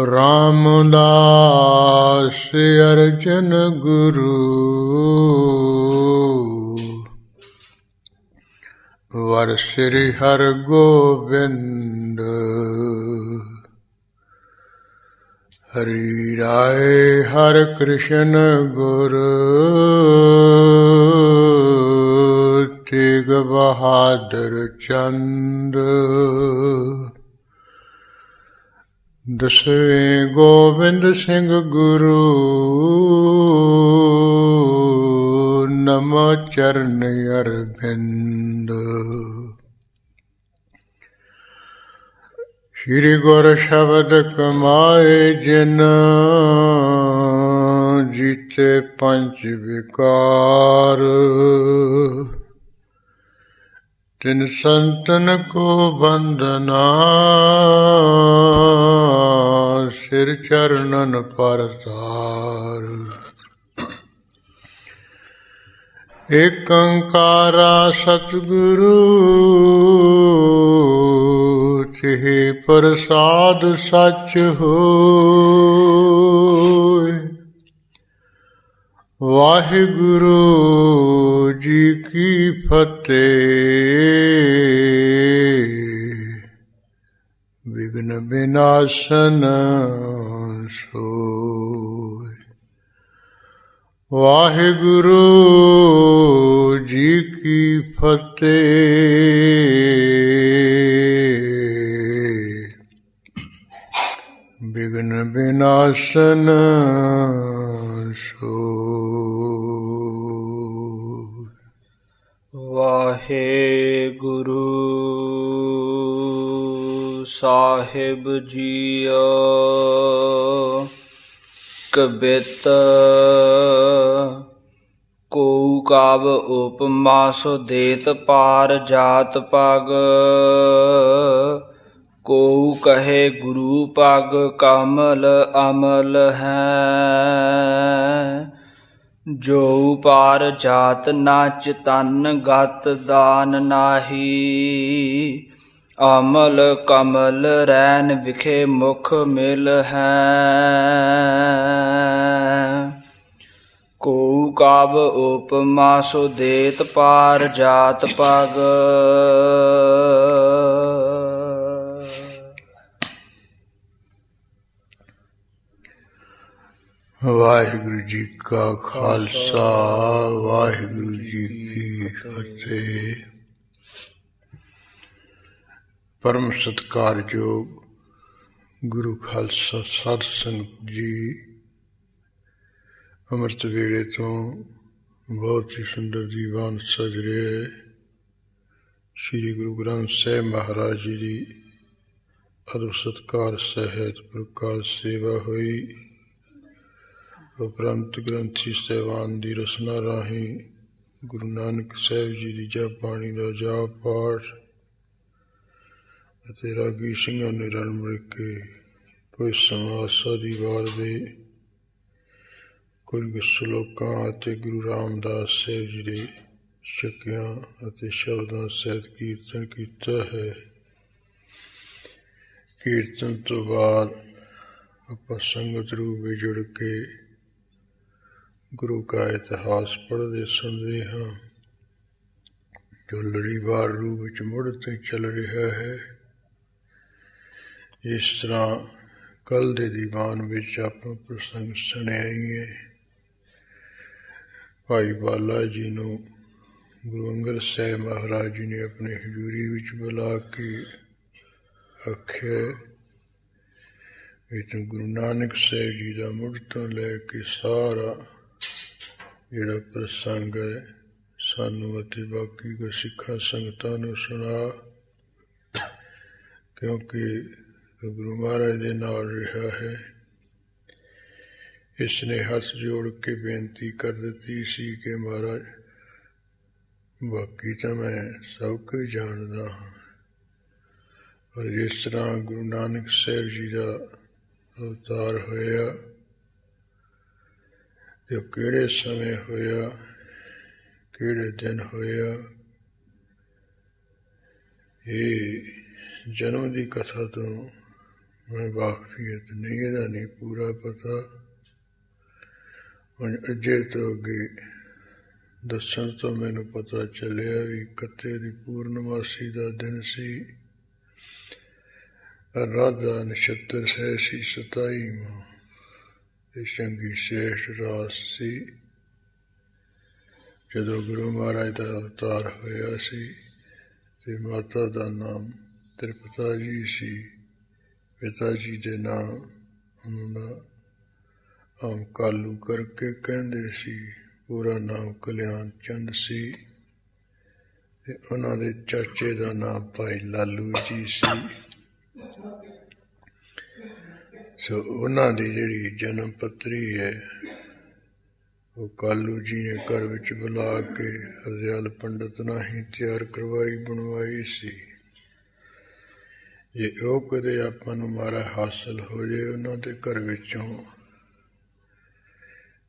ਰਾਮਦਾਸ ਅਰਜਨ ਗੁਰੂ ਵਰ ਸ੍ਰੀ ਹਰਿ ਗੋਬਿੰਦ ਹਰਿ ਰਾਏ ਹਰਿ ਕ੍ਰਿਸ਼ਨ ਗੁਰ ਤੇਗ ਬਹਾਦਰ ਚੰਦ ਦਸਵੇਂ ਗੋਬਿੰਦ ਸਿੰਘ ਗੁਰੂ ਨਮੋ ਚਰਨ ਅਰਬਿੰਦ ਸ਼੍ਰੀ ਗੁਰ ਸ਼ਬਦ ਕਮਾਏ ਜਿਨ ਜੀਤੇ ਪੰਜ ਵਿਕਾਰ ਤਿਨ ਸੰਤਨ ਕੋ ਬੰਦਨਾ ਸਿਰ ਚਰਨਨ ਪਰਤਾਰ ਏਕ ਓੰਕਾਰਾ ਸਤਿਗੁਰੂ ਤਿਹ ਪ੍ਰਸਾਦ ਸਚ ਹੋਇ ਵਾਹਿਗੁਰੂ ਜੀ ਕੀ ਫਤਿਹ ਵਿਘਨ ਵਿਨਾਸ਼ਨ ਸੋਇ ਵਾਹਿਗੁਰੂ ਜੀ ਕੀ ਫਤਿਹ ਵਿਘਨ ਵਿਨਾਸ਼ਨ ਸੋਇ ਵਾਹਿਗੁਰੂ ਸਾਹਿਬ ਜੀਓ ਕਬਿਤ ਕਉ ਕਾਵ ਉਪਮਾ ਸੋ ਦੇਤ ਪਾਰ ਜਾਤ ਪਗ ਕਉ ਕਹੇ ਗੁਰੂ ਪਗ ਕਮਲ ਅਮਲ ਹੈ ਜੋ ਪਾਰ ਜਾਤ ਨਾਚ ਤਨ ਗਤ ਦਾਨ ਨਾਹੀ ਅਮਲ ਕਮਲ ਰੈਨ ਵਿਖੇ ਮੁਖ ਮਿਲ ਹੈ ਕਉ ਕਾਵ ਉਪਮਾ ਸੋ ਦੇਤ ਪਾਰ ਜਾਤ ਪਗ ਵਾਹਿਗੁਰੂ ਜੀ ਕਾ ਖਾਲਸਾ ਵਾਹਿਗੁਰੂ ਜੀ ਕੀ ਫਤਿਹ। ਪਰਮ ਸਤਿਕਾਰਯੋਗ ਗੁਰੂ ਖਾਲਸਾ ਸਾਧ ਸੰਗਤ ਜੀ, ਅੰਮ੍ਰਿਤ ਵੇਲੇ ਤੋਂ ਬਹੁਤ ਹੀ ਸੁੰਦਰ ਦੀਵਾਨ ਸਜ ਰਿਹਾ। ਸ਼੍ਰੀ ਗੁਰੂ ਗ੍ਰੰਥ ਸਾਹਿਬ ਮਹਾਰਾਜ ਜੀ ਦੀ ਅਦਬ ਸਤਿਕਾਰ ਸਹਿਤ ਪ੍ਰਕਾਸ਼ ਸੇਵਾ ਹੋਈ। ਉਪਰੰਤ ਗ੍ਰੰਥੀ ਸਾਹਿਬਾਨ ਦੀ ਰਸਨਾ ਰਾਹੀਂ ਗੁਰੂ ਨਾਨਕ ਸਾਹਿਬ ਜੀ ਦੀ ਜਪ ਬਾਣੀ ਦਾ ਜਾਪ ਪਾਠ ਅਤੇ ਰਾਗੀ ਸਿੰਘਾਂ ਨੇ ਰਲ ਮਿਲ ਕੇ ਕੋਈ ਸਮਾਂ ਆਸਾ ਦੀ ਵਾਰ ਦੇ ਕੁਝ ਸਲੋਕਾਂ ਅਤੇ ਗੁਰੂ ਰਾਮਦਾਸ ਸਾਹਿਬ ਜੀ ਦੇ ਸ਼ਕਿਆਂ ਅਤੇ ਸ਼ਬਦਾਂ ਸਹਿਤ ਕੀਰਤਨ ਕੀਤਾ ਹੈ। ਕੀਰਤਨ ਤੋਂ ਬਾਅਦ ਆਪਾਂ ਸੰਗਤ ਰੂਪ ਵਿੱਚ ਜੁੜ ਕੇ ਗੁਰੂ ਕਾ ਇਤਿਹਾਸ ਪੜ੍ਹਦੇ ਸੁਣਦੇ ਹਾਂ, ਜੋ ਲੜੀਵਾਰ ਰੂਪ ਵਿੱਚ ਮੁੜ ਤੇ ਚੱਲ ਰਿਹਾ ਹੈ। ਇਸ ਤਰ੍ਹਾਂ ਕੱਲ੍ਹ ਦੇ ਦੀਵਾਨ ਵਿੱਚ ਆਪਾਂ ਪ੍ਰਸੰਗ ਸੁਣਿਆ ਹੀ ਹੈ। ਭਾਈ ਬਾਲਾ ਜੀ ਨੂੰ ਗੁਰੂ ਅੰਗਦ ਸਾਹਿਬ ਮਹਾਰਾਜ ਜੀ ਨੇ ਆਪਣੀ ਹਜ਼ੂਰੀ ਵਿੱਚ ਬੁਲਾ ਕੇ ਆਖਿਆ ਵੀ ਤੂੰ ਗੁਰੂ ਨਾਨਕ ਸਾਹਿਬ ਜੀ ਦਾ ਮੁੱਢ ਤੋਂ ਲੈ ਕੇ ਸਾਰਾ ਜਿਹੜਾ ਪ੍ਰਸੰਗ ਹੈ ਸਾਨੂੰ ਅਤੇ ਬਾਕੀ ਗੁਰਸਿੱਖਾਂ ਸੰਗਤਾਂ ਨੂੰ ਸੁਣਾ, ਕਿਉਂਕਿ ਗੁਰੂ ਮਹਾਰਾਜ ਦੇ ਨਾਲ ਰਿਹਾ ਹੈ। ਇਸ ਨੇ ਹੱਥ ਜੋੜ ਕੇ ਬੇਨਤੀ ਕਰ ਦਿੱਤੀ ਸੀ ਕਿ ਮਹਾਰਾਜ ਬਾਕੀ ਤਾਂ ਮੈਂ ਸਭ ਕੁਝ ਜਾਣਦਾ ਹਾਂ, ਪਰ ਜਿਸ ਤਰ੍ਹਾਂ ਗੁਰੂ ਨਾਨਕ ਸਾਹਿਬ ਜੀ ਦਾ ਅਵਤਾਰ ਹੋਇਆ ਤੇ ਉਹ ਕਿਹੜੇ ਸਮੇਂ ਹੋਇਆ, ਕਿਹੜੇ ਦਿਨ ਹੋਇਆ, ਇਹ ਜਨਮ ਦੀ ਕਥਾ ਤੋਂ ਮੈਂ ਵਾਕਫੀਅਤ ਨਹੀਂ, ਇਹਦਾ ਨਹੀਂ ਪੂਰਾ ਪਤਾ। ਹੁਣ ਅੱਗੇ ਤੋਂ ਅੱਗੇ ਦੱਸਣ ਤੋਂ ਮੈਨੂੰ ਪਤਾ ਚੱਲਿਆ ਵੀ ਕੱਤੇ ਦੀ ਪੂਰਨਮਾਸੀ ਦਾ ਦਿਨ ਸੀ। ਰਾਧਾ ਨਛੱਤਰ ਸਹਿ ਸੀ 27ਵਾਂ ਤੇ ਚੰਗੀ ਸ੍ਰੇਸ਼ਟ ਰਾਸ ਸੀ। ਜਦੋਂ ਗੁਰੂ ਮਹਾਰਾਜ ਦਾ ਅਵਤਾਰ ਹੋਇਆ ਸੀ ਤੇ ਮਾਤਾ ਦਾ ਨਾਮ ਤ੍ਰਿਪਤਾ ਜੀ ਸੀ, ਪਿਤਾ ਜੀ ਦੇ ਨਾਮ ਉਹਨਾਂ ਦਾ ਆਮ ਕਾਲੂ ਕਰਕੇ ਕਹਿੰਦੇ ਸੀ, ਪੂਰਾ ਨਾਮ ਕਲਿਆਣ ਚੰਦ ਸੀ ਤੇ ਉਹਨਾਂ ਦੇ ਚਾਚੇ ਦਾ ਨਾਮ ਭਾਈ ਲਾਲੂ ਜੀ ਸੀ। ਸੋ ਉਹਨਾਂ ਦੀ ਜਿਹੜੀ ਜਨਮ ਪੱਤਰੀ ਹੈ ਉਹ ਕਾਲੂ ਜੀ ਨੇ ਘਰ ਵਿੱਚ ਬੁਲਾ ਕੇ ਹਰਦਿਆਲ ਪੰਡਤ ਨਾਲ ਹੀ ਤਿਆਰ ਕਰਵਾਈ ਬਣਵਾਈ ਸੀ। ਜੇ ਉਹ ਕਦੇ ਆਪਾਂ ਨੂੰ ਮਾਰਾ ਹਾਸਲ ਹੋ ਜਾਏ ਉਹਨਾਂ ਦੇ ਘਰ ਵਿੱਚੋਂ,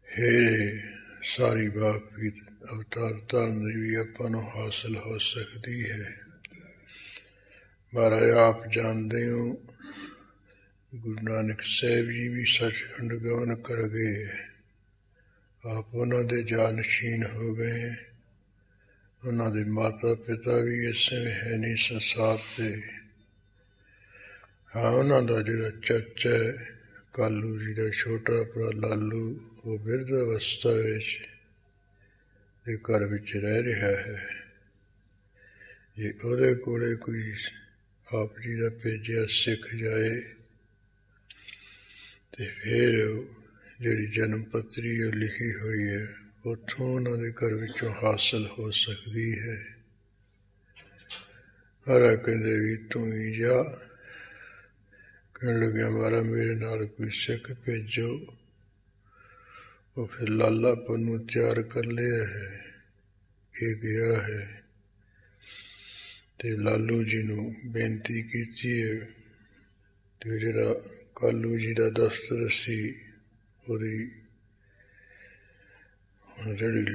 ਹੇਰੇ ਸਾਰੀ ਵਾਕਫੀਅਤ ਅਵਤਾਰ ਧਾਰਨ ਦੀ ਵੀ ਆਪਾਂ ਨੂੰ ਹਾਸਲ ਹੋ ਸਕਦੀ ਹੈ। ਮਹਾਰਾਜ ਆਪ ਜਾਣਦੇ ਹੋ, ਗੁਰੂ ਨਾਨਕ ਸਾਹਿਬ ਜੀ ਵੀ ਸੱਚਖੰਡ ਗਮਨ ਕਰ ਗਏ, ਆਪ ਉਹਨਾਂ ਦੇ ਜਾਨਸ਼ੀਨ ਹੋ ਗਏ। ਉਹਨਾਂ ਦੇ ਮਾਤਾ ਪਿਤਾ ਵੀ ਇਸ ਸਮੇਂ ਹੈ ਨਹੀਂ ਸੰਸਾਰ ਤੇ। ਹਾਂ, ਉਹਨਾਂ ਦਾ ਜਿਹੜਾ ਚਾਚਾ ਹੈ ਕਾਲੂ ਜੀ ਦਾ ਛੋਟਾ ਭਰਾ ਲਾਲੂ, ਉਹ ਬਿਰਧ ਅਵਸਥਾ ਵਿੱਚ ਦੇ ਘਰ ਵਿੱਚ ਰਹਿ ਰਿਹਾ ਹੈ। ਜੇ ਉਹਦੇ ਕੋਲੇ ਕੋਈ ਆਪ ਜੀ ਦਾ ਭੇਜਿਆ ਸਿੱਖ ਜਾਏ ਤੇ ਫਿਰ ਜਿਹੜੀ ਜਨਮ ਪੱਤਰੀ ਉਹ ਲਿਖੀ ਹੋਈ ਹੈ ਉੱਥੋਂ ਉਹਨਾਂ ਦੇ ਘਰ ਵਿੱਚੋਂ ਹਾਸਲ ਹੋ ਸਕਦੀ ਹੈ। ਹਰਾ ਕਹਿੰਦੇ ਵੀ ਤੂੰ ਹੀ ਜਾ। ਕਹਿਣ ਲੱਗਿਆ ਮਹਾਰਾਜ ਮੇਰੇ ਨਾਲ ਕੋਈ ਸਿੱਖ ਭੇਜੋ। ਉਹ ਫਿਰ ਲਾਲਾ ਪੰਨੂ ਤਿਆਰ ਕਰ ਲਿਆ ਹੈ, ਇਹ ਗਿਆ ਹੈ ਤੇ ਲਾਲੂ ਜੀ ਨੂੰ ਬੇਨਤੀ ਕੀਤੀ ਹੈ ਤੇ ਜਿਹੜਾ ਕਾਲੂ ਜੀ ਦਾ ਦਫ਼ਤਰ ਸੀ ਉਹਦੀ ਜਿਹੜੀ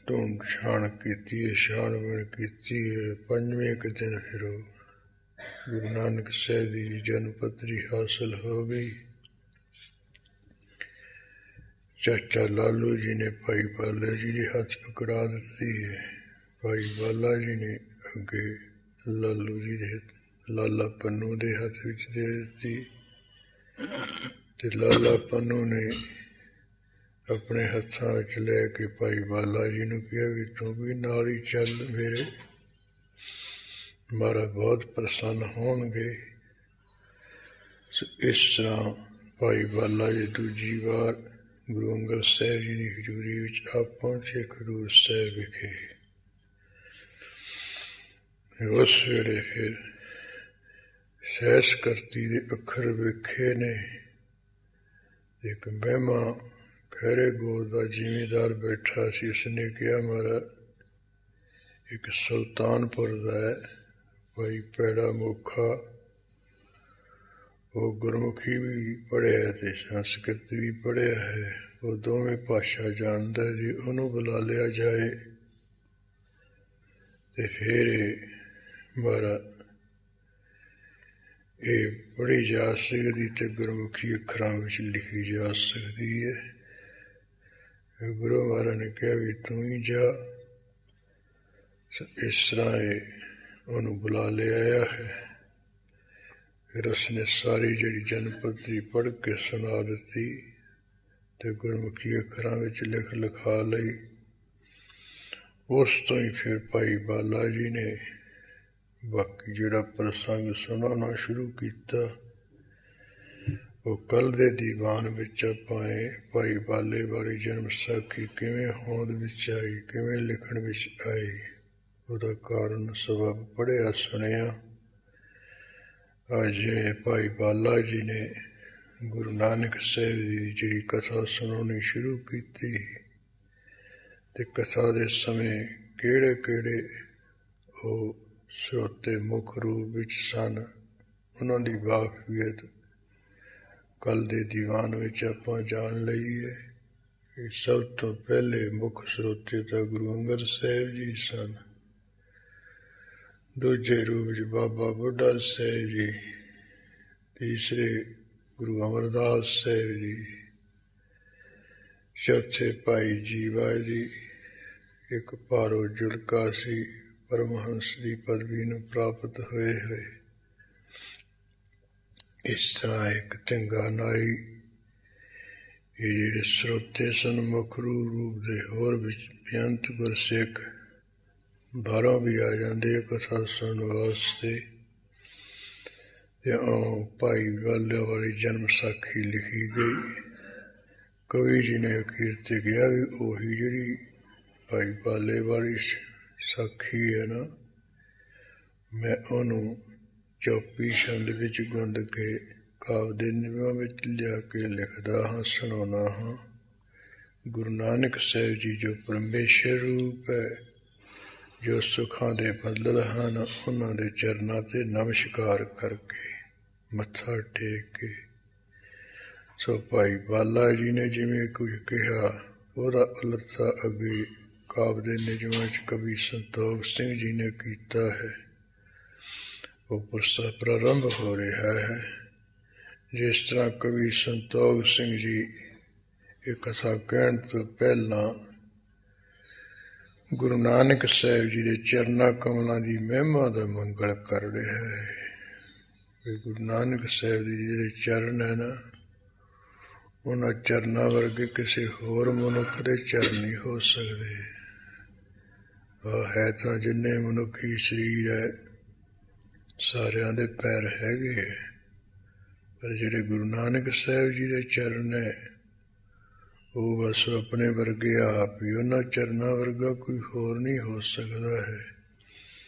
ਢੂੰਡ ਛਾਣ ਕੀਤੀ ਹੈ, ਛਾਣਬੀਣ ਕੀਤੀ ਹੈ। 5ਵੇਂ ਕੁ ਦਿਨ ਫਿਰ ਉਹ ਗੁਰੂ ਨਾਨਕ ਸਾਹਿਬ ਦੀ ਜਨਮ ਪੱਤਰੀ ਹਾਸਲ ਹੋ ਗਈ। ਚਾਚਾ ਲਾਲੂ ਜੀ ਨੇ ਭਾਈ ਬਾਲਾ ਜੀ ਦੇ ਹੱਥ ਪਕੜਾ ਦਿੱਤੀ ਹੈ। ਭਾਈ ਬਾਲਾ ਜੀ ਨੇ ਅੱਗੇ ਲਾਲੂ ਜੀ ਦੇ ਲਾਲਾ ਪੰਨੂ ਦੇ ਹੱਥ ਵਿੱਚ ਦੇ ਦਿੱਤੀ ਤੇ ਲਾਲਾ ਪੰਨੂ ਨੇ ਆਪਣੇ ਹੱਥਾਂ ਵਿੱਚ ਲੈ ਕੇ ਭਾਈ ਬਾਲਾ ਜੀ ਨੂੰ ਕਿਹਾ ਵੀ ਤੂੰ ਵੀ ਨਾਲ ਹੀ ਚੱਲ ਮੇਰੇ, ਮਹਾਰਾਜ ਬਹੁਤ ਪ੍ਰਸੰਨ ਹੋਣਗੇ। ਸੋ ਇਸ ਤਰ੍ਹਾਂ ਭਾਈ ਬਾਲਾ ਜੀ ਦੂਜੀ ਵਾਰ ਗੁਰੂ ਅੰਗਦ ਸਾਹਿਬ ਜੀ ਦੀ ਹਜ਼ੂਰੀ ਵਿੱਚ ਆਪ ਪਹੁੰਚੇ ਖਡੂਰ ਸਾਹਿਬ ਵਿਖੇ। ਉਸ ਵੇਲੇ ਫਿਰ ਸਹਿਸ ਕਰਤੀ ਦੇ ਅੱਖਰ ਵੇਖੇ ਨੇ। ਇੱਕ ਮਹਿਮਾ ਖੈਰੇ ਗੋਤ ਦਾ ਜ਼ਿਮੀਂਦਾਰ ਬੈਠਾ ਸੀ, ਉਸਨੇ ਕਿਹਾ ਮਹਾਰਾਜ ਇੱਕ ਸੁਲਤਾਨਪੁਰ ਦਾ ਹੈ ਭਾਈ ਪੈੜਾ ਮੋਖਾ, ਉਹ ਗੁਰਮੁਖੀ ਵੀ ਪੜ੍ਹਿਆ ਤੇ ਸੰਸਕ੍ਰਿਤ ਵੀ ਪੜ੍ਹਿਆ ਹੈ, ਉਹ ਦੋਵੇਂ ਭਾਸ਼ਾ ਜਾਣਦਾ। ਜੇ ਉਹਨੂੰ ਬੁਲਾ ਲਿਆ ਜਾਏ ਤੇ ਫਿਰ ਮਹਾਰਾਜ ਇਹ ਪੜ੍ਹੀ ਜਾ ਸਕਦੀ ਤੇ ਗੁਰਮੁਖੀ ਅੱਖਰਾਂ ਵਿੱਚ ਲਿਖੀ ਜਾ ਸਕਦੀ ਹੈ। ਗੁਰੂ ਮਹਾਰਾਜ ਨੇ ਕਿਹਾ ਵੀ ਤੂੰ ਹੀ ਜਾ। ਇਸ ਤਰ੍ਹਾਂ ਇਹ ਉਹਨੂੰ ਬੁਲਾ ਲਿਆਇਆ ਹੈ। ਫਿਰ ਉਸਨੇ ਸਾਰੀ ਜਿਹੜੀ ਜਨਮ ਪੱਤਰੀ ਪੜ੍ਹ ਕੇ ਸੁਣਾ ਦਿੱਤੀ ਤੇ ਗੁਰਮੁਖੀ ਅੱਖਰਾਂ ਵਿੱਚ ਲਿਖਾ ਲਈ। ਉਸ ਤੋਂ ਹੀ ਫਿਰ ਭਾਈ ਬਾਲਾ ਜੀ ਨੇ ਬਾਕੀ ਜਿਹੜਾ ਪ੍ਰਸੰਗ ਸੁਣਾਉਣਾ ਸ਼ੁਰੂ ਕੀਤਾ। ਉਹ ਕੱਲ੍ਹ ਦੇ ਦੀਵਾਨ ਵਿੱਚ ਆਪਾਂ ਭਾਈ ਬਾਲੇ ਵਾਲੀ ਜਨਮ ਸਾਖੀ ਕਿਵੇਂ ਹੋਂਦ ਵਿੱਚ ਆਈ, ਕਿਵੇਂ ਲਿਖਣ ਵਿੱਚ ਆਈ, ਉਹਦਾ ਕਾਰਨ ਸਬਬ ਪੜ੍ਹਿਆ ਸੁਣਿਆ। ਅੱਜ ਭਾਈ ਬਾਲਾ ਜੀ ਨੇ ਗੁਰੂ ਨਾਨਕ ਸਾਹਿਬ ਦੀ ਜਿਹੜੀ ਕਥਾ ਸੁਣਾਉਣੀ ਸ਼ੁਰੂ ਕੀਤੀ ਤੇ ਕਥਾ ਦੇ ਸਮੇਂ ਕਿਹੜੇ ਕਿਹੜੇ ਉਹ ਸਰੋਤੇ ਮੁੱਖ ਰੂਪ ਵਿੱਚ ਸਨ, ਉਹਨਾਂ ਦੀ ਵਾਕਫੀਅਤ ਕੱਲ੍ਹ ਦੇ ਦੀਵਾਨ ਵਿੱਚ ਆਪਾਂ ਜਾਣ ਲਈ ਹੈ। ਸਭ ਤੋਂ ਪਹਿਲੇ ਮੁੱਖ ਸਰੋਤੇ ਤਾਂ ਗੁਰੂ ਅੰਗਦ ਸਾਹਿਬ ਜੀ ਸਨ। ਦੂਜੇ ਰੂਪ 'ਚ ਬਾਬਾ ਬੁੱਢਾ ਸਾਹਿਬ ਜੀ, ਤੀਸਰੇ ਗੁਰੂ ਅਮਰਦਾਸ ਸਾਹਿਬ ਜੀ, ਚੌਥੇ ਭਾਈ ਜੀਵਾ ਜੀ, ਇੱਕ ਭਾਰੋ ਜੁਲਕਾ ਸੀ ਪਰਮਹੰਸ ਦੀ ਪਦਵੀ ਨੂੰ ਪ੍ਰਾਪਤ ਹੋਏ। ਇਸ ਤਰ੍ਹਾਂ ਇੱਕ ਢੰਗਾ ਨਾਈ, ਇਹ ਜਿਹੜੇ ਸਰੋਤੇ ਸਨ ਮੁੱਖ ਰੂਪ ਦੇ, ਹੋਰ ਬੇਅੰਤ ਗੁਰਸਿੱਖ ਬਾਹਰੋਂ ਵੀ ਆ ਜਾਂਦੇ ਕਥਾ ਸੁਣਨ ਵਾਸਤੇ। ਤੇ ਭਾਈ ਵਾਲੇ ਵਾਲੀ ਜਨਮ ਸਾਖੀ ਲਿਖੀ ਗਈ। ਕਵੀ ਜੀ ਨੇ ਅਖੀਰ ਤੇ ਕਿਹਾ ਵੀ ਉਹੀ ਜਿਹੜੀ ਭਾਈ ਬਾਲੇ ਵਾਲੀ ਸਾਖੀ ਹੈ ਨਾ, ਮੈਂ ਉਹਨੂੰ ਚੌਪੀ ਛੰਦ ਵਿੱਚ ਗੁੰਦ ਕੇ ਕਾਵਿ ਦੇ ਨਿਯਮਾਂ ਵਿੱਚ ਲਿਆ ਕੇ ਲਿਖਦਾ ਹਾਂ, ਸੁਣਾਉਂਦਾ ਹਾਂ। ਗੁਰੂ ਨਾਨਕ ਸਾਹਿਬ ਜੀ ਜੋ ਪਰਮੇਸ਼ਰ ਰੂਪ ਹੈ, ਜੋ ਸੁੱਖਾਂ ਦੇ ਬਦਲ ਹਨ, ਉਹਨਾਂ ਦੇ ਚਰਨਾਂ 'ਤੇ ਨਮਸਕਾਰ ਕਰਕੇ ਮੱਥਾ ਟੇਕ ਕੇ। ਸੋ ਭਾਈ ਬਾਲਾ ਜੀ ਨੇ ਜਿਵੇਂ ਕੁਝ ਕਿਹਾ, ਉਹਦਾ ਉਲਟਾ ਅੱਗੇ ਕਾਵਿ ਦੇ ਨਿਯਮਾਂ 'ਚ ਕਵੀ ਸੰਤੋਖ ਸਿੰਘ ਜੀ ਨੇ ਕੀਤਾ ਹੈ। ਉਹ ਪੁਸਤਕ ਪ੍ਰਾਰੰਭ ਹੋ ਰਿਹਾ ਹੈ। ਜਿਸ ਤਰ੍ਹਾਂ ਕਵੀ ਸੰਤੋਖ ਸਿੰਘ ਜੀ ਇਹ ਕਥਾ ਕਹਿਣ ਤੋਂ ਪਹਿਲਾਂ ਗੁਰੂ ਨਾਨਕ ਸਾਹਿਬ ਜੀ ਦੇ ਚਰਨਾਂ ਕਮਲਾਂ ਦੀ ਮਹਿਮਾ ਦਾ ਮੰਗਲ ਕਰ ਰਿਹਾ ਹੈ। ਵੀ ਗੁਰੂ ਨਾਨਕ ਸਾਹਿਬ ਦੇ ਜਿਹੜੇ ਚਰਨ ਹੈ ਨਾ, ਉਹਨਾਂ ਚਰਨਾਂ ਵਰਗੇ ਕਿਸੇ ਹੋਰ ਮਨੁੱਖ ਦੇ ਚਰਨ ਨਹੀਂ ਹੋ ਸਕਦੇ। ਹੈ ਤਾਂ ਜਿੰਨੇ ਮਨੁੱਖੀ ਸਰੀਰ ਹੈ, ਸਾਰਿਆਂ ਦੇ ਪੈਰ ਹੈਗੇ ਹੈ, ਪਰ ਜਿਹੜੇ ਗੁਰੂ ਨਾਨਕ ਸਾਹਿਬ ਜੀ ਦੇ ਚਰਨ ਹੈ, ਉਹ ਬਸ ਆਪਣੇ ਵਰਗੇ ਆਪ ਹੀ, ਉਹਨਾਂ ਚਰਨਾਂ ਵਰਗਾ ਕੋਈ ਹੋਰ ਨਹੀਂ ਹੋ ਸਕਦਾ ਹੈ।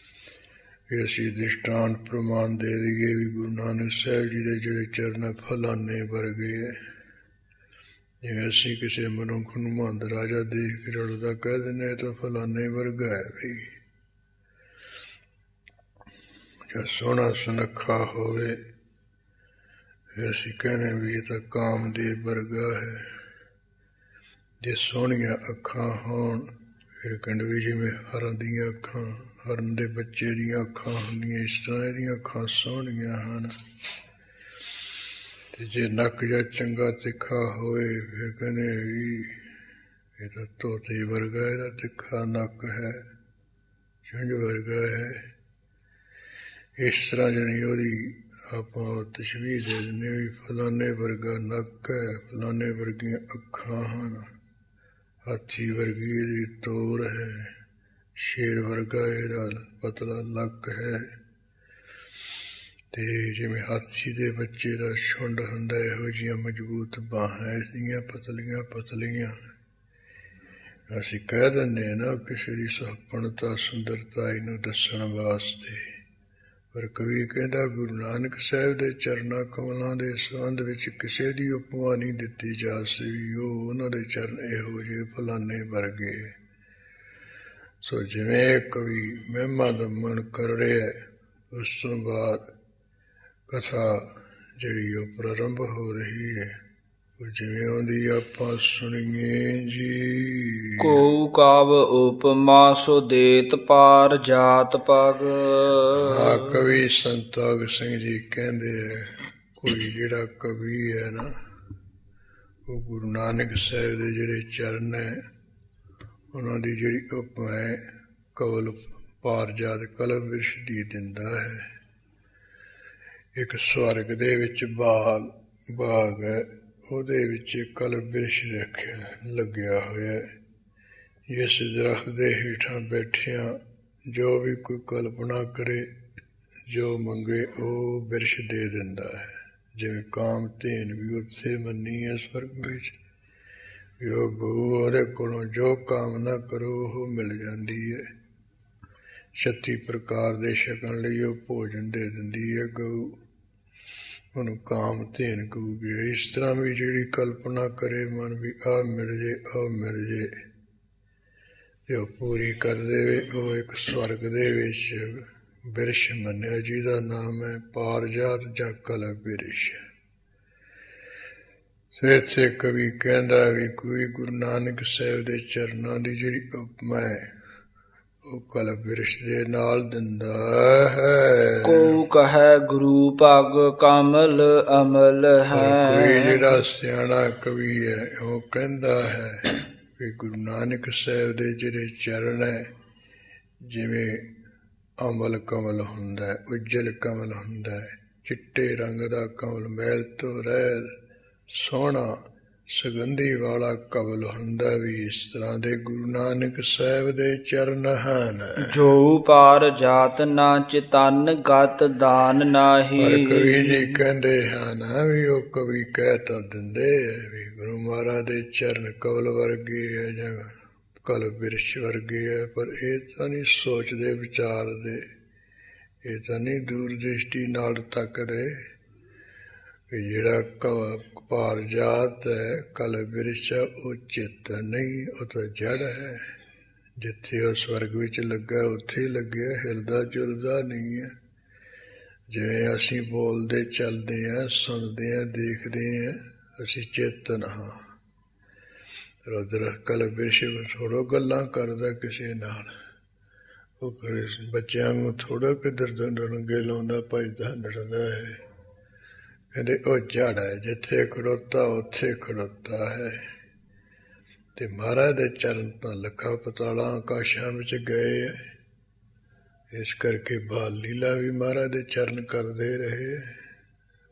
ਇਹ ਅਸੀਂ ਦ੍ਰਿਸ਼ਟਾਂਤ ਪ੍ਰਮਾਣ ਦੇ ਦਈਏ ਵੀ ਗੁਰੂ ਨਾਨਕ ਸਾਹਿਬ ਜੀ ਦੇ ਜਿਹੜੇ ਚਰਨ ਫਲਾਨੇ ਵਰਗੇ ਹੈ। ਜਿਵੇਂ ਅਸੀਂ ਕਿਸੇ ਮਨੁੱਖ ਨੂੰ ਮਹੰਤ ਰਾਜਾ ਦੇਖ ਕੇ ਰੁਲਦਾ ਕਹਿ ਦਿੰਦੇ ਇਹ ਤਾਂ ਫਲਾਨੇ ਵਰਗਾ ਹੈ ਬਈ। ਜੋ ਸੋਹਣਾ ਸੁਨੱਖਾ ਹੋਵੇ ਫਿਰ ਅਸੀਂ ਕਹਿੰਦੇ ਵੀ ਇਹ ਤਾਂ ਕਾਮਦੇਵ ਵਰਗਾ ਹੈ। ਜੇ ਸੋਹਣੀਆਂ ਅੱਖਾਂ ਹੋਣ ਫਿਰ ਕਹਿੰਦੇ ਵੀ ਜਿਵੇਂ ਹਰਨ ਦੀਆਂ ਅੱਖਾਂ, ਹਰਨ ਦੇ ਬੱਚੇ ਦੀਆਂ ਅੱਖਾਂ ਹੁੰਦੀਆਂ, ਇਸ ਤਰ੍ਹਾਂ ਇਹਦੀਆਂ ਅੱਖਾਂ ਸੋਹਣੀਆਂ ਹਨ। ਤੇ ਜੇ ਨੱਕ ਜਾਂ ਚੰਗਾ ਤਿੱਖਾ ਹੋਵੇ ਫਿਰ ਕਹਿੰਦੇ ਵੀ ਇਹ ਤਾਂ ਤੋਤੇ ਵਰਗਾ, ਇਹਦਾ ਤਿੱਖਾ ਨੱਕ ਹੈ, ਚੁੰਝ ਵਰਗਾ ਹੈ। ਇਸ ਤਰ੍ਹਾਂ ਜਾਣੀ ਉਹਦੀ ਆਪਾਂ ਤਸ਼ਬੀਹ ਦੇ ਦਿੰਦੇ ਵੀ ਫਲਾਨੇ ਵਰਗਾ ਨੱਕ ਹੈ, ਫਲਾਨੇ ਵਰਗੀਆਂ ਅੱਖਾਂ ਹਨ, ਹਾਥੀ ਵਰਗੀ ਇਹਦੀ ਤੋਰ ਹੈ, ਸ਼ੇਰ ਵਰਗਾ ਇਹਦਾ ਪਤਲਾ ਲੱਕ ਹੈ। ਤੇ ਜਿਵੇਂ ਹਾਥੀ ਦੇ ਬੱਚੇ ਦਾ ਛੁੰਡ ਹੁੰਦਾ, ਇਹੋ ਜਿਹੀਆਂ ਮਜ਼ਬੂਤ ਬਾਹਾਂ, ਇਸਦੀਆਂ ਪਤਲੀਆਂ ਪਤਲੀਆਂ। ਅਸੀਂ ਕਹਿ ਦਿੰਦੇ ਹਾਂ ਨਾ ਕਿਸੇ ਦੀ ਸੁਹੱਪਣਤਾ ਸੁੰਦਰਤਾ ਇਹਨੂੰ ਦੱਸਣ ਵਾਸਤੇ, ਪਰ ਕਵੀ ਕਹਿੰਦਾ ਗੁਰੂ ਨਾਨਕ ਸਾਹਿਬ ਦੇ ਚਰਨਾਂ ਕਮਲਾਂ ਦੇ ਸੰਬੰਧ ਵਿੱਚ ਕਿਸੇ ਦੀ ਉਪਮਾ ਨਹੀਂ ਦਿੱਤੀ ਜਾ ਸਕਦੀ। ਉਹ ਉਹਨਾਂ ਦੇ ਚਰਨ ਇਹੋ ਜਿਹੇ ਫਲਾਨੇ ਵਰਗੇ। ਸੋ ਜਿਵੇਂ ਕਵੀ ਮਹਿਮਾ ਦਾ ਮਨ ਕਰ ਰਿਹਾ, ਉਸ ਤੋਂ ਬਾਅਦ ਕਥਾ ਜਿਹੜੀ ਉਹ ਪ੍ਰਾਰੰਭ ਹੋ ਰਹੀ ਹੈ, ਉਹ ਜਿਵੇਂ ਆਉਂਦੀ ਆਪਾਂ ਸੁਣੀਏ ਜੀ। ਕੋ ਕਾਵ ਉਪਮਾ ਸੋ ਦੇਤ ਪਾਰ ਜਾਤ ਪਗ। ਕਵੀ ਸੰਤੋਖ ਸਿੰਘ ਜੀ ਕਹਿੰਦੇ ਹੈ, ਕੋਈ ਜਿਹੜਾ ਕਵੀ ਹੈ ਨਾ, ਉਹ ਗੁਰੂ ਨਾਨਕ ਸਾਹਿਬ ਦੇ ਜਿਹੜੇ ਚਰਨ ਹੈ, ਉਹਨਾਂ ਦੀ ਜਿਹੜੀ ਉਪਮਾ ਹੈ, ਕਵਲ ਪਾਰ ਜਾਤ ਕਲਮ ਵਿਰਸ਼ ਦੀ ਦਿੰਦਾ ਹੈ। ਇੱਕ ਸਵਰਗ ਦੇ ਵਿੱਚ ਬਾਗ ਹੈ, ਉਹਦੇ ਵਿੱਚ ਕਲਮ ਬਿਰਛ ਰੱਖਿਆ ਲੱਗਿਆ ਹੋਇਆ। ਜਿਸ ਦਰਖਤ ਦੇ ਹੇਠਾਂ ਬੈਠਿਆਂ ਜੋ ਵੀ ਕੋਈ ਕਲਪਨਾ ਕਰੇ, ਜੋ ਮੰਗੇ ਉਹ ਬਿਰਛ ਦੇ ਦਿੰਦਾ ਹੈ। ਜਿਵੇਂ ਕਾਮ ਧੇਨ ਵੀ ਉੱਥੇ ਮੰਨੀ ਹੈ ਸਵਰਗ ਵਿੱਚ, ਜੋ ਗਊ ਉਹਦੇ ਕੋਲੋਂ ਜੋ ਕਾਮਨਾ ਕਰੋ ਉਹ ਮਿਲ ਜਾਂਦੀ ਹੈ। 36 ਪ੍ਰਕਾਰ ਦੇ ਛਕਣ ਲਈ ਉਹ ਭੋਜਨ ਦੇ ਦਿੰਦੀ ਹੈ ਗਊ, ਉਹਨੂੰ ਕਾਮ ਧੇਨ ਕਹੂਗੀ। ਇਸ ਤਰ੍ਹਾਂ ਵੀ ਜਿਹੜੀ ਕਲਪਨਾ ਕਰੇ ਮਨ ਵੀ ਆਹ ਮਿਲ ਜੇ, ਆਹ ਮਿਲ ਜੇ, ਤੇ ਉਹ ਪੂਰੀ ਕਰ ਦੇਵੇ, ਉਹ ਇੱਕ ਸਵਰਗ ਦੇ ਵਿੱਚ ਬਿਰਛ ਮੰਨਿਆ, ਜਿਹਦਾ ਨਾਮ ਹੈ ਪਾਰਜਾਤ ਜਾਂ ਕਲਪ ਬਿਰਛ। ਇੱਥੇ ਕਵੀ ਕਹਿੰਦਾ ਵੀ ਕੋਈ ਗੁਰੂ ਨਾਨਕ ਸਾਹਿਬ ਦੇ ਚਰਨਾਂ ਦੀ ਜਿਹੜੀ ਉਪਮਾ ਹੈ ਉਹ ਕਲਪ ਬਿਰਛ ਦੇ ਨਾਲ ਦਿੰਦਾ ਹੈ। ਕੋ ਕਹੈ ਗੁਰੂ ਪਗ ਕਮਲ ਅਮਲ ਪਰ ਕੋਈ ਹੈ। ਜਿਹੜਾ ਸਿਆਣਾ ਕਵੀ ਹੈ ਉਹ ਕਹਿੰਦਾ ਹੈ ਵੀ ਗੁਰੂ ਨਾਨਕ ਸਾਹਿਬ ਦੇ ਜਿਹੜੇ ਚਰਨ ਹੈ ਜਿਵੇਂ ਅਮਲ ਕਮਲ ਹੁੰਦਾ ਹੈ, ਉਜਲ ਕਮਲ ਹੁੰਦਾ ਹੈ, ਚਿੱਟੇ ਰੰਗ ਦਾ ਕਮਲ, ਮੈਲ ਤੋਂ ਰਹਿਤ ਸੋਹਣਾ ਸੁਗੰਧੀ ਵਾਲਾ ਕਮਲ ਹੁੰਦਾ, ਵੀ ਇਸ ਤਰ੍ਹਾਂ ਦੇ ਗੁਰੂ ਨਾਨਕ ਸਾਹਿਬ ਦੇ ਚਰਨ ਹਨ। ਜੋ ਪਾਰ ਜਾਤ ਨਾ ਚਿਤਨ ਗਤ ਦਾਨ ਨਾਹੀ। ਪਰ ਕਵੀ ਜੀ ਕਹਿੰਦੇ ਹਨ ਵੀ ਉਹ ਕਵੀ ਕਹਿ ਤਾਂ ਦਿੰਦੇ ਹੈ ਵੀ ਗੁਰੂ ਮਹਾਰਾਜ ਦੇ ਚਰਨ ਕਮਲ ਵਰਗੇ ਹੈ ਜਾਂ ਕਲਪ ਬਿਰਛ ਵਰਗੇ ਹੈ, ਪਰ ਇਹ ਤਾਂ ਨਹੀਂ ਸੋਚਦੇ ਵਿਚਾਰਦੇ, ਇਹ ਤਾਂ ਨਹੀਂ ਦੂਰ ਦ੍ਰਿਸ਼ਟੀ ਨਾਲ ਤੱਕਦੇ ਕਿ ਜਿਹੜਾ ਭਾਰ ਜਾਤ ਹੈ ਕਲਪ ਬਿਰਛ ਉਹ ਚਿੱਤ ਨਹੀਂ, ਉਹ ਤਾਂ ਜੜ ਹੈ। ਜਿੱਥੇ ਉਹ ਸਵਰਗ ਵਿੱਚ ਲੱਗਾ ਉੱਥੇ ਹੀ ਲੱਗਿਆ, ਹਿਲਦਾ ਜੁਲਦਾ ਨਹੀਂ ਹੈ। ਜਿਵੇਂ ਅਸੀਂ ਬੋਲਦੇ ਚੱਲਦੇ ਹਾਂ, ਸੁਣਦੇ ਹਾਂ, ਦੇਖਦੇ ਹਾਂ, ਅਸੀਂ ਚੇਤਨ ਹਾਂ। ਰੁਦਰ ਕਲਪ ਬਿਰਛ ਥੋੜ੍ਹਾ ਗੱਲਾਂ ਕਰਦਾ ਕਿਸੇ ਨਾਲ, ਉਹ ਬੱਚਿਆਂ ਨੂੰ ਥੋੜ੍ਹਾ ਕਿੱਧਰ ਰੰਗੇ ਲਾਉਂਦਾ, ਭੱਜਦਾ ਨੱਠਦਾ ਹੈ। ਕਹਿੰਦੇ ਉਹ ਜੜ ਹੈ, ਜਿੱਥੇ ਖੜੋਤਾ ਉੱਥੇ ਖੜੋਤਾ ਹੈ। ਤੇ ਮਹਾਰਾਜ ਦੇ ਚਰਨ ਤਾਂ ਲੱਖਾਂ ਪਤਾਲਾਂ ਆਕਾਸ਼ਾਂ ਵਿੱਚ ਗਏ ਹੈ। ਇਸ ਕਰਕੇ ਬਾਲ ਲੀਲਾ ਵੀ ਮਹਾਰਾਜ ਦੇ ਚਰਨ ਕਰਦੇ ਰਹੇ।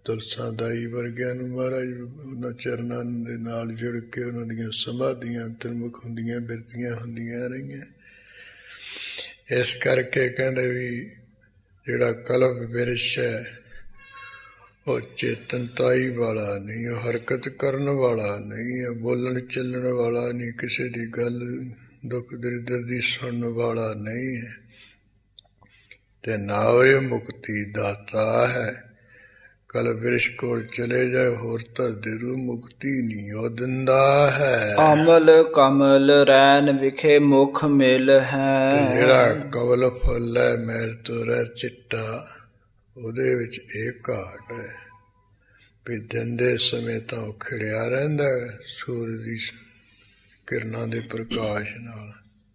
ਤੁਲਸਾ ਦਾਈ ਵਰਗਿਆਂ ਨੂੰ ਮਹਾਰਾਜ ਉਹਨਾਂ ਚਰਨਾਂ ਦੇ ਨਾਲ ਜੁੜ ਕੇ ਉਹਨਾਂ ਦੀਆਂ ਸਮਾਧੀਆਂ ਤਿਰਮੁਖ ਹੁੰਦੀਆਂ, ਬਿਰਤੀਆਂ ਹੁੰਦੀਆਂ ਰਹੀਆਂ। ਇਸ ਕਰਕੇ ਕਹਿੰਦੇ ਵੀ ਜਿਹੜਾ ਕਲਪ ਬਿਰਛ ਹੈ ਉਹ ਚੇਤਨਤਾਈ ਵਾਲਾ ਨਹੀਂ, ਉਹ ਹਰਕਤ ਕਰਨ ਵਾਲਾ ਨਹੀਂ, ਉਹ ਬੋਲਣ ਚੱਲਣ ਵਾਲਾ ਨਹੀਂ, ਕਿਸੇ ਦੀ ਗੱਲ ਦੁੱਖ ਦਰਿਦਰ ਦੀ ਸੁਣਨ ਵਾਲਾ ਨਹੀਂ ਹੈ, ਤੇ ਨਾ ਉਹ ਮੁਕਤੀ ਦਾਤਾ ਹੈ। ਕਲਪ ਬਿਰਛ ਕੋਲ ਚਲੇ ਜਾਏ ਹੋਰ ਤਾਂ ਦਿਰੂ ਮੁਕਤੀ ਨਹੀਂ ਉਹ ਦਿੰਦਾ ਹੈ। ਅਮਲ ਕਮਲ ਰੈਨ ਵਿਖੇ ਮੁਖ ਮਿਲ ਹੈ। ਜਿਹੜਾ ਕਮਲ ਫੁੱਲ ਹੈ ਮੈਲ ਤੋਂ ਰਹਿਤ ਚਿੱਟਾ, ਉਹਦੇ ਵਿੱਚ ਇਹ ਘਾਟ ਹੈ ਵੀ ਦਿਨ ਦੇ ਸਮੇਂ ਤਾਂ ਉਹ ਖਿੜਿਆ ਰਹਿੰਦਾ ਸੂਰਜ ਦੀ ਕਿਰਨਾਂ ਦੇ ਪ੍ਰਕਾਸ਼ ਨਾਲ।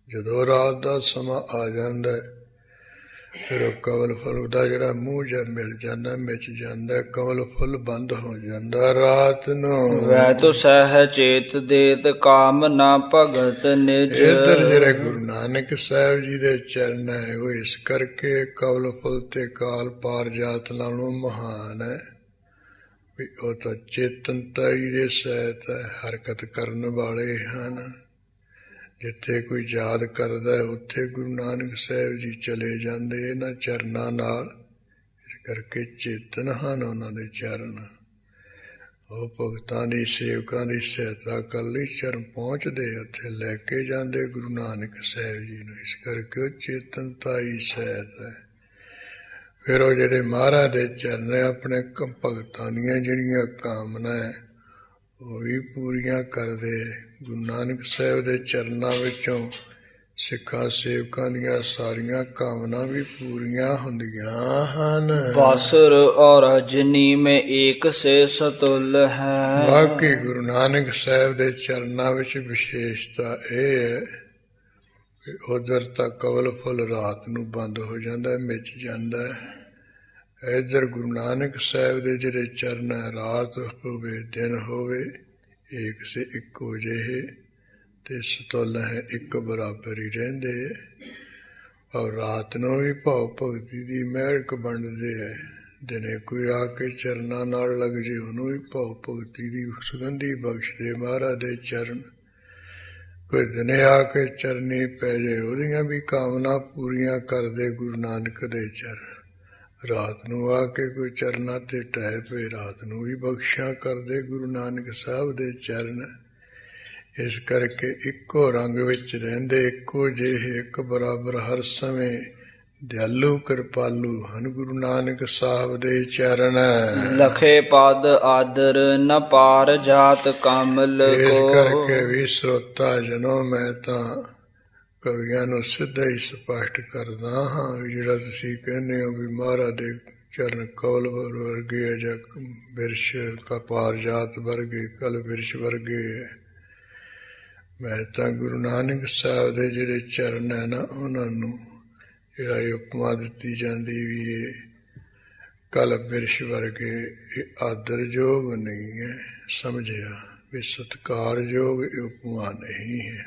ਜਦੋਂ ਰਾਤ ਦਾ ਸਮਾਂ ਆ ਜਾਂਦਾ ਫਿਰ ਉਹ ਕਮਲ ਫੁੱਲ ਦਾ ਜਿਹੜਾ ਮੂੰਹ ਜਿਹਾ ਮਿਲ ਜਾਂਦਾ, ਮਿਚ ਜਾਂਦਾ, ਕਮਲ ਫੁੱਲ ਬੰਦ ਹੋ ਜਾਂਦਾ ਰਾਤ ਨੂੰ। ਵੈ ਤੋ ਸਹਿ ਚੇਤ ਦੇਤ ਕਾਮ ਨਾ ਭਗਤ ਨਿਜ। ਇੱਧਰ ਜਿਹੜੇ ਗੁਰੂ ਨਾਨਕ ਸਾਹਿਬ ਜੀ ਦੇ ਚਰਨ ਹੈ ਉਹ ਇਸ ਕਰਕੇ ਕਮਲ ਫੁੱਲ ਤੇ ਕਾਲ ਪਾਰ ਜਾਤ ਨਾਲੋਂ ਮਹਾਨ ਹੈ ਵੀ ਉਹ ਤਾਂ ਚੇਤਨਤਾਈ ਦੇ ਸਹਿਤ ਹੈ, ਹਰਕਤ ਕਰਨ ਵਾਲੇ ਹਨ। ਜਿੱਥੇ ਕੋਈ ਯਾਦ ਕਰਦਾ ਉੱਥੇ ਗੁਰੂ ਨਾਨਕ ਸਾਹਿਬ ਜੀ ਚਲੇ ਜਾਂਦੇ ਇਹਨਾਂ ਚਰਨਾਂ ਨਾਲ। ਇਸ ਕਰਕੇ ਚੇਤਨ ਹਨ ਉਹਨਾਂ ਦੇ ਚਰਨ। ਉਹ ਭਗਤਾਂ ਦੀ ਸੇਵਕਾਂ ਦੀ ਸਹਾਇਤਾ ਕਰਨ ਲਈ ਚਰਨ ਪਹੁੰਚਦੇ, ਉੱਥੇ ਲੈ ਕੇ ਜਾਂਦੇ ਗੁਰੂ ਨਾਨਕ ਸਾਹਿਬ ਜੀ ਨੂੰ। ਇਸ ਕਰਕੇ ਉਹ ਚੇਤਨਤਾ ਹੀ ਸਹਿਤ ਹੈ। ਫਿਰ ਉਹ ਜਿਹੜੇ ਮਹਾਰਾਜ ਦੇ ਚਰਨ ਆਪਣੇ ਭਗਤਾਂ ਦੀਆਂ ਜਿਹੜੀਆਂ ਕਾਮਨਾ ਉਹ ਵੀ ਪੂਰੀਆਂ ਕਰਦੇ। ਗੁਰੂ ਨਾਨਕ ਸਾਹਿਬ ਦੇ ਚਰਨਾਂ ਵਿੱਚੋਂ ਸਿੱਖਾਂ ਸੇਵਕਾਂ ਦੀਆਂ ਸਾਰੀਆਂ ਕਾਮਨਾ ਵੀ ਪੂਰੀਆਂ ਹੁੰਦੀਆਂ ਹਨ। ਬਾਸੁਰ ਔਰ ਰਜਨੀ ਮੈਂ ਏਕ ਸੇ ਸਤੁਲ ਹੈ। ਬਾਕੀ ਗੁਰੂ ਨਾਨਕ ਸਾਹਿਬ ਦੇ ਚਰਨਾਂ ਵਿੱਚ ਵਿਸ਼ੇਸ਼ਤਾ ਇਹ ਹੈ ਕਿ ਉਧਰ ਤਾਂ ਕਮਲ ਫੁੱਲ ਰਾਤ ਨੂੰ ਬੰਦ ਹੋ ਜਾਂਦਾ, ਮਿਚ ਜਾਂਦਾ। ਇੱਧਰ ਗੁਰੂ ਨਾਨਕ ਸਾਹਿਬ ਦੇ ਜਿਹੜੇ ਚਰਨ ਹੈ ਰਾਤ ਹੋਵੇ ਦਿਨ ਹੋਵੇ ਏਕ ਸੇ ਇੱਕੋ ਜਿਹੇ ਤੇ ਸਤੁਲ ਹੈ, ਇੱਕ ਬਰਾਬਰ ਹੀ ਰਹਿੰਦੇ। ਔਰ ਰਾਤ ਨੂੰ ਵੀ ਭਾਵ ਭਗਤੀ ਦੀ ਮਹਿਕ ਵੰਡਦੇ ਹੈ। ਦਿਨੇ ਕੋਈ ਆ ਕੇ ਚਰਨਾਂ ਨਾਲ ਲੱਗ ਜੇ ਉਹਨੂੰ ਵੀ ਭਾਵ ਭਗਤੀ ਦੀ ਸੁਗੰਧੀ ਬਖਸ਼ਦੇ ਮਹਾਰਾਜ ਦੇ ਚਰਨ। ਕੋਈ ਦਿਨੇ ਆ ਕੇ ਚਰਨੀ ਪੈ ਜੇ ਉਹਦੀਆਂ ਵੀ ਕਾਮਨਾ ਪੂਰੀਆਂ ਕਰਦੇ ਗੁਰੂ ਨਾਨਕ ਦੇ ਚਰਨ। ਰਾਤ ਨੂੰ ਆ ਕੇ ਕੋਈ ਚਰਨਾਂ ਤੇ ਟਹਿ ਪਏ ਰਾਤ ਨੂੰ ਵੀ ਬਖਸ਼ਾਂ ਕਰਦੇ ਗੁਰੂ ਨਾਨਕ ਸਾਹਿਬ ਦੇ ਚਰਨ। ਇਸ ਕਰਕੇ ਇੱਕੋ ਰੰਗ ਵਿੱਚ ਰਹਿੰਦੇ, ਇੱਕੋ ਜਿਹੇ, ਇੱਕ ਬਰਾਬਰ ਹਰ ਸਮੇਂ ਦਿਆਲੂ ਕਿਰਪਾਲੂ ਹਨ ਗੁਰੂ ਨਾਨਕ ਸਾਹਿਬ ਦੇ ਚਰਨ। ਲਖੇ ਪਦ ਆਦਰ ਨ ਪਾਰ ਜਾਤ ਕਮਲ ਕੋ। ਇਸ ਕਰਕੇ ਵੀ ਸਰੋਤਾ ਜਨੋ ਮੈਂ ਤਾਂ ਕਵੀਆਂ ਨੂੰ ਸਿੱਧਾ ਹੀ ਸਪਸ਼ਟ ਕਰਦਾ ਹਾਂ। ਜਿਹੜਾ ਤੁਸੀਂ ਕਹਿੰਦੇ ਹੋ ਵੀ ਮਹਾਰਾਜ ਦੇ चरण कौल वर्गे या बिरश का पारजात वर्गे कल बिरश वर्गे है। मैं तो गुरु नानक साहब के जिहड़े चरण है ना उन्हां नूं जिहड़ा उपमा दित्ती जांदी भी है कल बिरश वर्गे, ये आदरयोग नहीं है, समझिया भी सत्कारयोग उपमा नहीं है।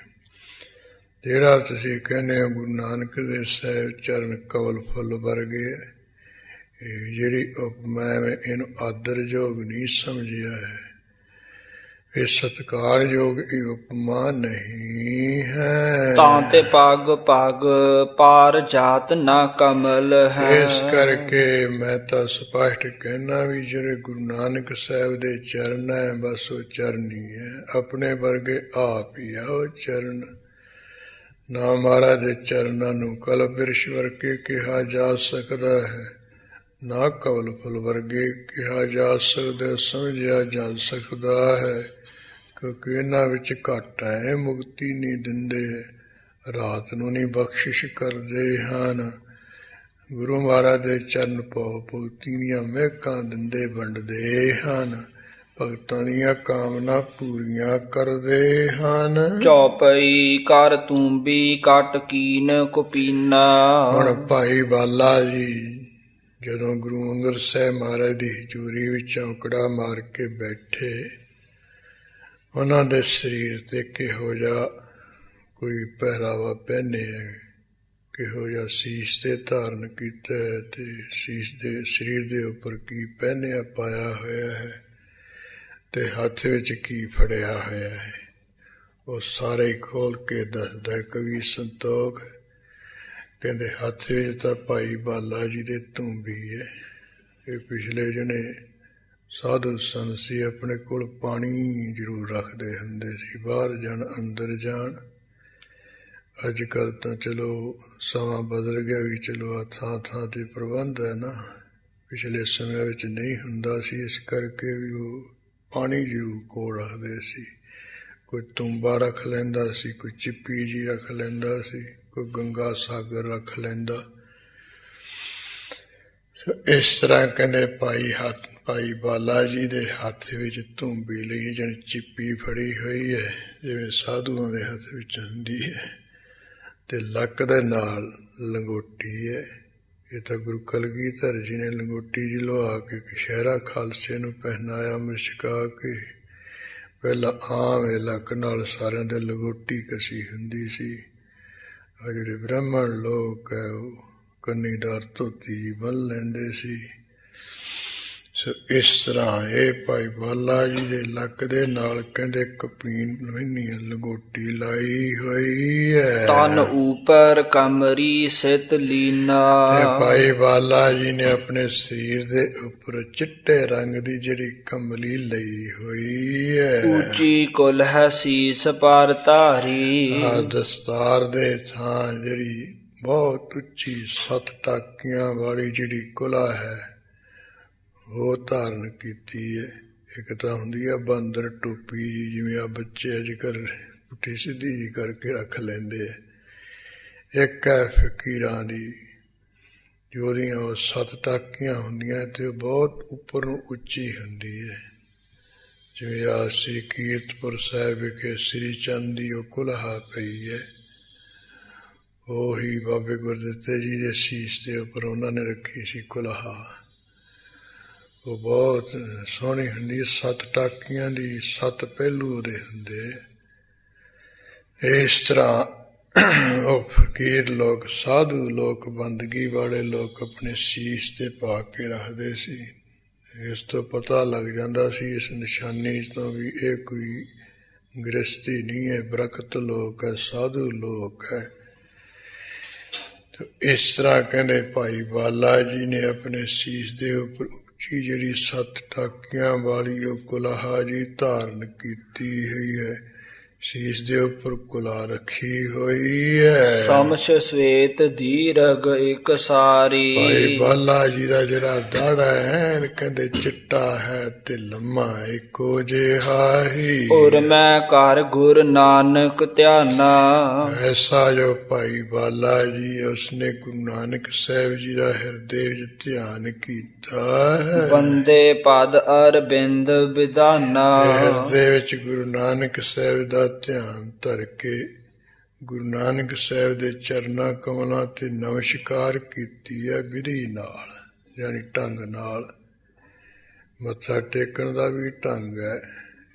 ਜਿਹੜਾ ਤੁਸੀਂ ਕਹਿੰਦੇ ਹੋ ਗੁਰੂ ਨਾਨਕ ਦੇ ਸਾਹਿਬ ਚਰਨ ਕਮਲ ਫੁੱਲ ਵਰਗੇ, ਇਹ ਜਿਹੜੀ ਉਪਮਾ ਹੈ ਇਹਨੂੰ ਆਦਰਯੋਗ ਨਹੀਂ ਸਮਝਿਆ ਹੈ, ਇਹ ਸਤਿਕਾਰਯੋਗ ਇਹ ਉਪਮਾ ਨਹੀਂ ਹੈ। ਤਾਂ ਤੇ ਪੱਗ ਪੱਗ ਪਾਰ ਜਾਤ ਨਾ ਕਮਲ ਹੈ। ਇਸ ਕਰਕੇ ਮੈਂ ਤਾਂ ਸਪਸ਼ਟ ਕਹਿਣਾ ਵੀ ਜਿਹੜੇ ਗੁਰੂ ਨਾਨਕ ਸਾਹਿਬ ਦੇ ਚਰਨ ਹੈ ਬਸ ਉਹ ਚਰਨ ਹੀ ਹੈ, ਆਪਣੇ ਵਰਗੇ ਆਪ ਹੀ ਆ ਉਹ ਚਰਨ। ਨਾ ਮਹਾਰਾਜ ਦੇ ਚਰਨਾਂ ਨੂੰ ਕਲ ਬਿਰਸ਼ ਵਰਗੇ ਕਿਹਾ ਜਾ ਸਕਦਾ ਹੈ, ਨਾ ਕਮਲ ਫੁੱਲ ਵਰਗੇ ਕਿਹਾ ਜਾ ਸਕਦਾ, ਸਮਝਿਆ ਜਾ ਸਕਦਾ ਹੈ, ਕਿਉਂਕਿ ਇਹਨਾਂ ਵਿੱਚ ਘੱਟ ਹੈ, ਮੁਕਤੀ ਨਹੀਂ ਦਿੰਦੇ, ਰਾਤ ਨੂੰ ਨਹੀਂ ਬਖਸ਼ਿਸ਼ ਕਰਦੇ ਹਨ। ਗੁਰੂ ਮਹਾਰਾਜ ਦੇ ਚਰਨ ਪਾਉ ਭਗਤੀ ਦੀਆਂ ਮਹਿਕਾਂ ਦਿੰਦੇ ਵੰਡਦੇ ਹਨ, ਭਗਤਾਂ ਦੀਆਂ ਕਾਮਨਾ ਪੂਰੀਆਂ ਕਰਦੇ ਹਨ। ਚੌਪਈ ਕਰ ਤੂੰਬੀ ਕਟ ਕੀਨ ਕੁਪੀਨਾ। ਹੁਣ ਭਾਈ ਬਾਲਾ ਜੀ ਜਦੋਂ ਗੁਰੂ ਅੰਗਦ ਸਾਹਿਬ ਮਹਾਰਾਜ ਦੀ ਹਜ਼ੂਰੀ ਵਿੱਚ ਔਂਕੜਾ ਮਾਰ ਕੇ ਬੈਠੇ, ਉਹਨਾਂ ਦੇ ਸਰੀਰ ਤੇ ਕਿਹੋ ਜਿਹਾ ਕੋਈ ਪਹਿਰਾਵਾ ਪਹਿਨਿਆ, ਕਿਹੋ ਜਿਹਾ ਸੀਸ ਤੇ ਧਾਰਨ ਕੀਤਾ ਤੇ ਸੀਸ ਦੇ ਸਰੀਰ ਦੇ ਉੱਪਰ ਕੀ ਪਹਿਨਿਆ ਪਾਇਆ ਹੋਇਆ ਹੈ ਤੇ ਹੱਥ ਵਿੱਚ ਕੀ ਫੜਿਆ ਹੋਇਆ ਹੈ, ਉਹ ਸਾਰੇ ਖੋਲ ਕੇ ਦੱਸਦਾ ਕਵੀ ਸੰਤੋਖ। ਕਹਿੰਦੇ ਹੱਥ ਵਿੱਚ ਤਾਂ ਭਾਈ ਬਾਲਾ ਜੀ ਦੇ ਤੂੰਬੀ ਹੈ, ਇਹ ਪਿਛਲੇ ਜਣੇ ਸਾਧੂ ਸੰਤ ਸੀ, ਆਪਣੇ ਕੋਲ ਪਾਣੀ ਜ਼ਰੂਰ ਰੱਖਦੇ ਹੁੰਦੇ ਸੀ, ਬਾਹਰ ਜਾਣ ਅੰਦਰ ਜਾਣ। ਅੱਜ ਕੱਲ੍ਹ ਤਾਂ ਚਲੋ ਸਮਾਂ ਬਦਲ ਗਿਆ ਵੀ ਚਲੋ ਆ ਥਾਂ ਥਾਂ 'ਤੇ ਪ੍ਰਬੰਧ ਹੈ ਨਾ, ਪਿਛਲੇ ਸਮਿਆਂ ਵਿੱਚ ਨਹੀਂ ਹੁੰਦਾ ਸੀ, ਇਸ ਕਰਕੇ ਵੀ ਉਹ ਪਾਣੀ ਜ਼ਰੂਰ ਕੋਲ ਰੱਖਦੇ ਸੀ। ਕੋਈ ਤੂੰਬਾ ਰੱਖ ਲੈਂਦਾ ਸੀ, ਕੋਈ ਚਿੱਪੀ ਜੀ ਰੱਖ ਲੈਂਦਾ ਸੀ, ਕੋਈ ਗੰਗਾ ਸਾਗਰ ਰੱਖ ਲੈਂਦਾ। ਇਸ ਤਰ੍ਹਾਂ ਕਹਿੰਦੇ ਭਾਈ ਬਾਲਾ ਜੀ ਦੇ ਹੱਥ ਵਿੱਚ ਤੂੰਬੀ ਲਈ ਜਿਵੇਂ ਚਿੱਪੀ ਫੜੀ ਹੋਈ ਹੈ, ਜਿਵੇਂ ਸਾਧੂਆਂ ਦੇ ਹੱਥ ਵਿੱਚ ਹੁੰਦੀ ਹੈ, ਤੇ ਲੱਕ ਦੇ ਨਾਲ ਲੰਗੋਟੀ ਹੈ। ਇਹ ਤਾਂ ਗੁਰੂ ਕਲਗੀਧਰ ਜੀ ਨੇ ਲੰਗੋਟੀ ਜੀ ਲੁਹਾ ਕੇ ਕਸ਼ਹਿਰਾ ਖਾਲਸੇ ਨੂੰ ਪਹਿਨਾਇਆ, ਮੁਸ਼ਕਾ ਕੇ। ਪਹਿਲਾਂ ਆਮ ਇਹ ਲੱਕ ਨਾਲ ਸਾਰਿਆਂ ਦੇ ਲੰਗੋਟੀ ਕਸੀ ਹੁੰਦੀ ਸੀ, ਆ ਜਿਹੜੇ ਬ੍ਰਾਹਮਣ ਲੋਕ ਹੈ ਉਹ ਕੰਨੀਦਾਰ ਧੋਤੀ ਜੀ ਬੰਨ੍ਹ ਲੈਂਦੇ ਸੀ। ਸੋ ਇਸ ਤਰ੍ਹਾਂ ਇਹ ਭਾਈ ਬਾਲਾ ਜੀ ਦੇ ਲੱਕ ਦੇ ਨਾਲ ਕਹਿੰਦੇ ਕਪੀਨ ਲੰਗੋਟੀ ਲਾਈ ਹੋਈ ਹੈ। ਤਨ ਉਪਰ ਕਮਰੀ ਸਿਤ ਲੀਨਾ। ਭਾਈ ਬਾਲਾ ਜੀ ਨੇ ਆਪਣੇ ਸਰੀਰ ਦੇ ਉੱਪਰ ਚਿੱਟੇ ਰੰਗ ਦੀ ਜਿਹੜੀ ਕਮਲੀ ਲਈ ਹੋਈ ਹੈ। ਉੱਚੀ ਕੁਲ ਹੈ ਸੀਸ ਪਰ ਧਾਰੀ। ਦਸਤਾਰ ਦੇ ਥਾਂ ਜਿਹੜੀ ਬਹੁਤ ਉੱਚੀ 7 ਟਾਕੀਆਂ ਵਾਲੀ ਜਿਹੜੀ ਕੁਲਾ ਹੈ ਉਹ ਧਾਰਨ ਕੀਤੀ ਹੈ। ਇੱਕ ਤਾਂ ਹੁੰਦੀ ਆ ਬਾਂਦਰ ਟੋਪੀ ਜੀ, ਜਿਵੇਂ ਆ ਬੱਚੇ ਅੱਜ ਕੱਲ੍ਹ ਪੁੱਠੀ ਸਿੱਧੀ ਜੀ ਕਰਕੇ ਰੱਖ ਲੈਂਦੇ ਆ। ਇੱਕ ਹੈ ਫਕੀਰਾਂ ਦੀ, ਉਹਦੀਆਂ ਉਹ 7 ਟਾਕੀਆਂ ਹੁੰਦੀਆਂ ਅਤੇ ਬਹੁਤ ਉੱਪਰ ਨੂੰ ਉੱਚੀ ਹੁੰਦੀ ਹੈ। ਜਿਵੇਂ ਆ ਸ੍ਰੀ ਕੀਰਤਪੁਰ ਸਾਹਿਬ ਵਿਖੇ ਸ੍ਰੀ ਚੰਦ ਦੀ ਉਹ ਕੁਲਹਾ ਪਈ ਹੈ, ਉਹੀ ਬਾਬੇ ਗੁਰਦਿੱਤੇ ਜੀ ਦੇ ਸੀਸ ਦੇ ਉੱਪਰ ਉਹਨਾਂ ਨੇ ਰੱਖੀ ਸੀ ਕੁਲਹਾ। ਉਹ ਬਹੁਤ ਸੋਹਣੀ ਹੁੰਦੀ, 7 ਟਾਕੀਆਂ ਦੀ, 7 ਪਹਿਲੂ ਉਹਦੇ ਹੁੰਦੇ। ਇਸ ਤਰ੍ਹਾਂ ਉਹ ਫਕੀਰ ਲੋਕ, ਸਾਧੂ ਲੋਕ, ਬੰਦਗੀ ਵਾਲੇ ਲੋਕ ਆਪਣੇ ਸੀਸ 'ਤੇ ਪਾ ਕੇ ਰੱਖਦੇ ਸੀ। ਇਸ ਤੋਂ ਪਤਾ ਲੱਗ ਜਾਂਦਾ ਸੀ ਇਸ ਨਿਸ਼ਾਨੀ ਤੋਂ ਵੀ ਇਹ ਕੋਈ ਗ੍ਰਸਤੀ ਨਹੀਂ ਹੈ, ਬਰਕਤ ਲੋਕ ਹੈ, ਸਾਧੂ ਲੋਕ ਹੈ। ਇਸ ਤਰ੍ਹਾਂ ਕਹਿੰਦੇ ਭਾਈ ਬਾਲਾ ਜੀ ਨੇ ਆਪਣੇ ਸੀਸ ਦੇ ਉੱਪਰ ਉੱਚੀ ਜਿਹੜੀ 7 ਟਾਕੀਆਂ ਵਾਲੀ ਉਹ ਕੁਲਹਾ ਜੀ ਧਾਰਨ ਕੀਤੀ ਹੋਈ ਹੈ। ਸੀਸ ਦੇ ਉੱਪਰ ਕੁਲਾ ਰੱਖੀ ਹੋਈ ਹੈ। ਸਮਛ ਸਵੇਤ ਦੀਰਘ ਇਕ ਸਾਰੀ। ਭਾਈ ਬਾਲਾ ਜੀ ਦਾ ਜਿਹੜਾ ਦਾੜਾ ਹੈ ਕਹਿੰਦੇ ਚਿੱਟਾ ਹੈ ਤੇ ਲੰਮਾ ਇੱਕੋ ਜਿਹਾ ਹੀ। ਔਰ ਮੈਂ ਘਰ ਗੁਰ ਨਾਨਕ ਧਿਆਨਾ। ਐਸਾ ਜੋ ਭਾਈ ਬਾਲਾ ਜੀ ਉਸਨੇ ਗੁਰੂ ਨਾਨਕ ਸਾਹਿਬ ਜੀ ਦਾ ਹਿਰਦੇ ਵਿੱਚ ਧਿਆਨ ਕੀਤਾ ਹੈ। ਬੰਦੇ ਪਦ ਅਰਬਿੰਦ ਵਿਧਾਨਾ। ਹਿਰਦੇ ਵਿੱਚ ਗੁਰੂ ਨਾਨਕ ਸਾਹਿਬ ਦਾ ਧਿਆਨ ਧਰ ਕੇ ਗੁਰੂ ਨਾਨਕ ਸਾਹਿਬ ਦੇ ਚਰਨਾਂ ਕਮਲਾਂ ਤੇ ਨਮਸਕਾਰ ਕੀਤੀ ਹੈ ਵਿਧੀ ਨਾਲ, ਯਾਨੀ ਢੰਗ ਨਾਲ। ਮੱਥਾ ਟੇਕਣ ਦਾ ਵੀ ਢੰਗ ਹੈ।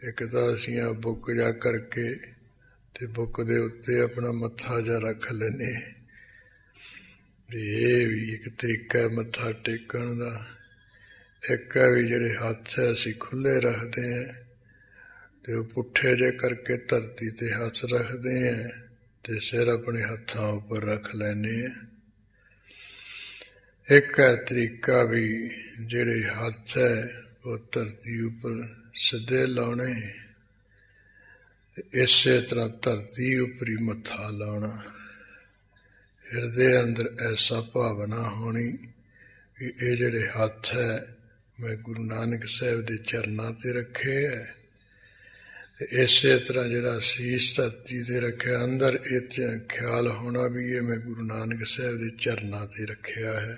ਇੱਕ ਤਾਂ ਅਸੀਂ ਆ ਬੁੱਕ ਜਾ ਕਰਕੇ ਤੇ ਬੁੱਕ ਦੇ ਉੱਤੇ ਆਪਣਾ ਮੱਥਾ ਜਾ ਰੱਖ ਲੈਂਦੇ, ਇਹ ਵੀ ਇੱਕ ਤਰੀਕਾ ਹੈ ਮੱਥਾ ਟੇਕਣ ਦਾ। ਇੱਕ ਹੈ ਵੀ ਜਿਹੜੇ ਹੱਥ ਹੈ ਅਸੀਂ ਖੁੱਲ੍ਹੇ ਰੱਖਦੇ ਹਾਂ ਤੇ ਉਹ ਪੁੱਠੇ ਜੇ ਕਰਕੇ ਧਰਤੀ ਤੇ ਹੱਥ ਰੱਖਦੇ ਹਾਂ ਤੇ ਸਿਰ ਆਪਣੇ ਹੱਥਾਂ ਉੱਪਰ ਰੱਖ ਲੈਂਦੇ ਹਾਂ। ਇੱਕ ਹੈ ਤਰੀਕਾ ਵੀ ਜਿਹੜੇ ਹੱਥ ਹੈ ਉਹ ਧਰਤੀ ਉੱਪਰ ਸਿੱਧੇ ਲਾਉਣੇ ਤੇ ਇਸੇ ਤਰ੍ਹਾਂ ਧਰਤੀ ਉੱਪਰ ਹੀ ਮੱਥਾ ਲਾਉਣਾ। ਹਿਰਦੇ ਅੰਦਰ ਐਸਾ ਭਾਵਨਾ ਹੋਣੀ ਵੀ ਇਹ ਜਿਹੜੇ ਹੱਥ ਹੈ ਮੈਂ ਗੁਰੂ ਨਾਨਕ ਸਾਹਿਬ ਦੇ ਚਰਨਾਂ ਤੇ ਰੱਖੇ ਹੈ ਤੇ ਇਸੇ ਤਰ੍ਹਾਂ ਜਿਹੜਾ ਸੀਸ ਧਰਤੀ ਤੇ ਰੱਖਿਆ ਅੰਦਰ ਇਹ ਖਿਆਲ ਹੋਣਾ ਵੀ ਇਹ ਮੈਂ ਗੁਰੂ ਨਾਨਕ ਸਾਹਿਬ ਦੇ ਚਰਨਾਂ ਤੇ ਰੱਖਿਆ ਹੈ।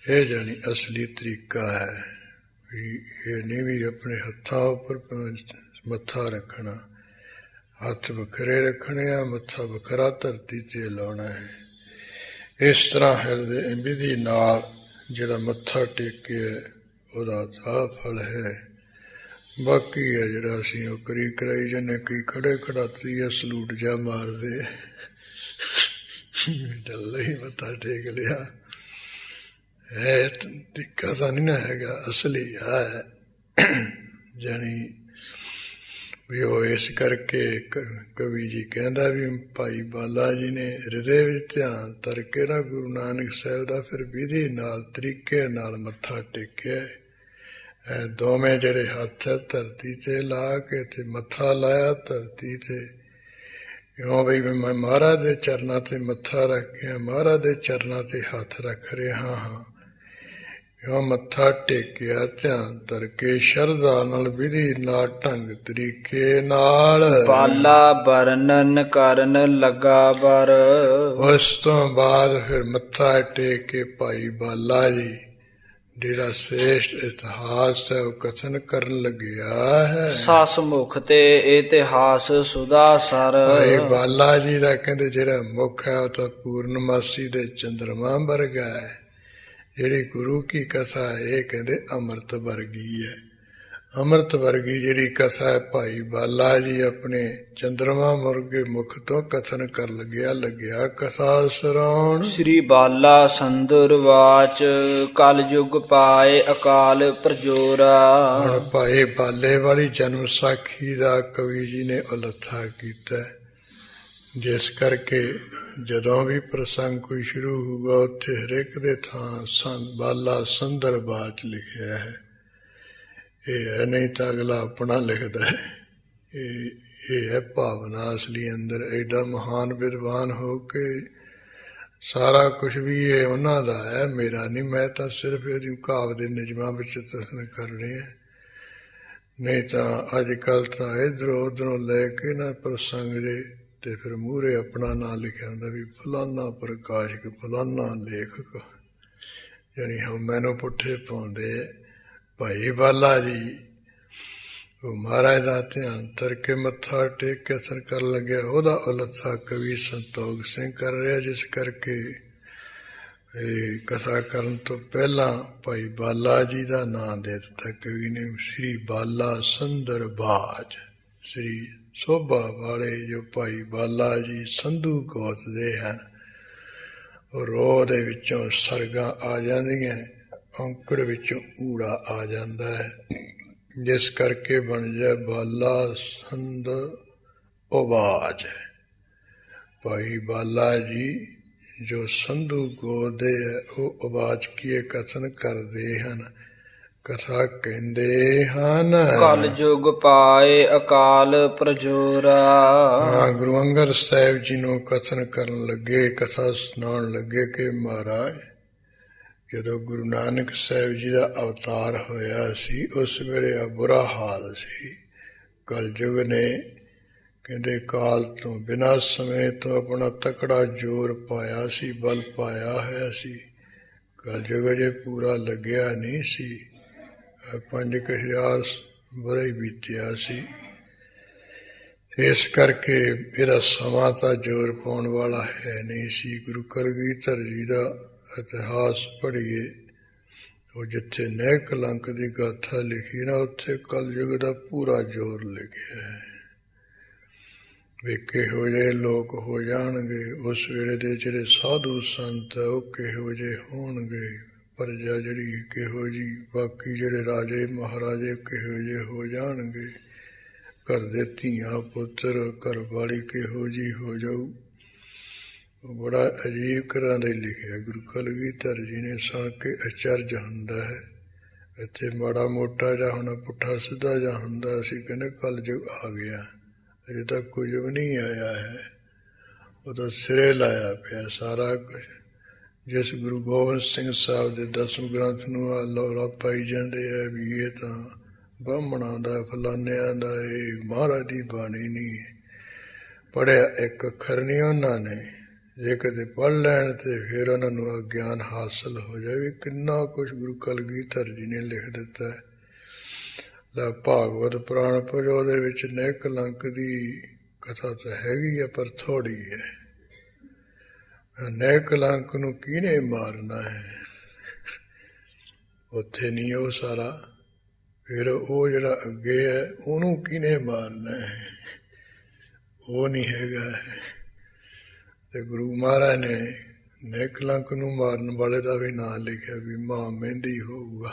ਇਹ ਜਾਣੀ ਅਸਲੀ ਤਰੀਕਾ ਹੈ ਵੀ ਇਹ ਨਹੀਂ ਵੀ ਆਪਣੇ ਹੱਥਾਂ ਉੱਪਰ ਮੱਥਾ ਰੱਖਣਾ, ਹੱਥ ਵੱਖਰੇ ਰੱਖਣੇ ਆ, ਮੱਥਾ ਵੱਖਰਾ ਧਰਤੀ ਤੇ ਲਾਉਣਾ ਹੈ। ਇਸ ਤਰ੍ਹਾਂ ਹਿਰਦੇ ਵਿਧੀ ਨਾਲ ਜਿਹੜਾ ਮੱਥਾ ਟੇਕਿਆ ਉਹਦਾ ਥਾ ਫਲ ਹੈ। ਬਾਕੀ ਹੈ ਜਿਹੜਾ ਅਸੀਂ ਉਹ ਕਰਾਈ ਜਾਂਦੇ, ਕਈ ਖੜੇ ਖੜਾਤੀ ਹੈ ਸਲੂਟ ਜਾ ਮਾਰਦੇ ਡੱਲੇ ਹੀ ਮੱਥਾ ਟੇਕ ਲਿਆ। ਇਹ ਤਰੀਕਾ ਤਾਂ ਨਹੀਂ ਨਾ ਹੈਗਾ, ਅਸਲੀ ਹੈ ਜਾਣੀ ਵੀ ਉਹ ਇਸ ਕਰਕੇ ਕਵੀ ਜੀ ਕਹਿੰਦਾ ਵੀ ਭਾਈ ਬਾਲਾ ਜੀ ਨੇ ਹਿਰਦੇ ਵਿੱਚ ਧਿਆਨ ਧਰ ਕੇ ਨਾ ਗੁਰੂ ਨਾਨਕ ਸਾਹਿਬ ਦਾ ਫਿਰ ਵਿਧੀ ਨਾਲ ਤਰੀਕੇ ਨਾਲ ਮੱਥਾ ਟੇਕਿਆ। ਇਹ ਦੋਵੇਂ ਜਿਹੜੇ ਹੱਥ ਧਰਤੀ ਤੇ ਲਾ ਕੇ ਤੇ ਮੱਥਾ ਲਾਇਆ ਧਰਤੀ ਤੇ, ਕਿਉਂ ਬਈ ਮੈਂ ਮਹਾਰਾਜ ਦੇ ਚਰਨਾਂ ਤੇ ਮੱਥਾ ਰੱਖ ਕੇ ਮਹਾਰਾਜ ਦੇ ਚਰਨਾਂ ਤੇ ਹੱਥ ਰੱਖ ਰਿਹਾ ਹਾਂ। ਕਿਉਂ ਮੱਥਾ ਟੇਕਿਆ ਧਿਆਨ ਧਰ ਕੇ ਸ਼ਰਧਾ ਨਾਲ ਵਿਧੀ ਨਾਲ ਢੰਗ ਤਰੀਕੇ ਨਾਲ। ਬਾਲਾ ਵਰਣਨ ਕਰਨ ਲੱਗਾ ਬਰ। ਉਸ ਤੋਂ ਬਾਅਦ ਫਿਰ ਮੱਥਾ ਟੇਕ ਕੇ ਭਾਈ ਬਾਲਾ ਜੀ ਜਿਹੜਾ ਸ੍ਰੇਸ਼ਟ ਇਤਿਹਾਸ ਹੈ ਉਹ ਕਥਨ ਕਰਨ ਲੱਗਿਆ ਹੈ। ਸਸ ਮੁਖ ਤੇ ਇਤਿਹਾਸ ਸੁਦਾ ਸਰ। ਭਾਈ ਬਾਲਾ ਜੀ ਦਾ ਕਹਿੰਦੇ ਜਿਹੜਾ ਮੁਖ ਹੈ ਉਹ ਤਾਂ ਪੂਰਨਮਾਸੀ ਦੇ ਚੰਦਰਮਾ ਵਰਗਾ ਹੈ। ਜਿਹੜੀ ਗੁਰੂ ਕੀ ਕਥਾ ਹੈ ਇਹ ਕਹਿੰਦੇ ਅੰਮ੍ਰਿਤ ਵਰਗੀ ਹੈ। ਅੰਮ੍ਰਿਤ ਵਰਗੀ ਜਿਹੜੀ ਕਥਾ ਹੈ ਭਾਈ ਬਾਲਾ ਜੀ ਆਪਣੇ ਚੰਦਰਮਾ ਵਰਗੇ ਮੁਖ ਤੋਂ ਕਥਨ ਕਰ ਲੱਗਿਆ ਕਥਾ ਸੁਣਾਉਣ। ਸ੍ਰੀ ਬਾਲਾ ਸੰਦਰ ਵਾਚ ਕਲ ਯੁਗ ਪਾਏ ਅਕਾਲ ਪ੍ਰਜੋਰਾ। ਹੁਣ ਭਾਈ ਬਾਲੇ ਵਾਲੀ ਜਨਮ ਸਾਖੀ ਦਾ ਕਵੀ ਜੀ ਨੇ ਉਲੱਥਾ ਕੀਤਾ, ਜਿਸ ਕਰਕੇ ਜਦੋਂ ਵੀ ਪ੍ਰਸੰਗ ਕੋਈ ਸ਼ੁਰੂ ਹੋਊਗਾ ਉੱਥੇ ਹਰੇਕ ਦੇ ਥਾਂ ਬਾਲਾ ਸੰਦਰ ਬਾਚ ਲਿਖਿਆ ਹੈ। ਇਹ ਹੈ ਨਹੀਂ ਤਾਂ ਅਗਲਾ ਆਪਣਾ ਲਿਖਦਾ ਹੈ। ਇਹ ਹੈ ਭਾਵਨਾ ਅਸਲੀ ਅੰਦਰ। ਐਡਾ ਮਹਾਨ ਵਿਦਵਾਨ ਹੋ ਕੇ ਸਾਰਾ ਕੁਝ ਵੀ ਇਹ ਉਹਨਾਂ ਦਾ ਹੈ, ਮੇਰਾ ਨਹੀਂ। ਮੈਂ ਤਾਂ ਸਿਰਫ ਇਹਦੀ ਕਾਵ ਦੇ ਨਿਯਮਾਂ ਵਿੱਚ ਤਸਨ ਕਰ ਰਿਹਾ। ਨਹੀਂ ਤਾਂ ਅੱਜ ਕੱਲ੍ਹ ਤਾਂ ਇੱਧਰੋਂ ਉੱਧਰੋਂ ਲੈ ਕੇ ਨਾ ਪ੍ਰਸੰਗ ਦੇ ਤੇ ਫਿਰ ਮੂਹਰੇ ਆਪਣਾ ਨਾਂ ਲਿਖਿਆ ਹੁੰਦਾ ਵੀ ਫਲਾਨਾ ਪ੍ਰਕਾਸ਼ਕ ਫਲਾਨਾ ਲੇਖਕ, ਯਾਨੀ ਹਮ ਮੈਨੂੰ ਪੁੱਠੇ ਪਾਉਂਦੇ। ਭਾਈ ਬਾਲਾ ਜੀ ਉਹ ਮਹਾਰਾਜ ਦਾ ਧਿਆਨ ਧਰ ਕੇ ਮੱਥਾ ਟੇਕ ਕੇ ਅਸਰ ਕਰਨ ਲੱਗਿਆ। ਉਹਦਾ ਉਲੱਥਾ ਕਵੀ ਸੰਤੋਖ ਸਿੰਘ ਕਰ ਰਿਹਾ, ਜਿਸ ਕਰਕੇ ਇਹ ਕਥਾ ਕਰਨ ਤੋਂ ਪਹਿਲਾਂ ਭਾਈ ਬਾਲਾ ਜੀ ਦਾ ਨਾਂ ਦੇ ਦਿੱਤਾ ਕਵੀ ਨੇ, ਸ੍ਰੀ ਬਾਲਾ ਸੰਦਰ ਬਾਜ। ਸ੍ਰੀ ਸੋਭਾ ਵਾਲੇ ਜੋ ਭਾਈ ਬਾਲਾ ਜੀ ਸੰਧੂ ਗੋਤ ਦੇ ਹਨ, ਉਹ ਰੋਹ ਦੇ ਵਿੱਚੋਂ ਸਰਗਾਂ ਆ ਜਾਂਦੀਆਂ, ਔਂਕੜ ਵਿੱਚੋਂ ਊੜਾ ਆ ਜਾਂਦਾ ਹੈ, ਜਿਸ ਕਰਕੇ ਬਣ ਜਾਏ ਬਾਲਾ ਸੰਦ ਉਬਾਜ। ਭਾਈ ਬਾਲਾ ਜੀ ਜੋ ਸੰਧੂ ਗੋਤ ਦੇ ਹੈ ਉਹ ਉਬਾਜ ਕੀਏ ਕਥਨ ਕਰਦੇ ਹਨ। ਕਥਾ ਕਹਿੰਦੇ ਹਨ। ਕਲ ਯੁਗ ਪਾਏ ਅਕਾਲ ਪ੍ਰਜੋਰਾ। ਹਾਂ, ਗੁਰੂ ਅੰਗਦ ਸਾਹਿਬ ਜੀ ਨੂੰ ਕਥਨ ਕਰਨ ਲੱਗੇ, ਕਥਾ ਸੁਣਾਉਣ ਲੱਗੇ ਕਿ ਮਹਾਰਾਜ ਜਦੋਂ ਗੁਰੂ ਨਾਨਕ ਸਾਹਿਬ ਜੀ ਦਾ ਅਵਤਾਰ ਹੋਇਆ ਸੀ, ਉਸ ਵੇਲੇ ਆ ਬੁਰਾ ਹਾਲ ਸੀ। ਕਲਯੁਗ ਨੇ ਕਹਿੰਦੇ ਕਾਲ ਤੋਂ ਬਿਨਾਂ ਸਮੇਂ ਤੋਂ ਆਪਣਾ ਤਕੜਾ ਜ਼ੋਰ ਪਾਇਆ ਸੀ, ਬਲ ਪਾਇਆ ਹੋਇਆ ਸੀ। ਕਲਯੁਗ ਅਜੇ ਪੂਰਾ ਲੱਗਿਆ ਨਹੀਂ ਸੀ, 5000 ਵਰ੍ਹੇ ਬੀਤਿਆ ਸੀ। ਇਸ ਕਰਕੇ ਇਹਦਾ ਸਮਾਂ ਤਾਂ ਜ਼ੋਰ ਪਾਉਣ ਵਾਲਾ ਹੈ ਨਹੀਂ ਸੀ। ਗੁਰੂ ਕਲਗੀਧਰ ਜੀ ਦਾ ਇਤਿਹਾਸ ਪੜ੍ਹੀਏ, ਉਹ ਜਿੱਥੇ ਨਹਿ ਕਲੰਕ ਦੀ ਗਾਥਾ ਲਿਖੀ ਨਾ, ਉੱਥੇ ਕਲਯੁਗ ਦਾ ਪੂਰਾ ਜ਼ੋਰ ਲਿਖਿਆ ਹੈ। ਵੀ ਕਿਹੋ ਜਿਹੇ ਲੋਕ ਹੋ ਜਾਣਗੇ, ਉਸ ਵੇਲੇ ਦੇ ਜਿਹੜੇ ਸਾਧੂ ਸੰਤ ਉਹ ਕਿਹੋ ਜਿਹੇ ਹੋਣਗੇ, ਪ੍ਰਜਾ ਜਿਹੜੀ ਕਿਹੋ ਜਿਹੀ, ਬਾਕੀ ਜਿਹੜੇ ਰਾਜੇ ਮਹਾਰਾਜੇ ਕਿਹੋ ਜਿਹੇ ਹੋ ਜਾਣਗੇ, ਘਰ ਦੇ ਧੀਆਂ ਪੁੱਤਰ, ਘਰ ਵਾਲੀ ਕਿਹੋ ਜਿਹੀ ਹੋ ਜਾਊ। ਬੜਾ ਅਜੀਬ ਤਰ੍ਹਾਂ ਦਾ ਲਿਖਿਆ ਗੁਰੂ ਕਲਗੀਧਰ ਜੀ ਨੇ, ਸੁਣ ਕੇ ਅਚਰਜ ਹੁੰਦਾ ਹੈ। ਇੱਥੇ ਮਾੜਾ ਮੋਟਾ ਜਿਹਾ ਹੁਣ ਪੁੱਠਾ ਸਿੱਧਾ ਜਿਹਾ ਹੁੰਦਾ, ਅਸੀਂ ਕਹਿੰਦੇ ਕਲਯੁਗ ਆ ਗਿਆ, ਅਜੇ ਤੱਕ ਕੁਝ ਵੀ ਨਹੀਂ ਆਇਆ ਹੈ। ਉਹ ਤਾਂ ਸਿਰੇ ਲਾਇਆ ਪਿਆ ਸਾਰਾ ਕੁਝ। ਜਿਸ ਗੁਰੂ ਗੋਬਿੰਦ ਸਿੰਘ ਸਾਹਿਬ ਦੇ 10ਵੇਂ ਗ੍ਰੰਥ ਨੂੰ ਆ ਲੌਲਾ ਪਾਈ ਜਾਂਦੇ ਆ ਵੀ ਇਹ ਤਾਂ ਬ੍ਰਾਹਮਣਾਂ ਦਾ, ਫਲਾਨਿਆਂ ਦਾ, ਇਹ ਮਹਾਰਾਜ ਦੀ ਬਾਣੀ ਨਹੀਂ ਪੜ੍ਹਿਆ, ਇੱਕ ਅੱਖਰ ਨਹੀਂ ਉਹਨਾਂ ਨੇ। ਜੇ ਕਦੇ ਪੜ੍ਹ ਲੈਣ ਤੇ ਫਿਰ ਉਹਨਾਂ ਨੂੰ ਗਿਆਨ ਹਾਸਲ ਹੋ ਜਾਏ ਵੀ ਕਿੰਨਾ ਕੁਛ ਗੁਰੂ ਕਲਗੀਧਰ ਜੀ ਨੇ ਲਿਖ ਦਿੱਤਾ ਹੈ। ਭਾਗਵਤ ਪੁਰਾਣ ਪੜ੍ਹੋ, ਉਹਦੇ ਵਿੱਚ ਨਹਿ ਕਲੰਕ ਦੀ ਕਥਾ ਤਾਂ ਹੈਗੀ ਹੈ, ਪਰ ਥੋੜ੍ਹੀ ਹੈ। ਨਹਿ ਕਲੰਕ ਨੂੰ ਕਿਹਨੇ ਮਾਰਨਾ ਹੈ, ਉੱਥੇ ਨਹੀਂ ਉਹ ਸਾਰਾ। ਫਿਰ ਉਹ ਜਿਹੜਾ ਅੱਗੇ ਹੈ ਉਹਨੂੰ ਕਿਹਨੇ ਮਾਰਨਾ ਹੈ, ਉਹ ਨਹੀਂ ਹੈਗਾ। ਤੇ ਗੁਰੂ ਮਹਾਰਾਜ ਨੇ ਨਹਿ ਕਲੰਕ ਨੂੰ ਮਾਰਨ ਵਾਲੇ ਦਾ ਵੀ ਨਾਂ ਲਿਖਿਆ ਵੀ ਮਾਂ ਮਹਿੰਦੀ ਹੋਊਗਾ,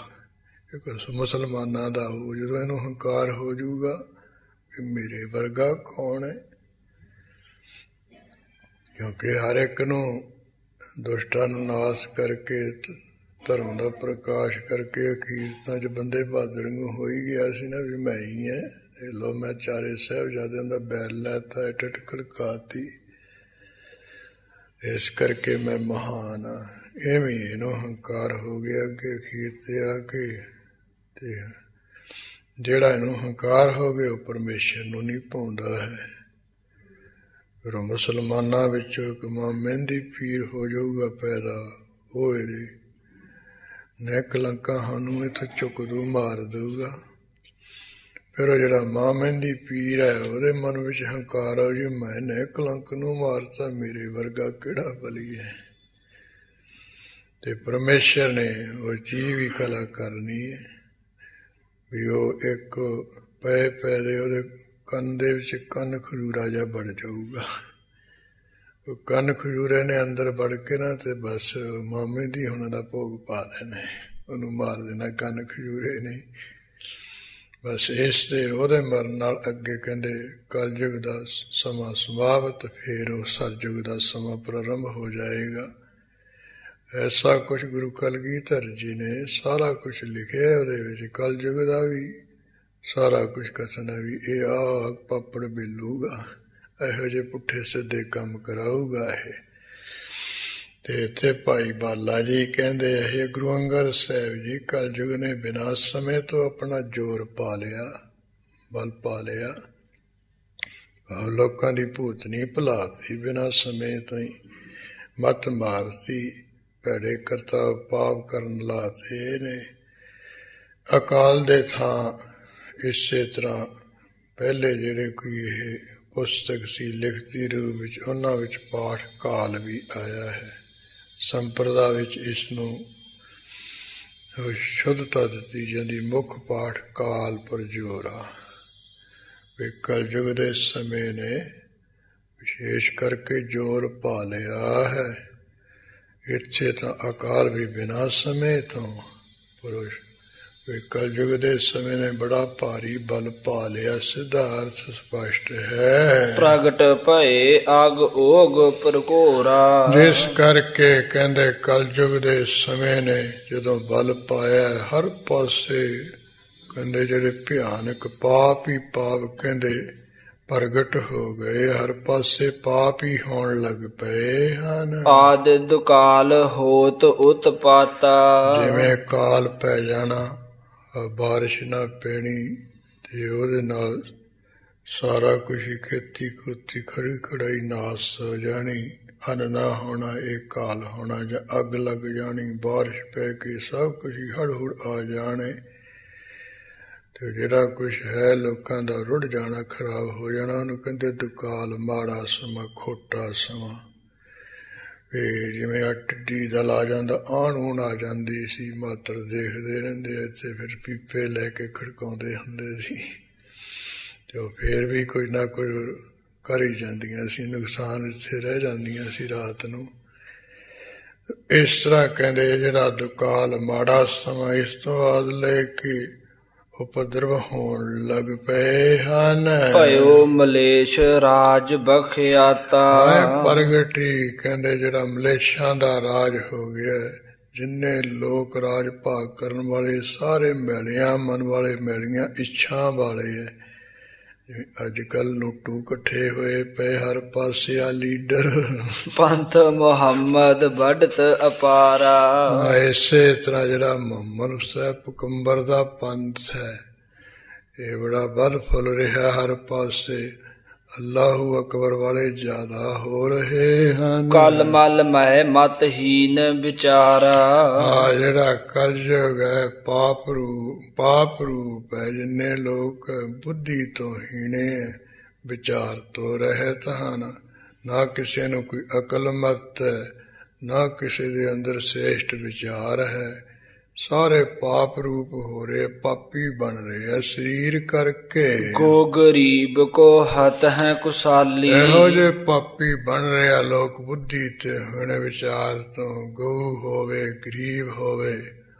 ਇੱਕ ਮੁਸਲਮਾਨਾਂ ਦਾ ਹੋ। ਜਦੋਂ ਇਹਨੂੰ ਹੰਕਾਰ ਹੋ ਜਾਊਗਾ ਕਿ ਮੇਰੇ ਵਰਗਾ ਕੌਣ ਹੈ, ਕਿਉਂਕਿ ਹਰ ਇੱਕ ਨੂੰ ਦੁਸ਼ਟਾਂ ਨੂੰ ਨਾਸ਼ ਕਰਕੇ, ਧਰਮ ਦਾ ਪ੍ਰਕਾਸ਼ ਕਰਕੇ ਅਖੀਰਤਾਂ 'ਚ ਬੰਦੇ ਬਹਾਦਰ ਨੂੰ ਹੋ ਹੀ ਗਿਆ ਸੀ ਨਾ ਵੀ ਮੈਂ ਹੀ ਹੈ। ਇਹ ਲੋ ਮੈਂ ਚਾਰੇ ਸਾਹਿਬਜ਼ਾਦਿਆਂ ਦਾ ਬੈਰ ਲੈਤਾ, ਟਟ ਖੜਕਾਤੀ, ਇਸ ਕਰਕੇ ਮੈਂ ਮਹਾਨ ਹਾਂ। ਐਵੇਂ ਇਹਨੂੰ ਹੰਕਾਰ ਹੋ ਗਿਆ ਅੱਗੇ ਅਖੀਰ ਤੇ ਆ ਕੇ। ਤੇ ਜਿਹੜਾ ਇਹਨੂੰ ਹੰਕਾਰ ਹੋ ਗਿਆ ਉਹ ਪਰਮੇਸ਼ਰ ਨੂੰ ਨਹੀਂ ਪਾਉਂਦਾ ਹੈ। ਫਿਰ ਮੁਸਲਮਾਨਾਂ ਵਿੱਚੋਂ ਇੱਕ ਮਾਂ ਮਹਿੰਦੀ ਪੀਰ ਹੋ ਜਾਊਗਾ ਪੈਦਾ, ਉਹ ਇਹਦੇ ਨਹਿ ਕਲੰਕਾਂ ਸਾਨੂੰ ਇੱਥੋਂ ਚੁੱਕ ਦੂ, ਮਾਰ ਦਊਗਾ। ਫਿਰ ਉਹ ਜਿਹੜਾ ਮਾਂ ਮਹਿੰਦੀ ਪੀਰ ਹੈ ਉਹਦੇ ਮਨ ਵਿੱਚ ਹੰਕਾਰ ਹੋ ਜੀ, ਮੈਂ ਨਹਿ ਕਲੰਕ ਨੂੰ ਮਾਰਤਾ, ਮੇਰੇ ਵਰਗਾ ਕਿਹੜਾ ਬਲੀ ਹੈ। ਤੇ ਪਰਮੇਸ਼ਰ ਨੇ ਉਹ ਚੀਜ਼ ਵੀ ਕਲਾ ਕਰਨੀ ਹੈ ਵੀ ਉਹ ਇੱਕ ਪੈ ਦੇ ਉਹਦੇ ਕੰਨ ਦੇ ਵਿੱਚ ਕੰਨ ਖਜੂਰਾ ਜਿਹਾ ਵੜ ਜਾਊਗਾ। ਉਹ ਕੰਨ ਖਜੂਰੇ ਨੇ ਅੰਦਰ ਵੜ ਕੇ ਨਾ ਤੇ ਬਸ ਮਾਮੇ ਦੀ ਉਹਨਾਂ ਦਾ ਭੋਗ ਪਾ ਦੇਣਾ, ਉਹਨੂੰ ਮਾਰ ਦੇਣਾ ਕੰਨ ਖਜੂਰੇ ਨੇ। ਬਸ ਇਸ ਤੇ ਉਹਦੇ ਮਰਨ ਨਾਲ ਅੱਗੇ ਕਹਿੰਦੇ ਕਲਯੁਗ ਦਾ ਸਮਾਂ ਸਮਾਪਤ, ਫਿਰ ਉਹ ਸਤਯੁਗ ਦਾ ਸਮਾਂ ਪ੍ਰਾਰੰਭ ਹੋ ਜਾਏਗਾ। ਐਸਾ ਕੁਛ ਗੁਰੂ ਕਲਗੀਧਰ ਜੀ ਨੇ ਸਾਰਾ ਕੁਛ ਲਿਖਿਆ ਉਹਦੇ ਵਿੱਚ, ਕਲਯੁਗ ਦਾ ਵੀ ਸਾਰਾ ਕੁਛ ਕਥਨ ਹੈ ਵੀ ਇਹ ਆ ਪਾਪੜ ਬੇਲੂਗਾ, ਇਹੋ ਜਿਹੇ ਪੁੱਠੇ ਸਿੱਧੇ ਕੰਮ ਕਰਾਊਗਾ ਇਹ। ਤੇ ਇੱਥੇ ਭਾਈ ਬਾਲਾ ਜੀ ਕਹਿੰਦੇ ਇਹ ਗੁਰੂ ਅੰਗਦ ਸਾਹਿਬ ਜੀ ਕਲਯੁਗ ਨੇ ਬਿਨਾਂ ਸਮੇਂ ਤੋਂ ਆਪਣਾ ਜ਼ੋਰ ਪਾ ਲਿਆ, ਬਲ ਪਾ ਲਿਆ। ਲੋਕਾਂ ਦੀ ਭੂਤਨੀ ਭੁਲਾਤੀ, ਬਿਨਾਂ ਸਮੇਂ ਤੋਂ ਹੀ ਮੱਤ ਮਾਰਤੀ, ਭੈੜੇ ਕਰਤਾ ਪਾਪ ਕਰਨ ਲਾਤੇ ਨੇ। ਅਕਾਲ ਦੇ ਥਾਂ ਇਸੇ ਤਰ੍ਹਾਂ ਪਹਿਲੇ ਜਿਹੜੇ ਕੋਈ ਇਹ ਪੁਸਤਕ ਸੀ ਲਿਖਤੀ ਰੂਪ ਵਿੱਚ, ਉਹਨਾਂ ਵਿੱਚ ਪਾਠ ਕਾਲ ਵੀ ਆਇਆ ਹੈ। ਸੰਪਰਦਾ ਵਿੱਚ ਇਸ ਨੂੰ ਸ਼ੁੱਧਤਾ ਦਿੱਤੀ ਜਾਂਦੀ, ਮੁੱਖ ਪਾਠ ਕਾਲ ਪ੍ਰਜੋਰਾ। ਵੀ ਕਲਯੁਗ ਦੇ ਸਮੇਂ ਨੇ ਵਿਸ਼ੇਸ਼ ਕਰਕੇ ਜ਼ੋਰ ਪਾ ਲਿਆ ਹੈ। ਇੱਥੇ ਤਾਂ ਅਕਾਲ ਵੀ ਬਿਨਾਂ ਸਮੇਂ ਤੋਂ ਪੁਰਸ਼ ਵੀ ਕਲਯੁਗ ਦੇ ਸਮੇਂ ਨੇ ਬੜਾ ਭਾਰੀ ਬਲ ਪਾ ਲਿਆ, ਸਿੱਧਾ ਅਰਥ ਸਪਸ਼ਟ ਹੈ। ਪ੍ਰਗਟ ਭਏ ਅਗ ਓਗ ਪ੍ਰਘੋਰਾ। ਜਿਸ ਕਰਕੇ ਕਹਿੰਦੇ ਕਲਯੁਗ ਦੇ ਸਮੇਂ ਨੇ ਜਦੋਂ ਬਲ ਪਾਇਆ, ਹਰ ਪਾਸੇ ਕਹਿੰਦੇ ਜਿਹੜੇ ਭਿਆਨਕ ਪਾਪ ਹੀ ਪਾਪ ਕਹਿੰਦੇ ਪ੍ਰਗਟ ਹੋ ਗਏ, ਹਰ ਪਾਸੇ ਪਾਪ ਹੀ ਹੋਣ ਲੱਗ ਪਏ ਹਨ। ਆਦਿ ਦੁਕਾਲ ਹੋਤ ਉਤਪਾਤਾ। ਜਿਵੇਂ ਕਾਲ ਪੈ ਜਾਣਾ, ਬਾਰਿਸ਼ ਨਾ ਪੈਣੀ ਤੇ ਉਹਦੇ ਨਾਲ ਸਾਰਾ ਕੁਝ ਹੀ ਖੇਤੀ ਖੂਤੀ ਖੜੀ ਖੜਾਈ ਨਾਸ ਹੋ ਜਾਣੀ, ਅੰਨ ਨਾ ਹੋਣਾ, ਇਹ ਕਾਲ ਹੋਣਾ, ਜਾਂ ਅੱਗ ਲੱਗ ਜਾਣੀ, ਬਾਰਿਸ਼ ਪੈ ਕੇ ਸਭ ਕੁਝ ਹੀ ਹੜ ਹੁੜ ਆ ਜਾਣੇ ਤੇ ਜਿਹੜਾ ਕੁਝ ਹੈ ਲੋਕਾਂ ਦਾ ਰੁੜ ਜਾਣਾ, ਖਰਾਬ ਹੋ ਜਾਣਾ। ਉਹਨੂੰ ਕਹਿੰਦੇ ਦੁਕਾਲ, ਮਾੜਾ ਸਮਾਂ, ਖੋਟਾ ਸਮਾਂ। ਵੀ ਜਿਵੇਂ ਆ ਟਿੱਡੀ ਦਲ ਆ ਜਾਂਦਾ, ਆਣ ਊਣ ਆ ਜਾਂਦੀ ਸੀ, ਮਾਤਰ ਦੇਖਦੇ ਰਹਿੰਦੇ ਇੱਥੇ, ਫਿਰ ਪੀਪੇ ਲੈ ਕੇ ਖੜਕਾਉਂਦੇ ਹੁੰਦੇ ਸੀ ਤੇ ਉਹ ਫੇਰ ਵੀ ਕੁਝ ਨਾ ਕੁਝ ਕਰ ਹੀ ਜਾਂਦੀਆਂ ਸੀ, ਨੁਕਸਾਨ ਇੱਥੇ ਰਹਿ ਜਾਂਦੀਆਂ ਸੀ ਰਾਤ ਨੂੰ। ਇਸ ਤਰ੍ਹਾਂ ਕਹਿੰਦੇ ਜਿਹੜਾ ਦੁਕਾਲ ਮਾੜਾ ਸਮਾਂ, ਇਸ ਤੋਂ ਬਾਅਦ ਲੈ ਕੇ ਉਪਦਰਵ ਹੋਣ ਲੱਗ ਪਏ ਹਨ। ਭਇਓ ਮਲੇਸ਼ ਰਾਜ ਬਖਿਆਤਾ। ਪ੍ਰਗਟੀ ਕਹਿੰਦੇ ਜਿਹੜਾ ਮਲੇਸ਼ਾਂ ਦਾ ਰਾਜ ਹੋ ਗਿਆ, ਜਿੰਨੇ ਲੋਕ ਰਾਜ ਭਾਗ ਕਰਨ ਵਾਲੇ ਸਾਰੇ ਮੈਲਿਆਂ ਮਨ ਵਾਲੇ, ਮੈਲੀਆਂ ਇੱਛਾ ਵਾਲੇ ਹੈ। ਅੱਜ ਕੱਲ ਲੁੱਟੂ ਇਕੱਠੇ ਹੋਏ ਪਏ ਹਰ ਪਾਸੇ, ਆ ਲੀਡਰ ਪੰਥ ਮੁਹੰਮਦ ਵੱਢਤ ਅਪਾਰਾ। ਇਸੇ ਤਰ੍ਹਾਂ ਜਿਹੜਾ ਮੁਹੰਮਦ ਸਾਹਿਬ ਪੈਗੰਬਰ ਦਾ ਪੰਥ ਹੈ, ਇਹ ਬੜਾ ਵੱਧ ਫੁੱਲ ਰਿਹਾ ਹਰ ਪਾਸੇ। ਅੱਲਾਹੂ ਅਕਬਰ ਵਾਲੇ ਜ਼ਿਆਦਾ ਹੋ ਰਹੇ ਹਨ। ਕਲ ਮਲ ਮਹਿ ਮਤਹੀਨ ਵਿਚਾਰਾ। ਜਿਹੜਾ ਕਲਯੁਗ ਹੈ ਪਾਪ ਰੂਪ ਹੈ, ਜਿੰਨੇ ਲੋਕ ਬੁੱਧੀ ਤੋਂ ਹੀਣੇ, ਵਿਚਾਰ ਤੋਂ ਰਹਿਤ ਹਨ। ਨਾ ਕਿਸੇ ਨੂੰ ਕੋਈ ਅਕਲਮਤ ਹੈ, ਨਾ ਕਿਸੇ ਦੇ ਅੰਦਰ ਸ੍ਰੇਸ਼ਟ ਵਿਚਾਰ ਹੈ, ਸਾਰੇ ਪਾਪ ਰੂਪ ਹੋ ਰਹੇ, ਪਾਪੀ ਬਣ ਰਹੇ ਆ ਸਰੀਰ ਕਰਕੇ। ਕੋ ਗਰੀਬ ਕੋ ਹਤ ਹੈ ਕੁਸਾਲੀ। ਇਹੋ ਜਿਹੇ ਪਾਪੀ ਬਣ ਰਿਹਾ ਲੋਕ ਬੁੱਧੀ ਤੇ ਹੁਣ ਵਿਚਾਰ ਤੋਂ। ਗਊ ਹੋਵੇ, ਗਰੀਬ ਹੋਵੇ,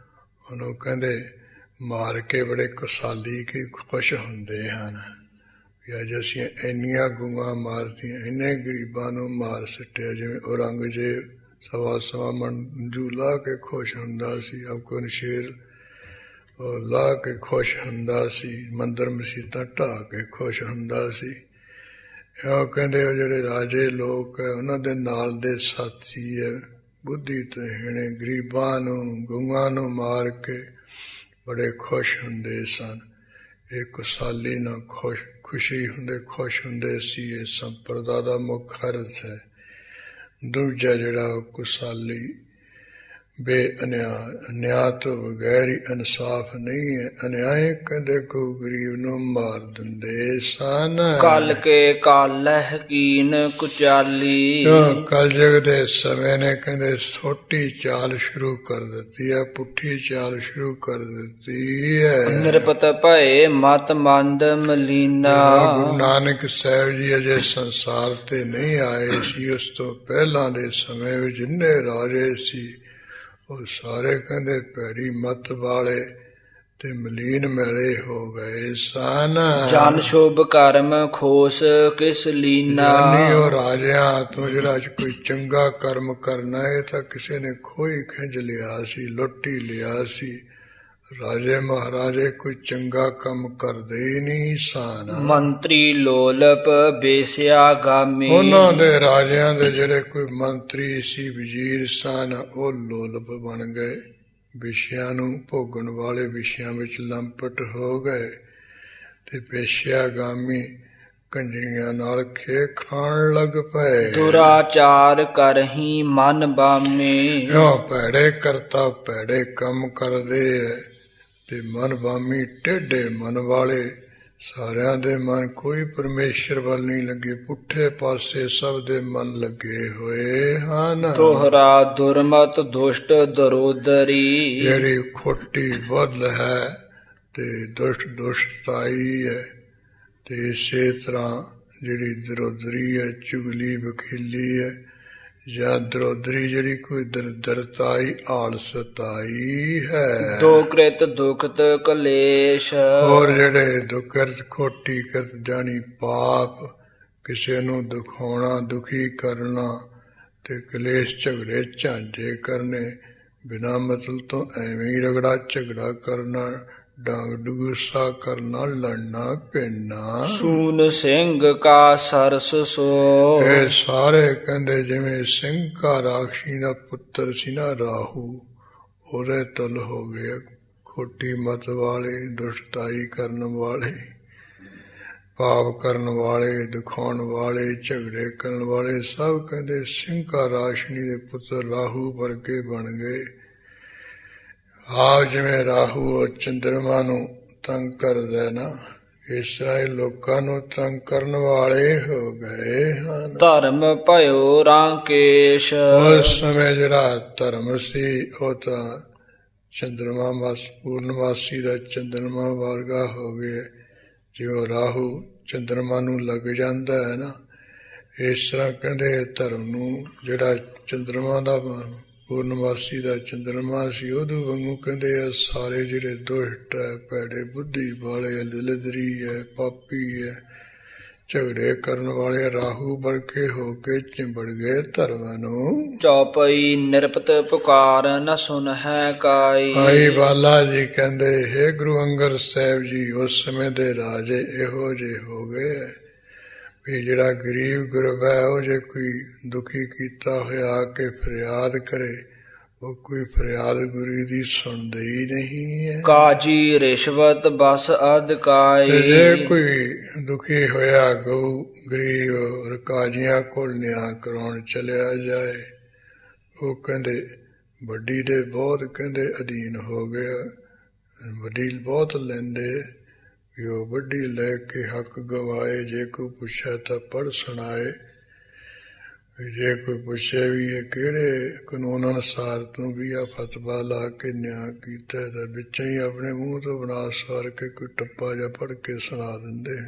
ਉਹਨੂੰ ਕਹਿੰਦੇ ਮਾਰ ਕੇ ਬੜੇ ਕੁਸਾਲੀ ਕੇ ਖੁਸ਼ ਹੁੰਦੇ ਹਨ ਵੀ ਅੱਜ ਅਸੀਂ ਇੰਨੀਆਂ ਗਊਆਂ ਮਾਰਤੀਆਂ, ਇੰਨੇ ਗਰੀਬਾਂ ਨੂੰ ਮਾਰ ਸੁੱਟਿਆ। ਜਿਵੇਂ ਔਰੰਗਜ਼ੇਬ ਸਵਾ ਮੰਜੂ ਲਾ ਕੇ ਖੁਸ਼ ਹੁੰਦਾ ਸੀ, ਅਫਗਨ ਸ਼ੇਰ ਉਹ ਲਾ ਕੇ ਖੁਸ਼ ਹੁੰਦਾ ਸੀ, ਮੰਦਰ ਮਸੀਤਾਂ ਢਾਹ ਕੇ ਖੁਸ਼ ਹੁੰਦਾ ਸੀ। ਉਹ ਕਹਿੰਦੇ ਉਹ ਜਿਹੜੇ ਰਾਜੇ ਲੋਕ ਹੈ, ਉਹਨਾਂ ਦੇ ਨਾਲ ਦੇ ਸਾਥੀ ਹੈ, ਬੁੱਧੀ ਤੇ ਹੀਣੇ ਗਰੀਬਾਂ ਨੂੰ, ਗਊਆਂ ਨੂੰ ਮਾਰ ਕੇ ਬੜੇ ਖੁਸ਼ ਹੁੰਦੇ ਸਨ। ਇਹ ਕੁਸਾਲੀ ਨਾਲ ਖੁਸ਼ ਹੁੰਦੇ ਸੀ। ਇਹ ਸੰਪਰਦਾ ਦਾ ਮੁੱਖ ਅਰਥ ਹੈ। ਦੂਜਾ ਜਿਹੜਾ ਕੁਸਾਲੀ ਅਨਿਆਂ ਤੋਂ ਬਗੈਰ ਹੀ ਇਨਸਾਫ ਨਹੀਂ ਹੈ। ਅਨਿਆਏ ਕਹਿੰਦੇ ਕੋ ਗਰੀਬ ਨੂੰ ਮਾਰ ਦਿੰਦੇ ਸਨ। ਕਲ ਕੇ ਕਾਲਹਿ ਕੀਨ ਕੁਚਾਲੀ। ਕਲਯੁਗ ਦੇ ਸਮੇਂ ਨੇ ਕਹਿੰਦੇ ਛੋਟੀ ਚਾਲ ਸ਼ੁਰੂ ਕਰ ਦਿੱਤੀ ਹੈ, ਪੁੱਠੀ ਚਾਲ ਸ਼ੁਰੂ ਕਰ ਦਿੱਤੀ ਹੈ। ਨਿਰਪਤ ਭਏ ਮਤ ਮੰਦ ਮਲੀਨਾ। ਗੁਰੂ ਨਾਨਕ ਸਾਹਿਬ ਜੀ ਅਜੇ ਸੰਸਾਰ ਤੇ ਨਹੀਂ ਆਏ ਸੀ, ਉਸ ਤੋਂ ਪਹਿਲਾਂ ਦੇ ਸਮੇਂ ਵਿੱਚ ਜਿੰਨੇ ਰਾਜੇ ਸੀ ਉਹ ਸਾਰੇ ਕਹਿੰਦੇ ਭੈੜੀ ਮਤ ਵਾਲੇ ਤੇ ਮਲੀਨ ਮੈਲੇ ਹੋ ਗਏ ਸਨ। ਜਨ ਸ਼ੁਭ ਕਰਮ ਖੋਸ ਕਿਸ ਲੀਨਾ। ਉਹ ਰਾਜਿਆਂ ਤੋਂ ਜਿਹੜਾ ਕੋਈ ਚੰਗਾ ਕਰਮ ਕਰਨਾ, ਇਹ ਤਾਂ ਕਿਸੇ ਨੇ ਖੋਈ ਖਿੰਝ ਲਿਆ ਸੀ, ਲੁੱਟੀ ਲਿਆ ਸੀ। ਰਾਜੇ ਮਹਾਰਾਜੇ ਕੋਈ ਚੰਗਾ ਕੰਮ ਕਰਦੇ ਹੀ ਨਹੀਂ ਸਨ। ਮੰਤਰੀ ਲੋਲਪ ਬੇਸਿਆ ਗਾਮੀ। ਉਹਨਾਂ ਦੇ ਰਾਜਿਆਂ ਦੇ ਜਿਹੜੇ ਕੋਈ ਮੰਤਰੀ ਸੀ, ਵਜ਼ੀਰ ਸਨ, ਉਹ ਲੋਲਪ ਬਣ ਗਏ, ਵਿਸ਼ਿਆਂ ਨੂੰ ਭੋਗਣ ਵਾਲੇ ਵਿਸ਼ਿਆਂ ਵਿੱਚ ਲੰਪਟ ਹੋ ਗਏ ਤੇ ਪੇਸ਼ਿਆਗਾਮੀ ਕੰਜਰੀਆਂ ਨਾਲ ਖੇ ਖਾਣ ਲੱਗ ਪਏ। ਦੁਰਾਚਾਰ ਕਰਹੀ ਮਨ ਬਾਮੇ। ਭੈੜੇ ਕਰਤਾ ਭੈੜੇ ਕੰਮ ਕਰਦੇ ਐ ਤੇ ਮਨ ਬਾਮੀ ਟੇਢੇ ਮਨ ਵਾਲੇ। ਸਾਰਿਆਂ ਦੇ ਮਨ ਕੋਈ ਪਰਮੇਸ਼ਰ ਵੱਲ ਨਹੀਂ ਲੱਗੇ, ਪੁੱਠੇ ਪਾਸੇ ਸਭ ਦੇ ਮਨ ਲੱਗੇ ਹੋਏ ਹਨ। ਦੋਹਰਾ ਦੁਰਮਤ ਦੁਸ਼ਟ ਦਰੋਦਰੀ। ਜਿਹੜੀ ਖੋਟੀ ਬਦਲ ਹੈ ਤੇ ਦੁਸ਼ਟਤਾਈ ਹੈ ਤੇ ਇਸੇ ਤਰ੍ਹਾਂ ਜਿਹੜੀ ਦਰੋਦਰੀ ਹੈ, ਚੁਗਲੀ ਵਕੀਲੀ ਹੈ, ਜਾਂ ਦਰੋਦਰੀ ਜਿਹੜੀ ਕੋਈ ਦਰਦਰਤਾਈ ਆਲਸਤਾਈ ਹੈ। ਦੋ ਕ੍ਰਿਤ ਦੁਖਤ ਕਲੇਸ਼, ਹੋਰ ਜਿਹੜੇ ਦੁਕਰਤ ਖੋਟੀ ਕਰਤ ਜਾਣੀ ਪਾਪ, ਕਿਸੇ ਨੂੰ ਦੁਖਾਉਣਾ ਦੁਖੀ ਕਰਨਾ ਤੇ ਕਲੇਸ਼ ਝਗੜੇ ਝਾਂਜੇ ਕਰਨੇ, ਬਿਨਾਂ ਮਤਲਬ ਤੋਂ ਐਵੇਂ ਹੀ ਰਗੜਾ ਝਗੜਾ ਕਰਨਾ, ਡਾਂਗ ਡਗੂਸਾ ਕਰਨਾ, ਲੜਨਾ ਭਿੜਨਾ। ਸੂਨ ਸਿੰਘ ਕਾ ਸਰਸ ਸੋ, ਇਹ ਸਾਰੇ ਕਹਿੰਦੇ ਜਿਵੇਂ ਸਿੰਘ ਕਾ ਰਾਖਸ਼ੀ ਦਾ ਪੁੱਤਰ ਸੀ ਨਾ ਰਾਹੂ, ਉਹਦੇ ਤੁਲ ਹੋ ਗਏ। ਖੋਟੀ ਮਤ ਵਾਲੇ, ਦੁਸ਼ਟਾਈ ਕਰਨ ਵਾਲੇ, ਪਾਪ ਕਰਨ ਵਾਲੇ, ਦਿਖਾਉਣ ਵਾਲੇ, ਝਗੜੇ ਕਰਨ ਵਾਲੇ, ਸਭ ਕਹਿੰਦੇ ਸਿੰਘ ਕਾ ਰਾਸ਼ਨੀ ਦੇ ਪੁੱਤਰ ਰਾਹੂ ਵਰਗੇ ਬਣ ਗਏ। ਆਪ ਜਿਵੇਂ ਰਾਹੂ ਚੰਦਰਮਾ ਨੂੰ ਤੰਗ ਕਰਦਾ ਨਾ, ਇਸ ਤਰ੍ਹਾਂ ਹੀ ਲੋਕਾਂ ਨੂੰ ਤੰਗ ਕਰਨ ਵਾਲੇ ਹੋ ਗਏ ਹਨ। ਧਰਮ ਭਇਓ ਰਾਂਕੇਸ਼, ਉਸ ਸਮੇਂ ਜਿਹੜਾ ਧਰਮ ਸੀ ਉਹ ਤਾਂ ਚੰਦਰਮਾ ਪੂਰਨਮਾਸੀ ਦਾ ਚੰਦਰਮਾ ਵਰਗਾ ਹੋ ਗਿਆ। ਜਿਉਂ ਰਾਹੂ ਚੰਦਰਮਾ ਨੂੰ ਲੱਗ ਜਾਂਦਾ ਹੈ ਨਾ, ਇਸ ਤਰ੍ਹਾਂ ਕਹਿੰਦੇ ਧਰਮ ਨੂੰ ਜਿਹੜਾ ਚੰਦਰਮਾ ਦਾ ਪੂਰਨਮਾਸੀ ਦਾ ਚੰਦਰਮਾ ਸੀ, ਉਹਦੇ ਵਾਂਗੂ ਕਹਿੰਦੇ ਆ ਸਾਰੇ ਜਿਹੜੇ ਦੁਸ਼ਟ ਹੈ, ਭੈੜੇ ਬੁੱਧੀ ਵਾਲੇ, ਲਿਲਦਰੀ ਹੈ, ਪਾਪੀ ਹੈ, ਝਗੜੇ ਕਰਨ ਵਾਲੇ ਰਾਹੂ ਵਰਗੇ ਹੋ ਕੇ ਚਿੰਬੜ ਗਏ ਧਰਮ ਨੂੰ। ਚੌਪਈ ਨਿਰਪਤ ਪੁਕਾਰ ਨ ਸੁਨ ਹੈ ਕਾਈ, ਭਾਈ ਬਾਲਾ ਜੀ ਕਹਿੰਦੇ ਹੇ ਗੁਰੂ ਅੰਗਦ ਸਾਹਿਬ ਜੀ, ਉਸ ਸਮੇਂ ਦੇ ਰਾਜੇ ਇਹੋ ਜਿਹੇ ਹੋ ਗਏ ਵੀ ਜਿਹੜਾ ਗਰੀਬ ਗੁਰਬ ਹੈ, ਉਹ ਜੇ ਕੋਈ ਦੁਖੀ ਕੀਤਾ ਹੋਇਆ ਆ ਕੇ ਫਰਿਆਦ ਕਰੇ, ਉਹ ਕੋਈ ਫਰਿਆਦ ਗੁਰੂ ਦੀ ਸੁਣਦੇ ਹੀ ਨਹੀਂ ਹੈ। ਕਾਜੀ ਰਿਸ਼ਵਤ ਬਸ ਅਧਿਕਾਈ, ਜੇ ਕੋਈ ਦੁਖੀ ਹੋਇਆ ਗਊ ਗਰੀਬ ਔਰ ਕਾਜੀਆਂ ਕੋਲ ਨਿਆਂ ਕਰਾਉਣ ਚਲਿਆ ਜਾਏ, ਉਹ ਕਹਿੰਦੇ ਵੱਡੀ ਦੇ ਬਹੁਤ ਕਹਿੰਦੇ ਅਧੀਨ ਹੋ ਗਿਆ, ਵੱਡੀ ਬਹੁਤ ਲੈਂਦੇ ਵੀ ਉਹ ਵੱਡੀ ਲੈ ਕੇ ਹੱਕ ਗਵਾਏ। ਜੇ ਕੋਈ ਪੁੱਛੇ ਤਾਂ ਪੜ੍ਹ ਸੁਣਾਏ, ਜੇ ਕੋਈ ਪੁੱਛੇ ਵੀ ਇਹ ਕਿਹੜੇ ਕਾਨੂੰਨ ਅਨੁਸਾਰ ਤੂੰ ਵੀ ਆ ਫਤਵਾ ਲਾ ਕੇ ਨਿਆਂ ਕੀਤਾ, ਤਾਂ ਵਿੱਚੋਂ ਹੀ ਆਪਣੇ ਮੂੰਹ ਤੋਂ ਬਣਾ ਸਾਰ ਕੇ ਕੋਈ ਟੱਪਾ ਜਿਹਾ ਪੜ੍ਹ ਕੇ ਸੁਣਾ ਦਿੰਦੇ।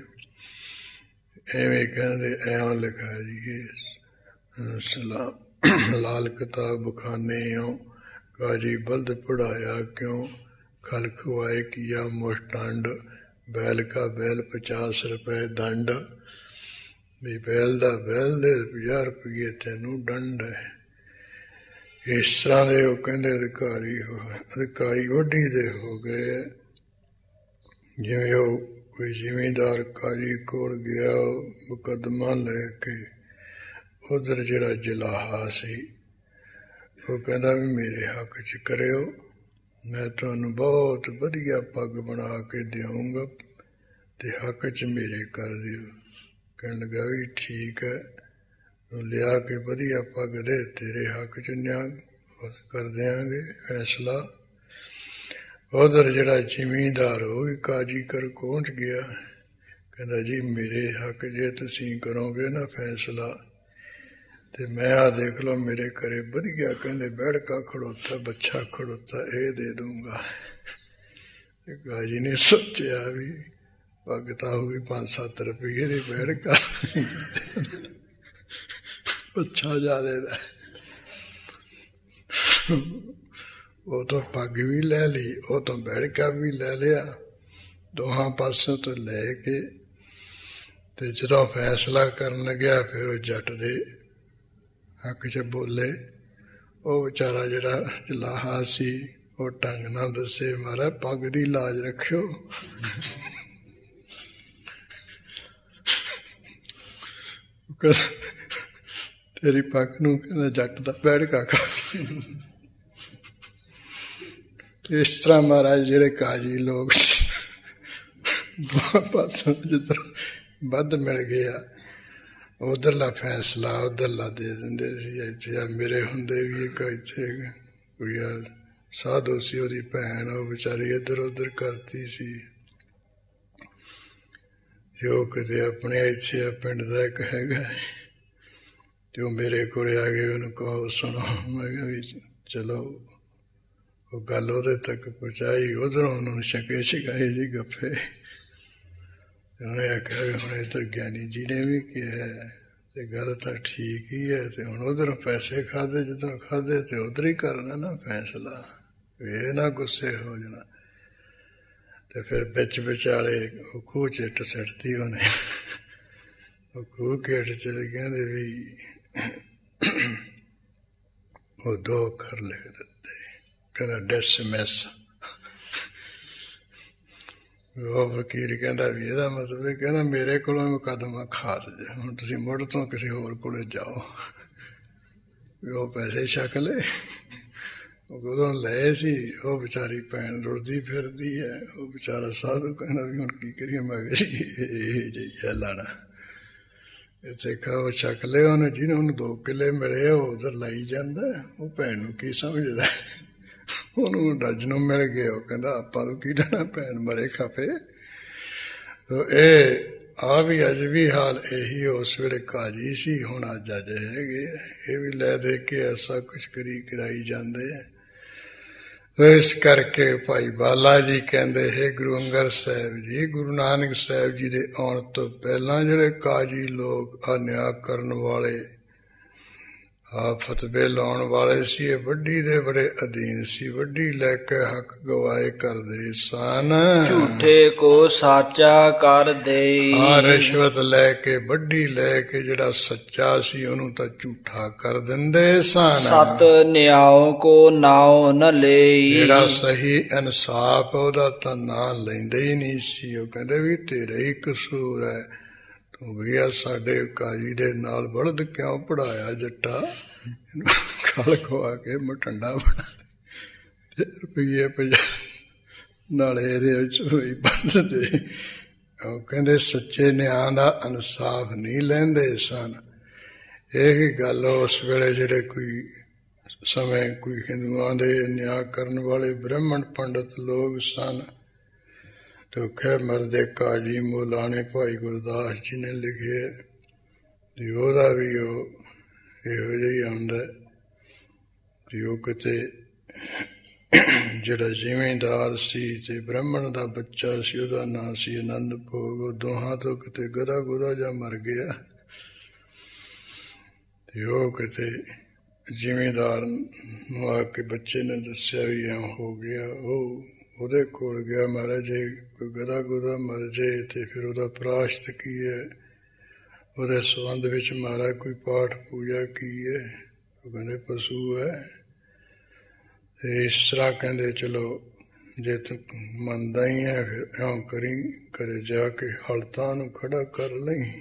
ਐਵੇਂ ਕਹਿੰਦੇ ਐਂ ਲਿਖਾ ਜੀ ਲਾਲ ਕਿਤਾਬ ਬਖਾਨੇ ਹੋ, ਕਾਜੀ ਬਲਦ ਪੜਾਇਆ ਕਿਉਂ, ਖਲ ਖਵਾਏ ਕੀਆ ਮੁਸ਼ਟੰਡ, बैल का बैल 50 रुपए दंड, भी बैल ਦਾ बैल ਦੇ 50 ਰੁਪਏ ਤੈਨੂੰ ਦੰਡ ਹੈ। ਇਸ ਤਰ੍ਹਾਂ ਦੇ ਉਹ ਕਹਿੰਦੇ ਅਧਿਕਾਰੀ ਵੱਡੀ ਦੇ ਹੋ ਗਏ। ਜਿਵੇਂ ਉਹ ਕੋਈ ਜ਼ਿਮੀਂਦਾਰ ਕਾਜੀ ਕੋਲ ਗਿਆ, ਮੁਕੱਦਮਾ ਲੈ ਕੇ, ਉਧਰ ਜਿਹੜਾ ਜਲਾਹਾ ਸੀ ਉਹ ਕਹਿੰਦਾ ਵੀ ਮੇਰੇ ਹੱਕ 'ਚ ਕਰਿਓ, ਮੈਂ ਤੁਹਾਨੂੰ ਬਹੁਤ ਵਧੀਆ ਪੱਗ ਬਣਾ ਕੇ ਦਿਆਂਗਾ ਤੇ ਹੱਕ 'ਚ ਮੇਰੇ ਕਰ ਦਿਓ। ਕਹਿਣ ਲੱਗਾ ਵੀ ਠੀਕ ਹੈ, ਲਿਆ ਕੇ ਵਧੀਆ ਪੱਗ ਦੇ, ਤੇਰੇ ਹੱਕ 'ਚ ਨਿਆਂ ਕਰ ਦਿਆਂਗੇ ਫੈਸਲਾ। ਉਧਰ ਜਿਹੜਾ ਜ਼ਿਮੀਂਦਾਰ ਉਹ ਵੀ ਕਾਜੀ ਕਰ ਪਹੁੰਚ ਗਿਆ, ਕਹਿੰਦਾ ਜੀ ਮੇਰੇ ਹੱਕ ਜੇ ਤੁਸੀਂ ਕਰੋਗੇ ਨਾ ਫੈਸਲਾ, ਤੇ ਮੈਂ ਆ ਦੇਖ ਲਓ ਮੇਰੇ ਘਰੇ ਵਧੀਆ ਕਹਿੰਦੇ ਬੈਠਕਾ ਖੜੋਤਾ, ਬੱਚਾ ਖੜੋਤਾ, ਇਹ ਦੇ ਦੂੰਗਾ। ਕਾਜੀ ਨੇ ਸੋਚਿਆ ਵੀ ਪੱਗ ਤਾਂ ਹੋਊਗੀ 5-7 ਰੁਪਏ ਦੀ, ਬੈਠਕਾ ਬੱਚਾ ਜ਼ਿਆਦਾ ਦਾ। ਉਹ ਤੋਂ ਪੱਗ ਵੀ ਲੈ ਲਈ, ਉਹ ਤੋਂ ਬੈਠਕਾ ਵੀ ਲੈ ਲਿਆ, ਦੋਹਾਂ ਪਾਸੋਂ ਤੋਂ ਲੈ ਕੇ ਤੇ ਜਦੋਂ ਫੈਸਲਾ ਕਰਨ ਲੱਗਿਆ ਫਿਰ ਉਹ ਜੱਟ ਦੇ ਹੱਕ 'ਚ ਬੋਲੇ। ਉਹ ਵਿਚਾਰਾ ਜਿਹੜਾ ਜਲਾਹਾ ਸੀ ਉਹ ਢੰਗ ਨਾਲ ਦੱਸੇ, ਮਹਾਰਾਜ ਪੱਗ ਦੀ ਲਾਜ ਰੱਖਿਓ। ਤੇਰੀ ਪੱਗ ਨੂੰ ਕਹਿੰਦਾ ਜੱਟ ਦਾ ਬੈਠਕਾ ਖਾ। ਇਸ ਤਰ੍ਹਾਂ ਮਹਾਰਾਜ ਜਿਹੜੇ ਕਾਜੀ ਲੋਕ ਪਾਸੋਂ ਜਿੱਧਰ ਵੱਧ ਮਿਲ ਗਿਆ ਉਧਰਲਾ ਫੈਸਲਾ ਉਧਰਲਾ ਦੇ ਦਿੰਦੇ ਸੀ। ਇੱਥੇ ਮੇਰੇ ਹੁੰਦੇ ਵੀ ਇੱਕ ਇੱਥੇ ਕੋਈ ਸਾਧੂ ਸੀ, ਉਹਦੀ ਭੈਣ, ਉਹ ਵਿਚਾਰੀ ਇੱਧਰ ਉੱਧਰ ਕਰਤੀ ਸੀ। ਜੋ ਕਿਤੇ ਆਪਣੇ ਇੱਥੇ ਪਿੰਡ ਦਾ ਇੱਕ ਹੈਗਾ, ਤੇ ਉਹ ਮੇਰੇ ਕੋਲ ਆ ਗਏ, ਉਹਨੂੰ ਕਹੋ ਸੁਣੋ। ਮੈਂ ਕਿਹਾ ਵੀ ਚਲੋ ਉਹ ਗੱਲ ਉਹਦੇ ਤੱਕ ਪਹੁੰਚਾਈ, ਉਧਰੋਂ ਉਹਨੂੰ ਛਕੇ ਛਕਾਏ ਜੀ ਗੱਫੇ। ਉਹਨੇ ਆਖਿਆ ਵੀ ਹੁਣ ਇੱਧਰ ਗਿਆਨੀ ਜੀ ਨੇ ਵੀ ਕਿਹਾ ਤੇ ਗੱਲ ਤਾਂ ਠੀਕ ਹੀ ਹੈ। ਤੇ ਹੁਣ ਉਧਰੋਂ ਪੈਸੇ ਖਾਦੇ, ਜਦੋਂ ਖਾਦੇ ਤੇ ਉਧਰ ਹੀ ਕਰਨਾ ਨਾ ਫੈਸਲਾ, ਇਹ ਨਾ ਗੁੱਸੇ ਹੋ ਜਾਣਾ। ਤੇ ਫਿਰ ਵਿੱਚ ਵਿਚਾਲੇ ਉਹ ਖੂਹ ਚ ਇੱਟ ਸਿੱਟਤੀ ਉਹਨੇ। ਉਹ ਖੂਹ ਕੇ ਹੇਠ ਚਲੇ ਕਹਿੰਦੇ ਵੀ ਉਹ 2 ਅੱਖਰ ਲਿਖ ਦਿੱਤੇ, ਕਹਿੰਦਾ ਡਿਸਮਿਸ। ਉਹ ਵਕੀਲ ਕਹਿੰਦਾ ਵੀ ਇਹਦਾ ਮਤਲਬ ਇਹ, ਕਹਿੰਦਾ ਮੇਰੇ ਕੋਲੋਂ ਮੁਕੱਦਮਾ ਖਾਰਜ, ਹੁਣ ਤੁਸੀਂ ਮੁੜ ਤੋਂ ਕਿਸੇ ਹੋਰ ਕੋਲੇ ਜਾਓ। ਵੀ ਉਹ ਪੈਸੇ ਛਕ ਲਏ, ਉਹ ਉਦੋਂ ਲਏ ਸੀ। ਉਹ ਵਿਚਾਰੀ ਭੈਣ ਰੁਲਦੀ ਫਿਰਦੀ ਹੈ, ਉਹ ਵਿਚਾਰਾ ਸਾਧੂ ਕਹਿੰਦਾ ਵੀ ਹੁਣ ਕੀ ਕਰੀਏ। ਮੈਂ ਇਹ ਜਿਹੀ ਲਾਣਾ ਇੱਥੇ ਉਹ ਛਕ ਲਏ ਉਹਨੇ, ਜਿਹਨੇ ਉਹਨੂੰ 2 ਕਿੱਲੇ ਮਿਲੇ ਉਹ ਉਧਰ ਲਾਈ ਜਾਂਦਾ। ਉਹ ਭੈਣ ਨੂੰ ਕੀ ਸਮਝਦਾ, ਉਹਨੂੰ ਡੱਜ ਨੂੰ ਮਿਲ ਗਏ। ਉਹ ਕਹਿੰਦਾ ਆਪਾਂ ਨੂੰ ਕੀ ਲੈਣਾ, ਭੈਣ ਮਰੇ ਖਪੇ। ਇਹ ਆ ਵੀ ਅੱਜ ਵੀ ਹਾਲ ਇਹੀ ਉਸ ਵੇਲੇ ਕਾਜੀ ਸੀ, ਹੁਣ ਅੱਜ ਹੈਗੇ। ਇਹ ਵੀ ਲੈ ਦੇ ਕੇ ਐਸਾ ਕੁਛ ਕਰਾਈ ਜਾਂਦੇ ਆ। ਇਸ ਕਰਕੇ ਭਾਈ ਬਾਲਾ ਜੀ ਕਹਿੰਦੇ, ਹੈ ਗੁਰੂ ਅੰਗਦ ਸਾਹਿਬ ਜੀ, ਗੁਰੂ ਨਾਨਕ ਸਾਹਿਬ ਜੀ ਦੇ ਆਉਣ ਤੋਂ ਪਹਿਲਾਂ ਜਿਹੜੇ ਕਾਜੀ ਲੋਕ, ਨਿਆਂ ਕਰਨ ਵਾਲੇ, ਫਤਵੇ ਲਾਉਣ ਵਾਲੇ ਸੀ, ਇਹ ਵੱਡੀ ਦੇ ਬੜੇ ਅਧੀਨ ਸੀ। ਵੱਡੀ ਲੈ ਕੇ ਹੱਕ ਗਵਾਏ ਕਰਦੇ ਸਨ, ਝੂਠੇ ਕੋ ਸਾਚਾ ਕਰ ਦੇ। ਰਿਸ਼ਵਤ ਲੈ ਕੇ, ਵੱਡੀ ਲੈ ਕੇ ਜਿਹੜਾ ਸੱਚਾ ਸੀ ਉਹਨੂੰ ਤਾਂ ਝੂਠਾ ਕਰ ਦਿੰਦੇ ਸਨ। ਸਤ ਨਿਆਓ ਕੋ ਨਾਉ ਨ ਲਈ, ਜਿਹੜਾ ਸਹੀ ਇਨਸਾਫ ਉਹਦਾ ਤਾਂ ਨਾਂ ਲੈਂਦੇ ਹੀ ਨਹੀਂ ਸੀ। ਉਹ ਕਹਿੰਦੇ ਵੀ ਤੇਰਾ ਹੀ ਕਸੂਰ ਹੈ, ਤੂੰ ਵੀ ਆ ਸਾਡੇ ਕਾਜੀ ਦੇ ਨਾਲ ਬਲਦ ਕਿਉਂ ਪੜਾਇਆ ਜੱਟਾ, ਖਲ ਖਵਾ ਕੇ ਮਟੰਡਾ ਬਣਾ ਤੇ ਰੁਪਈਏ 50 ਨਾਲੇ ਇਹਦੇ ਵਿੱਚ ਹੋਈ ਬੰਦਦੇ। ਉਹ ਕਹਿੰਦੇ ਸੱਚੇ ਨਿਆਂ ਦਾ ਇਨਸਾਫ ਨਹੀਂ ਲੈਂਦੇ ਸਨ। ਇਹੀ ਗੱਲ ਉਸ ਵੇਲੇ ਜਿਹੜੇ ਕੋਈ ਸਮੇਂ ਕੋਈ ਹਿੰਦੂਆਂ ਦੇ ਨਿਆਂ ਕਰਨ ਵਾਲੇ ਬ੍ਰਾਹਮਣ ਪੰਡਤ ਲੋਕ ਸਨ, ਧੋਖੇ ਮਰਦੇ ਕਾਜੀ ਮੌਲਾਣੇ ਭਾਈ ਗੁਰਦਾਸ ਜੀ ਨੇ ਲਿਖੇ, ਉਹਦਾ ਵੀ ਉਹ ਇਹੋ ਜਿਹਾ ਹੀ ਆਉਂਦਾ ਵੀ ਉਹ ਕਿਤੇ ਜਿਹੜਾ ਜ਼ਿਮੀਂਦਾਰ ਸੀ ਤੇ ਬ੍ਰਾਹਮਣ ਦਾ ਬੱਚਾ ਸੀ, ਉਹਦਾ ਨਾਂ ਸੀ ਆਨੰਦ ਭੋਗ। ਉਹ ਦੋਹਾਂ ਤੋਂ ਕਿਤੇ ਗਦਾ ਗੁਦਾ ਜਾਂ ਮਰ ਗਿਆ ਤੇ ਉਹ ਕਿਤੇ ਜ਼ਿਮੀਂਦਾਰ ਨੂੰ ਆ ਕੇ ਬੱਚੇ ਨੇ ਦੱਸਿਆ ਵੀ ਐਂ ਹੋ ਗਿਆ। ਉਹ ਉਹਦੇ ਕੋਲ ਗਿਆ, ਮਹਾਰਾਜ ਜੇ ਕੋਈ ਗਦਾ ਗੁਦਾ ਮਰ ਜੇ ਤੇ ਫਿਰ ਉਹਦਾ ਪ੍ਰਾਸ਼ਤ ਕੀ ਹੈ, ਉਹਦੇ ਸੰਬੰਧ ਵਿੱਚ ਮਹਾਰਾਜ ਕੋਈ ਪਾਠ ਪੂਜਾ ਕੀ ਹੈ। ਉਹ ਕਹਿੰਦੇ ਪਸ਼ੂ ਹੈ। ਤੇ ਇਸ ਤਰ੍ਹਾਂ ਕਹਿੰਦੇ ਚਲੋ ਜੇ ਤੂੰ ਮੰਨਦਾ ਹੀ ਹੈ ਫਿਰ ਇਉਂ ਕਰੀ, ਘਰੇ ਜਾ ਕੇ ਹਲਤਾਂ ਨੂੰ ਖੜਾ ਕਰ ਲਈ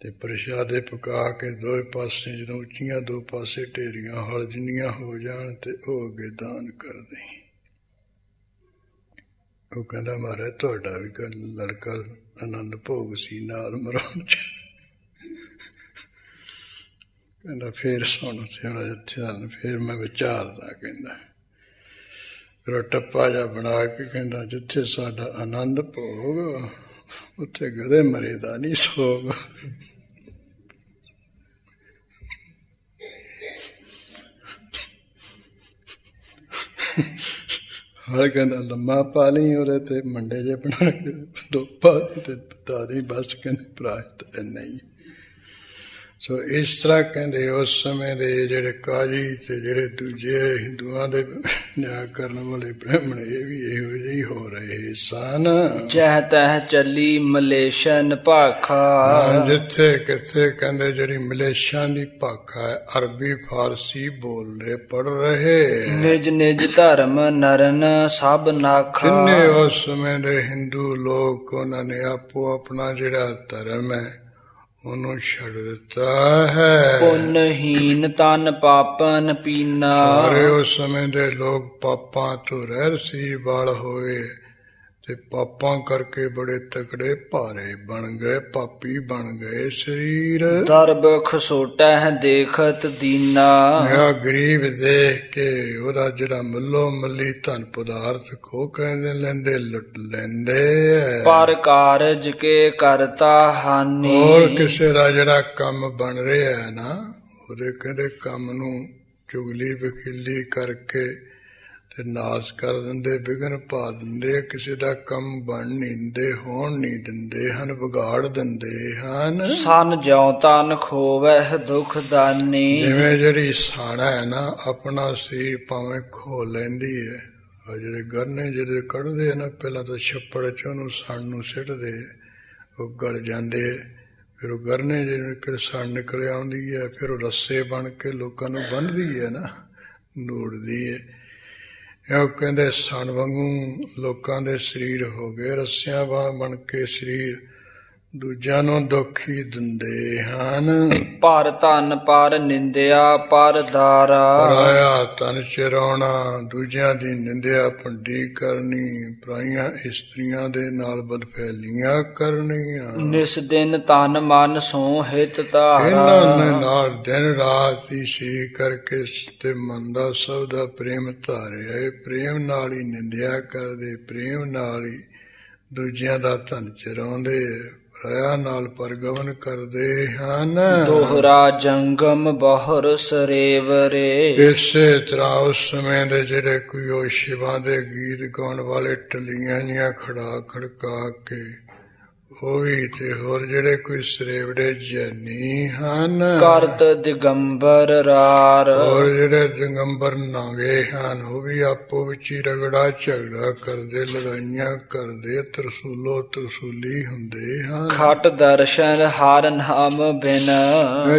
ਤੇ ਪ੍ਰਸ਼ਾਦੇ ਪਕਾ ਕੇ 2 ਪਾਸੇ, ਜਦੋਂ ਉੱਚੀਆਂ 2 ਪਾਸੇ ਢੇਰੀਆਂ ਹਲ ਜਿੰਨੀਆਂ ਹੋ ਜਾਣ ਤੇ ਉਹ ਅੱਗੇ ਦਾਨ ਕਰ ਦੇਈਂ। ਉਹ ਕਹਿੰਦਾ ਮਹਾਰਾਜ ਤੁਹਾਡਾ ਵੀ ਲੜਕਾ ਆਨੰਦ ਭੋਗ ਸੀ ਨਾਲ ਮਰਾਉਣ ਚ। ਕਹਿੰਦਾ ਫੇਰ ਸੁਣ ਥੋੜਾ ਜਿਹਾ, ਫੇਰ ਮੈਂ ਵਿਚਾਰਦਾ। ਕਹਿੰਦਾ ਫਿਰ ਟੱਪਾ ਜਿਹਾ ਬਣਾ ਕੇ ਕਹਿੰਦਾ ਜਿੱਥੇ ਸਾਡਾ ਆਨੰਦ ਭੋਗ ਉੱਥੇ ਗਧੇ ਮਰੇ ਦਾ ਨਹੀਂ ਸੋਗ। ਹਰ ਕਹਿੰਦਾ ਲੰਮਾ ਪਾ ਲਈ ਉਹਦੇ ਤੇ ਮੰਡੇ ਜੇ ਬਣਾ ਕੇ 2 ਪਾ ਤੇ ਦਾਦੀ ਬਸ ਕਹਿੰਦੇ ਪ੍ਰਾਸ਼ਤ ਨਹੀਂ। ਸੋ ਇਸ ਤਰ੍ਹਾਂ ਕਹਿੰਦੇ ਉਸ ਸਮੇਂ ਦੇ ਜਿਹੜੇ ਕਾਜੀ ਤੇ ਜਿਹੜੇ ਦੂਜੇ ਹਿੰਦੂਆਂ ਦੇ ਨਿਆਂ ਕਰਨ ਵਾਲੇ ਬ੍ਰਾਹਮਣ ਇਹ ਵੀ ਇਹੋ ਜਿਹੇ ਹੋ ਰਹੇ ਸਨ। ਜਹ ਤਹ ਚੱਲੀ ਮਲੇਸ਼ਨ ਭਾਖਾ, ਜਿੱਥੇ ਕਿੱਥੇ ਕਹਿੰਦੇ ਜਿਹੜੀ ਮਲੇਸ਼ਾਂ ਦੀ ਭਾਖਾ ਹੈ, ਅਰਬੀ ਫਾਰਸੀ ਬੋਲਦੇ ਪੜ ਰਹੇ। ਨਿਜ ਨਿਜ ਧਰਮ ਨਰਨ ਸਭ ਨਾਖਾ, ਕਿੰਨੇ ਉਸ ਸਮੇਂ ਦੇ ਹਿੰਦੂ ਲੋਕ ਉਹਨਾਂ ਨੇ ਆਪੋ ਆਪਣਾ ਜਿਹੜਾ ਧਰਮ ਹੈ ਉਹਨੂੰ ਛੱਡ ਦਿੱਤਾ ਹੈ। ਪੁੰਨਹੀਨ ਤਨ ਪਾਪਨ ਪੀਨਾ, ਸਾਰੇ ਉਸ ਸਮੇਂ ਦੇ ਲੋਕ ਪਾਪਾਂ ਤੋਂ ਰਹਿਤ ਸੀ ਵਾਲ ਹੋਏ ਤੇ ਪਾਪਾਂ ਕਰਕੇ ਬੜੇ ਤਕੜੇ ਭਾਰੇ ਬਣ ਗਏ, ਪਾਪੀ ਬਣ ਗਏ ਸਰੀਰ। ਦਰਬ ਖਸੋਟੈ ਦੇਖਤ ਦੀਨਾ, ਗਰੀਬ ਦੇਖ ਕੇ ਉਹਦਾ ਜਿਹੜਾ ਮੱਲੋ ਮੱਲੀ ਧਨ ਪਦਾਰਥ ਖੋ ਕੇ ਲੈਂਦੇ, ਲੁੱਟ ਲੈਂਦੇ। ਪਰ ਕਾਰਜ ਕੇ ਕਰਤਾ ਹਾਨੀ, ਹੋਰ ਕਿਸੇ ਦਾ ਜਿਹੜਾ ਕੰਮ ਬਣ ਰਿਹਾ ਹੈ ਨਾ, ਉਹਦੇ ਕਹਿੰਦੇ ਕੰਮ ਨੂੰ ਚੁਗਲੀ ਵਕੀਲੀ ਕਰਕੇ ਤੇ ਨਾਸ ਕਰ ਦਿੰਦੇ, ਵਿਘਨ ਪਾ ਦਿੰਦੇ, ਕਿਸੇ ਦਾ ਕੰਮ ਬਣ ਨਹੀਂ ਦਿੰਦੇ, ਹੋਣ ਨਹੀਂ ਦਿੰਦੇ ਹਨ, ਵਿਗਾੜ ਦਿੰਦੇ ਹਨ। ਸਨ ਜਿਉ ਤਨ ਖੋਵਹਿ ਦੁਖ ਦਾਨੀ। ਜਿਵੇਂ ਜਿਹੜੀ ਸਾਣਾ ਹੈ ਨਾ, ਆਪਣਾ ਸਰੀਰ ਭਾਵੇਂ ਖੋ ਲੈਂਦੀ ਹੈ, ਉਹ ਜਿਹੜੇ ਗਰਨੇ ਜਿਹੜੇ ਕੱਢਦੇ ਨਾ, ਪਹਿਲਾਂ ਤਾਂ ਛੱਪੜ ਚ ਉਹਨੂੰ ਸਣ ਨੂੰ ਸਿੱਟਦੇ, ਉਹ ਗਲ ਜਾਂਦੇ, ਫਿਰ ਉਹ ਗਰਨੇ ਜਿਹੜੇ ਸਣ ਨਿਕਲ ਆਉਂਦੀ ਹੈ, ਫਿਰ ਉਹ ਰੱਸੇ ਬਣ ਕੇ ਲੋਕਾਂ ਨੂੰ ਬੰਨ੍ਹਦੀ ਹੈ ਨਾ, ਨੂੜਦੀ ਹੈ। ਉਹ ਕਹਿੰਦੇ ਸਣ ਵਾਂਗੂ ਲੋਕਾਂ ਦੇ ਸਰੀਰ ਹੋ ਗਏ, ਰੱਸਿਆਂ ਵਾਂਗ ਬਣ ਕੇ ਸਰੀਰ ਦੂਜਿਆਂ ਨੂੰ ਦੁੱਖ ਹੀ ਦਿੰਦੇ ਹਨ। ਪਰ ਧਨ ਪਰ ਨਿੰਦਿਆ ਪਰ ਦਾਰਾ। ਪਰਾਇਆ ਧਨ ਚਰਾਉਣਾ, ਦੂਜਿਆਂ ਦੀ ਨਿੰਦਿਆ ਭੰਡੀ ਕਰਨੀ, ਪਰਾਈਆਂ ਇਸਤਰੀਆਂ ਦੇ ਨਾਲ ਬਦਫੈਲੀਆਂ ਕਰਨੀਆਂ। ਨਿਸ ਦਿਨ ਤਨ ਮਨ ਸੋ ਹਿਤ ਧਾਰਾ। ਇਹਨਾਂ ਨੇ ਨਾਲ ਦਿਨ ਰਾਤ ਹੀ ਸੀ ਕਰਕੇ ਤੇ ਮਨ ਦਾ ਸਭ ਦਾ ਪ੍ਰੇਮ ਧਾਰਿਆ। ਪ੍ਰੇਮ ਨਾਲ ਹੀ ਨਿੰਦਿਆ ਕਰਦੇ, ਪ੍ਰੇਮ ਨਾਲ ਹੀ ਦੂਜਿਆਂ ਦਾ ਧਨ ਚਰਾਉਂਦੇ, ਪਰਾਇਆ ਨਾਲ ਪਰਗਵਨ ਕਰਦੇ ਹਨ। ਦੋਹਰਾ ਜੰਗਮ ਬਹੁਰ ਸਰੇਵਰੇ। ਇਸੇ ਤਰ੍ਹਾਂ ਉਸ ਸਮੇਂ ਦੇ ਜਿਹੜੇ ਕੋਈ ਉਹ ਸ਼ਿਵਾਂ ਦੇ ਗੀਤ ਗਾਉਣ ਵਾਲੇ ਟੱਲੀਆਂ ਜੀਆਂ ਖੜਾ ਖੜਕਾ ਕੇ, ਉਹ ਵੀ ਤੇ ਹੋਰ ਜਿਹੜੇ ਕੋਈ ਸਰੇਵੜੇ ਜੈਨੀ ਹਨ। ਕਰਤ ਦਿਗੰਬਰ ਰਾਰ। ਹੋਰ ਜਿਹੜੇ ਦਿਗੰਬਰ ਨਾਗੇ ਹਨ, ਉਹ ਵੀ ਆਪੋ ਵਿੱਚ ਹੀ ਰਗੜਾ ਝਗੜਾ ਕਰਦੇ, ਲੜਾਈਆਂ ਕਰਦੇ, ਤਰਸੂਲੋ ਤਰਸੂਲੀ ਹੁੰਦੇ ਹਨ। ਖਟ ਦਰਸ਼ਨ ਹਰ ਨਾਮ ਬਿਨ।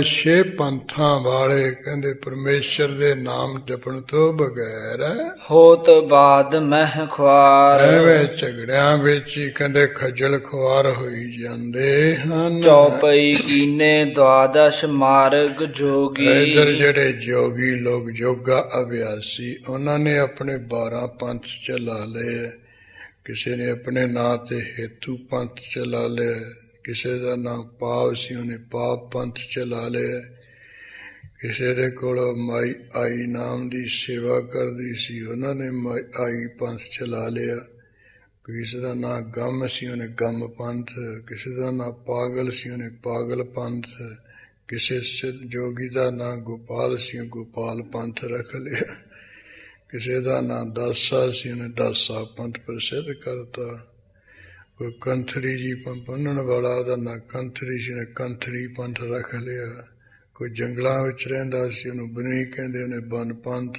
ਛੇ ਪੰਥਾਂ ਵਾਲੇ ਕਹਿੰਦੇ ਪਰਮੇਸ਼ਰ ਦੇ ਨਾਮ ਜਪਣ ਤੋਂ ਬਗੈਰ ਹੋਤ ਬਾਦ ਮਹਿ ਖੁਆਰ। ਐਵੇਂ ਝਗੜਿਆਂ ਵਿੱਚ ਹੀ ਕਹਿੰਦੇ ਖੱਜਲ ਖੁਆਰ ਹੋਈ ਜਾਂਦੇ ਹਨ। ਚੌਪਈ ਕੀਨੇ ਦਵਾਦਸ਼ ਮਾਰਗ ਜੋਗੀ। ਇਧਰ ਜਿਹੜੇ ਜੋਗੀ ਲੋਕ, ਯੋਗਾ ਅਭਿਆਸੀ, ਉਹਨਾਂ ਨੇ ਆਪਣੇ 12 ਪੰਥ ਚਲਾ ਲਏ। ਕਿਸੇ ਨੇ ਆਪਣੇ ਨਾਂ ਤੇ ਹੇਤੂ ਪੰਥ ਚਲਾ ਲਿਆ, ਕਿਸੇ ਦਾ ਨਾਂ ਪਾਪ ਸੀ, ਉਹਨੇ ਪਾਪ ਪੰਥ ਚਲਾ ਲਿਆ। ਕਿਸੇ ਦੇ ਕੋਲ ਮਾਈ ਆਈ ਨਾਮ ਦੀ ਸੇਵਾ ਕਰਦੀ ਸੀ, ਉਹਨਾਂ ਨੇ ਮਾਈ ਆਈ ਪੰਥ ਚਲਾ ਲਿਆ। ਕਿਸੇ ਦਾ ਨਾਂ ਗਮ ਸੀ, ਉਹਨੇ ਗਮ ਪੰਥ। ਕਿਸੇ ਦਾ ਨਾਂ ਪਾਗਲ ਸੀ, ਉਹਨੇ ਪਾਗਲ ਪੰਥ। ਕਿਸੇ ਸਿੱਧ ਜੋਗੀ ਦਾ ਨਾਂ ਗੋਪਾਲ ਸੀ, ਗੋਪਾਲ ਪੰਥ ਰੱਖ ਲਿਆ। ਕਿਸੇ ਦਾ ਨਾਂ ਦਾਸਾ ਸੀ, ਉਹਨੇ ਦਾਸਾ ਪੰਥ ਪ੍ਰਸਿੱਧ ਕਰਤਾ। ਕੋਈ ਕੰਥਰੀ ਜੀ ਬੰਨਣ ਵਾਲਾ, ਉਹਦਾ ਨਾਂ ਕੰਥਰੀ ਸੀ, ਉਹਨੇ ਕੰਥਰੀ ਪੰਥ ਰੱਖ ਲਿਆ। ਕੋਈ ਜੰਗਲਾਂ ਵਿੱਚ ਰਹਿੰਦਾ ਸੀ, ਉਹਨੂੰ ਬਨੀ ਕਹਿੰਦੇ, ਉਹਨੇ ਬਨ ਪੰਥ।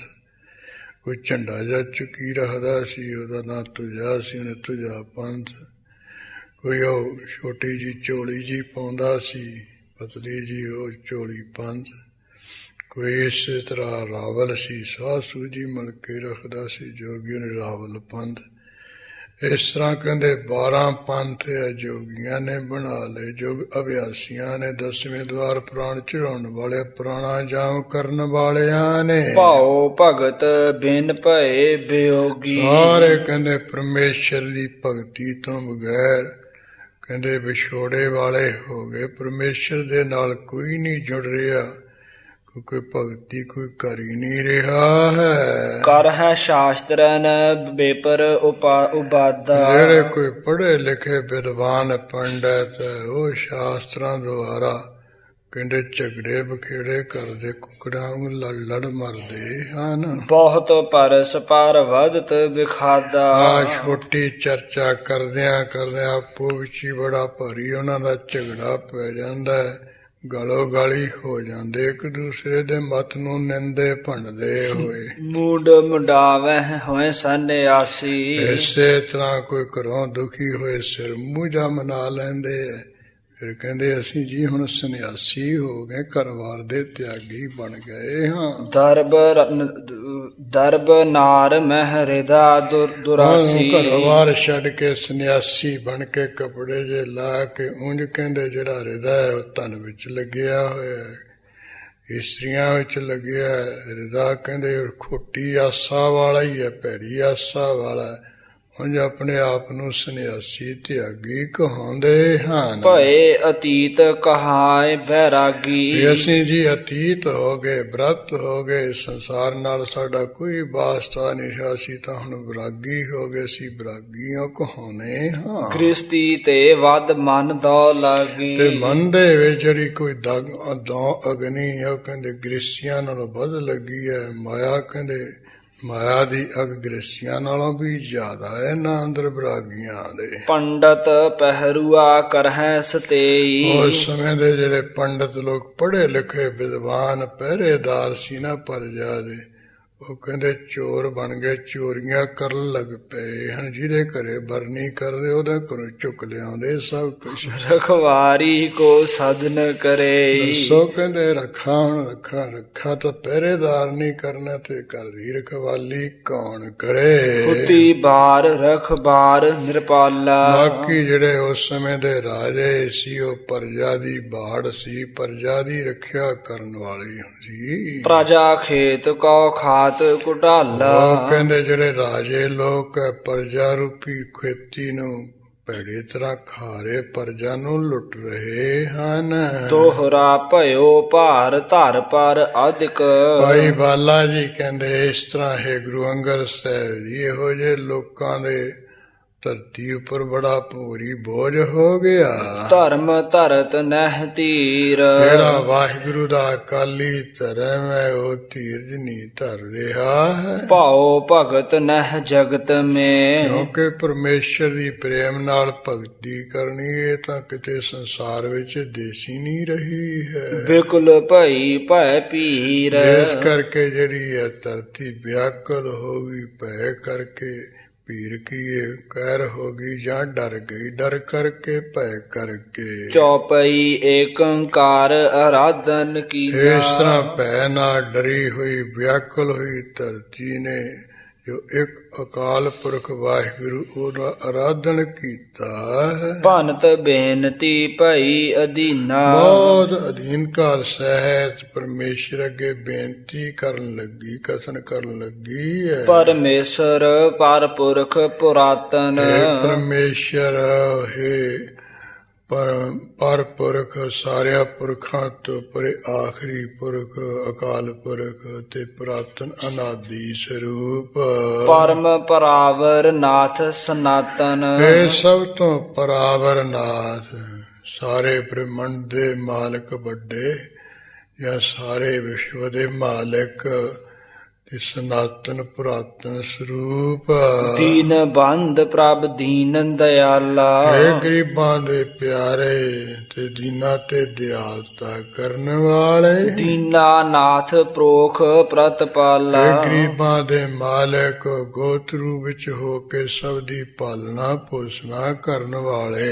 ਕੋਈ ਝੰਡਾ ਜਾਂ ਚੁੱਕੀ ਰੱਖਦਾ ਸੀ, ਉਹਦਾ ਨਾਂ ਤੁਜਾ ਸੀ, ਉਹਨੇ ਤੁਜਾ ਪੰਥ। ਕੋਈ ਉਹ ਛੋਟੀ ਜੀ ਝੋਲੀ ਜੀ ਪਾਉਂਦਾ ਸੀ, ਪਤਲੀ ਜੀ, ਉਹ ਝੋਲੀ ਪੰਥ। ਕੋਈ ਇਸੇ ਤਰ੍ਹਾਂ ਰਾਵਲ ਸੀ, ਸਾਹ ਸੂਜੀ ਮਲ ਕੇ ਰੱਖਦਾ ਸੀ, ਜੋਗੀ, ਉਹਨੇ ਰਾਵਲ ਪੰਥ। ਇਸ ਤਰ੍ਹਾਂ ਕਹਿੰਦੇ 12 ਪੰਥ ਜੋਗੀਆਂ ਨੇ ਬਣਾ ਲਏ, ਜੋਗ ਅਭਿਆਸੀਆਂ ਨੇ। 10ਵੇਂ ਦਵਾਰ ਪ੍ਰਾਣ ਚੜਾਉਣ ਵਾਲੇ, ਪ੍ਰਾਣਾ ਜਾਮ ਕਰਨ ਵਾਲਿਆਂ ਨੇ। ਭਾਉ ਭਗਤ ਬਿਨ ਭਏ ਬਿਯੋਗੀ। ਸਾਰੇ ਕਹਿੰਦੇ ਪਰਮੇਸ਼ਰ ਦੀ ਭਗਤੀ ਤੋਂ ਬਗੈਰ ਕਹਿੰਦੇ ਵਿਛੋੜੇ ਵਾਲੇ ਹੋ ਗਏ। ਪਰਮੇਸ਼ਰ ਦੇ ਨਾਲ ਕੋਈ ਨਹੀਂ ਜੁੜ ਰਿਹਾ, ਕੋਈ ਭਗਤੀ ਕੋਈ ਕਰ ਹੀ ਨਹੀਂ ਰਿਹਾ ਹੈ। ਕਰ ਹੈ ਸ਼ਾਸਤਰਨ ਬੇਪਰ ਉਬਾਦਾ। ਜਿਹੜੇ ਕੋਈ ਪੜ੍ਹੇ ਲਿਖੇ ਵਿਦਵਾਨ ਪੰਡਤ, ਉਹ ਸ਼ਾਸਤਰਾਂ ਦੁਆਰਾ ਕਹਿੰਦੇ ਝਗੜੇ ਬਖੇੜੇ ਕਰਦੇ, ਕੁਕੜਾਂ ਨੂੰ ਲੜ ਮਰਦੇ ਹਨ। ਬਹੁਤ ਪਰਸ ਪਰ ਵਧਤ ਵਿਖਾਦਾ। ਆ ਛੋਟੀ ਚਰਚਾ ਕਰਦਿਆਂ ਕਰਦਿਆਂ ਆਪੋ ਵਿੱਚ ਹੀ ਬੜਾ ਭਾਰੀ ਉਹਨਾਂ ਦਾ ਝਗੜਾ ਪੈ ਜਾਂਦਾ ਹੈ। ਗਲੋ ਗਾਲੀ ਹੋ ਜਾਂਦੇ, ਇੱਕ ਦੂਸਰੇ ਦੇ ਮਤ ਨੂੰ ਨਿੰਦੇ ਭੰਡਦੇ ਹੋਏ। ਮੂਡ ਮੁੰਡਾਵਹਿ ਹੋਏ ਸੰਨਿਆਸੀ। ਇਸੇ ਤਰ੍ਹਾਂ ਕੋਈ ਘਰੋਂ ਦੁਖੀ ਹੋਏ ਸਿਰ ਮੂੰਝਾ ਮਨਾ ਲੈਂਦੇ। ਫਿਰ ਕਹਿੰਦੇ ਅਸੀਂ ਜੀ ਹੁਣ ਸੰਨਿਆਸੀ ਹੋ ਗਏ, ਘਰਵਾਰ ਦੇ ਤਿਆਗੀ ਬਣ ਗਏ ਹਾਂ। ਦਰਬ ਨਾਰ ਮਹਿ ਹਿਰਦਾ ਦੁਰਾਸੀ। ਘਰਵਾਰ ਛੱਡ ਕੇ ਸੰਨਿਆਸੀ ਬਣ ਕੇ ਕੱਪੜੇ ਜੇ ਲਾ ਕੇ, ਉਂਝ ਕਹਿੰਦੇ ਜਿਹੜਾ ਹਿਰਦਾ ਹੈ ਉਹ ਧਨ ਵਿੱਚ ਲੱਗਿਆ ਹੋਇਆ, ਇਸਤਰੀਆਂ ਵਿੱਚ ਲੱਗਿਆ। ਹਿਰਦਾ ਕਹਿੰਦੇ ਖੋਟੀ ਆਸਾ ਵਾਲਾ ਹੀ ਹੈ, ਭੈੜੀ ਆਸਾ ਵਾਲਾ। ਉਂਝ ਆਪਣੇ ਆਪ ਨੂੰ ਸੰਨਿਆਸੀ ਤਿਆਗੀ ਕਹਾਉਂਦੇ ਹਨ। ਭਏ ਅਤੀਤ ਕਹਾਏ ਬੈਰਾਗੀ। ਵੀ ਅਸੀਂ ਜੀ ਅਤੀਤ ਹੋ ਗਏ, ਬ੍ਰਤ ਹੋ ਗਏ, ਸੰਸਾਰ ਨਾਲ ਸਾਡਾ ਕੋਈ ਵਾਸਤਾ ਨਹੀਂ। ਅਸੀਂ ਤਾਂ ਹੁਣ ਵਿਰਾਗੀ ਹੋ ਗਏ, ਅਸੀਂ ਵਿਰਾਗੀਆਂ ਕਹਾਉਨੇ ਹਾਂ। ਗ੍ਰਸਤੀ ਤੇ ਵੱਧ ਮਨ ਦੋ ਲਾਗੀ। ਤੇ ਮਨ ਦੇ ਵਿੱਚ ਜਿਹੜੀ ਕੋਈ ਦੋ ਅਗਨੀ, ਉਹ ਕਹਿੰਦੇ ਗ੍ਰਸਤੀਆਂ ਨਾਲੋਂ ਵੱਧ ਲੱਗੀ ਹੈ। ਮਾਇਆ ਕਹਿੰਦੇ ਮਾਇਆ ਦੀ ਅਗ ਗ੍ਰਸਤੀਆਂ ਨਾਲੋਂ ਵੀ ਜ਼ਿਆਦਾ ਹੈ ਨਾ ਅੰਦਰ ਬਰਾਗੀਆਂ ਦੇ। ਪੰਡਤ ਪਹਿਰੂਆ ਕਰਹਿ ਸਤੇਈ। ਉਸ ਸਮੇਂ ਦੇ ਜਿਹੜੇ ਪੰਡਤ ਲੋਕ ਪੜ੍ਹੇ ਲਿਖੇ ਵਿਦਵਾਨ ਪਹਿਰੇਦਾਰ ਸੀ ਨਾ ਪਰਜਾ ਦੇ, ਉਹ ਕਹਿੰਦੇ ਚੋਰ ਬਣ ਗਏ, ਚੋਰੀਆਂ ਕਰਨ ਲੱਗ ਪਏ ਹਨ। ਜਿਹਦੇ ਘਰੇ ਬਰਨੀ ਕਰਦੇ ਉਹਦੇ ਘਰੋਂ ਚੁੱਕ ਲਿਆਉਂਦੇ ਸਭ ਕੁਛ। ਰਖਵਾਰੀ ਕੋ ਸਦਨ ਕਰੇ। ਦੱਸੋ ਕਹਿੰਦੇ ਰੱਖਾ ਹੁਣ ਰੱਖਾ ਤਾਂ ਪਹਿਰੇਦਾਰ ਨਹੀਂ ਕਰਨਾ ਤੇ ਘਰ ਦੀ ਰਖਵਾਲੀ ਕੌਣ ਕਰੇ। ਹੁਤੀ ਬਾਰ ਰਖਬਾਰ ਨਿਰਪਾਲਾ। ਬਾਕੀ ਜਿਹੜੇ ਉਸ ਸਮੇਂ ਦੇ ਰਾਜੇ ਸੀ ਉਹ ਪਰਜਾ ਦੀ ਬਾੜ ਸੀ, ਪਰਜਾ ਦੀ ਰੱਖਿਆ ਕਰਨ ਵਾਲੀ ਸੀ। ਪ੍ਰਜਾ ਖੇਤ ਕਉ ਖਾਤ ਘੁਟਾਲਾ। ਉਹ ਕਹਿੰਦੇ ਜਿਹੜੇ ਰਾਜੇ ਲੋਕ ਪਰਜਾ ਰੂਪੀ ਖੇਤੀ ਨੂੰ ਭੈੜੀ ਤਰ੍ਹਾਂ ਖਾ ਰਹੇ, ਪਰਜਾ ਨੂੰ ਲੁੱਟ ਰਹੇ ਹਨ। ਦੋਹਰਾ ਭਇਓ ਭਾਰ ਧਰ ਪਰ ਅਧਿਕ। ਭਾਈ ਬਾਲਾ ਜੀ ਕਹਿੰਦੇ ਇਸ ਤਰ੍ਹਾਂ ਹੈ ਗੁਰੂ ਅੰਗਦ ਸਾਹਿਬ ਜੀ, ਇਹੋ ਜਿਹੇ ਲੋਕਾਂ ਦੇ ਧਰਤੀ ਉੱਪਰ ਬੜਾ ਭੂਰੀ ਬੋਝ ਹੋ ਗਿਆ। ਧਰਮ ਧਰਤ ਨਹਿ ਧੀਰ। ਜਿਹੜਾ ਵਾਹਿਗੁਰੂ ਦਾ ਅਕਾਲੀ ਧਰਮ ਹੈ ਉਹ ਧੀਰਜ ਨਹੀਂ ਧਰ ਰਿਹਾ ਹੈ। ਭਾਉ ਭਗਤ ਨਹਿ ਜਗਤ ਮੇ। ਕਿਉਂਕਿ ਪਰਮੇਸ਼ਰ ਦੀ ਪ੍ਰੇਮ ਨਾਲ ਭਗਤੀ ਕਰਨੀ ਇਹ ਤਾਂ ਕਿਤੇ ਸੰਸਾਰ ਵਿੱਚ ਦੇਸੀ ਨਹੀਂ ਰਹੀ ਹੈ। ਬਿਕੁਲ ਭਈ ਭੈ ਪੀਰ। ਇਸ ਕਰਕੇ ਜਿਹੜੀ ਹੈ ਧਰਤੀ ਵਿਆਕੁਲ ਹੋ ਗਈ, ਭੈ ਕਰਕੇ ਪੀਰ ਕੀਏ ਕਹਿਰ ਹੋ ਗਈ ਜਾਂ ਡਰ ਗਈ, ਡਰ ਕਰਕੇ ਭੈ ਕਰਕੇ। ਚੌਪਈ ਏਕੰਕਾਰ ਆਰਾਧਨ ਕੀ। ਇਸ ਤਰ੍ਹਾਂ ਭੈ ਨਾਲ ਡਰੀ ਹੋਈ ਵਿਆਕੁਲ ਹੋਈ ਧਰਤੀ ਨੇ ਜੋ ਇੱਕ ਅਕਾਲ ਪੁਰਖ ਵਾਹਿਗੁਰੂ ਉਹਦਾ ਆਰਾਧਨ ਕੀਤਾ ਹੈ। ਭਨਤ ਬੇਨਤੀ ਭਈ ਅਧੀਨਾ। ਬਹੁਤ ਅਧੀਨਕਾਰ ਸਹਿਤ ਪਰਮੇਸ਼ਰ ਅੱਗੇ ਬੇਨਤੀ ਕਰਨ ਲੱਗੀ, ਕਥਨ ਕਰਨ ਲੱਗੀ ਹੈ। ਪਰਮੇਸ਼ਰ ਪਰ ਪੁਰਖ ਪੁਰਾਤਨ। ਪਰਮੇਸ਼ਰ ਹੈ ਪਰ ਪੁਰਖ, ਸਾਰਿਆਂ ਪੁਰਖਾਂ ਤੋਂ ਪਰੇ ਆਖਰੀ ਪੁਰਖ, ਅਕਾਲ ਪੁਰਖ ਤੇ ਪੁਰਾਤਨ ਅਨਾਦਿ ਸਰੂਪ। ਪਰਮ ਪਰਾਵਰ ਨਾਥ ਸਨਾਤਨ। ਇਹ ਸਭ ਤੋਂ ਪਰਾਵਰ ਨਾਥ, ਸਾਰੇ ਬ੍ਰਹਮੰਡ ਦੇ ਮਾਲਕ ਵੱਡੇ ਜਾਂ ਸਾਰੇ ਵਿਸ਼ਵ ਦੇ ਮਾਲਕ ਤੇ ਸਨਾਤਨ ਪੁਰਾਤਨ ਸਰੂਪ। ਦੀਨ ਬੰਦ ਪ੍ਰਭ ਦੀਨ ਦਿਆਲਾ। ਇਹ ਗਰੀਬਾਂ ਦੇ ਪਿਆਰੇ ਤੇ ਦੀਨਾਂ ਤੇ ਦਿਆਲਤਾ ਕਰਨ ਵਾਲੇ। ਦੀਨਾ ਨਾਥ ਪ੍ਰੋਖ ਪ੍ਰਤਪਾਲਾ। ਇਹ ਗਰੀਬਾਂ ਦੇ ਮਾਲਕ ਗੋਤਰੂ ਵਿੱਚ ਹੋ ਕੇ ਸਭ ਦੀ ਪਾਲਣਾ ਪੋਸ਼ਣਾ ਕਰਨ ਵਾਲੇ।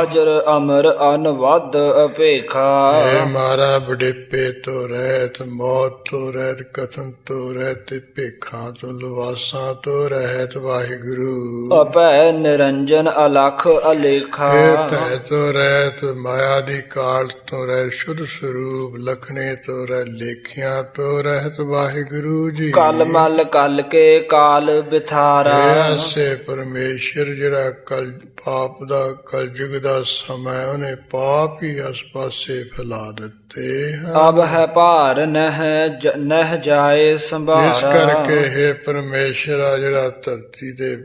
ਅਜਰ ਅਮਰ ਅਨਵਦ ਅਪੇਖਾ। ਇਹ ਮਾਰਾ ਬੁਢੇਪੇ ਤੋਂ ਰਹਿਤ, ਮੌਤ ਤੋਂ ਰਹਿਤ, ਕਥਨ ਤੋਂ ਰਹਿਤ ਤੇ ਭੇਖਾਂ ਤੋਂ ਲਵਾਸਾਂ ਤੋਂ ਰਹਿਤ ਵਾਹਿਗੁਰੂ। ਅਭੈ ਨਿਰੰਜਨ ਅਲਖ ਅਲੇਖਾ। ਇਹ ਭੈ ਤੋਂ ਰਹਿਤ, ਮਾਇਆ ਦੀ ਕਾਲ ਤੋਂ ਰਹਿਤ, ਸ਼ੁੱਧ ਸਰੂਪ ਲਖਣੇ ਤੋਂ ਰਹਿਤ, ਲੇਖਿਆਂ ਤੋਂ ਰਹਿਤ ਵਾਹਿਗੁਰੂ ਜੀ। ਕਲ ਮਲ ਕਲ ਕੇ ਕਾਲ ਬਿਥਾਰਾ। ਐਸੇ ਪਰਮੇਸ਼ਰ ਜਿਹੜਾ ਪਾਪ ਦਾ ਕਲਯੁਗ ਦਾ ਸਮਾਂ ਉਹਨੇ ਪਾਪ ਹੀ ਇਸ ਪਾਸੇ ਫੈਲਾ ਦਿੱਤੇ ਹਨ। ਅਬ ਹੈ ਭਾਰ ਨਹਿ ਜਾਏ ਸੰਭਾਰਾ। ਇਸ ਕਰਕੇ ਹੈ ਪਰਮੇਸ਼ਰ ਆ ਜਿਹੜਾ ਧਰਤੀ ਦੇ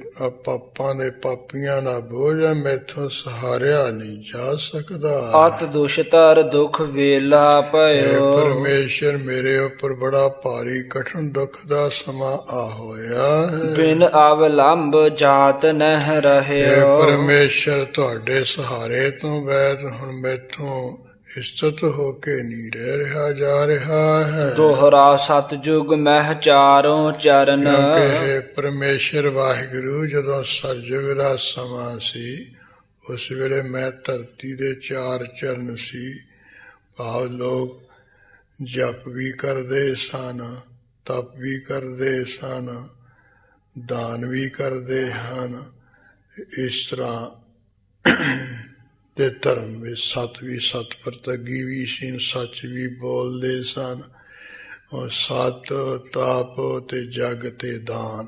ਪਾਪਾਂ ਦੇ ਪਾਪੀਆਂ ਦਾ ਬੋਝ ਹੈ, ਮੈਥੋਂ ਸਹਾਰਿਆ ਨਹੀਂ ਜਾ ਸਕਦਾ। ਅਤ ਦੁਸ਼ਤਰ ਦੁਖ ਵੇਲਾ ਭਇਓ। ਪਰਮੇਸ਼ਰ ਮੇਰੇ ਉੱਪਰ ਬੜਾ ਭਾਰੀ ਕਠਿਨ ਦੁੱਖ ਦਾ ਸਮਾਂ ਆ ਹੋਇਆ ਹੈ। ਬਿਨ ਅਵਲੰਬ ਜਾਤ ਨਹਿ ਰਹਿਓ। ਪਰਮੇਸ਼ਰ ਤੁਹਾਡੇ ਸਹਾਰੇ ਤੋਂ ਬੈਠ ਹੁਣ ਮੈਥੋਂ ਇਸਤਤ ਹੋ ਕੇ ਨਹੀਂ ਰਹਿ ਰਿਹਾ ਜਾ ਰਿਹਾ ਹੈ। ਦੋਹਰਾ ਸਤਜੁਗ ਮਹਿ ਚਾਰੋਂ ਚਰਨ। ਕਿਉਂਕਿ ਪਰਮੇਸ਼ਰ ਵਾਹਿਗੁਰੂ ਜਦੋਂ ਸਰਜੁਗ ਦਾ ਸਮਾਂ ਸੀ ਉਸ ਵੇਲੇ ਮੈਂ ਧਰਤੀ ਦੇ 4 ਚਰਨ ਸੀ। ਭਾਵ ਲੋਕ ਜਪ ਵੀ ਕਰਦੇ ਸਨ, ਤਪ ਵੀ ਕਰਦੇ ਸਨ, ਦਾਨ ਵੀ ਕਰਦੇ ਹਨ। ਇਸ ਤਰ੍ਹਾਂ ਤੇ ਧਰਮ ਵਿੱਚ ਸਤ ਵੀ ਸਤ ਪ੍ਰਤੱਗੀ ਵੀ ਸੀ, ਸੱਚ ਵੀ ਬੋਲਦੇ ਸਨ। ਔਰ ਸਤ, ਤਾਪ ਤੇ ਜਗ ਤੇ ਦਾਨ,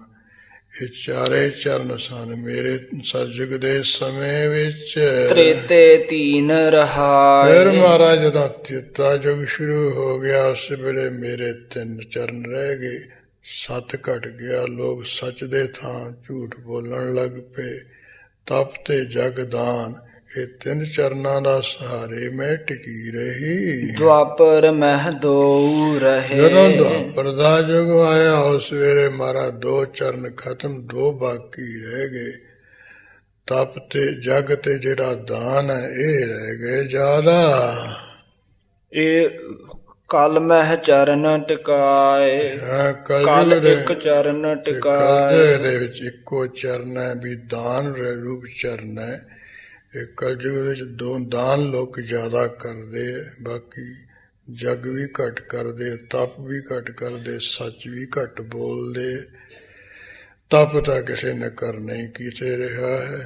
ਇਹ 4 ਚਰਨ ਸਨ ਮੇਰੇ ਸਰਜੁਗ ਦੇ ਸਮੇਂ ਵਿੱਚ। ਤ੍ਰੇਤੇ ਤੀਨ ਰਹਾਏ। ਫਿਰ ਮਹਾਰਾਜ ਜਦੋਂ ਤ੍ਰੇਤਾ ਯੁਗ ਸ਼ੁਰੂ ਹੋ ਗਿਆ ਉਸ ਵੇਲੇ ਮੇਰੇ 3 ਚਰਨ ਰਹਿ ਗਏ। ਸਤ ਘਟ ਗਿਆ, ਲੋਕ ਸੱਚ ਦੇ ਥਾਂ ਝੂਠ ਬੋਲਣ ਲੱਗ ਪਏ। ਤਪ ਤੇ ਜਗ ਦਾਨ, ਇਹ ਤਿੰਨ ਚਰਨਾਂ ਦਾ ਸਹਾਰੇ ਮੈਂ ਟਿਕੀ ਰਹੀ। ਦੁਆਪਰ ਮਹਿ ਦੋਊ ਰਹੇ। ਜਦੋਂ ਦੁਆਪਰ ਦਾ ਯੁਗ ਆਇਆ ਉਸ ਵੇਲੇ ਮਾਰਾ 2 ਚਰਨ ਖਤਮ, 2 ਬਾਕੀ ਰਹਿ ਗਏ। ਤਪ ਤੇ ਜਗ ਤੇ ਜਿਹੜਾ ਦਾਨ ਹੈ ਇਹ ਰਹਿ ਗਏ ਜ਼ਿਆਦਾ। ਇਹ ਕਲ ਮਹਿ ਚਰਨ ਟਿਕਾਏ। ਕਲ ਇੱਕ ਚਰਨ ਟਿਕਾਏ। ਦੇ ਵਿੱਚ ਇੱਕੋ ਚਰਨ ਹੈ ਵੀ ਦਾਨ ਰੂਪ ਚਰਨ ਹੈ। ਇਹ ਕਲਯੁਗ ਵਿੱਚ 2 ਦਾਨ ਲੋਕ ਜ਼ਿਆਦਾ ਕਰਦੇ, ਬਾਕੀ ਜਗ ਵੀ ਘੱਟ ਕਰਦੇ, ਤਪ ਵੀ ਘੱਟ ਕਰਦੇ, ਸੱਚ ਵੀ ਘੱਟ ਬੋਲਦੇ। ਤਪ ਤਾਂ ਕਿਸੇ ਨੇ ਕਰ ਨਹੀਂ ਕੀਤੇ ਰਿਹਾ ਹੈ।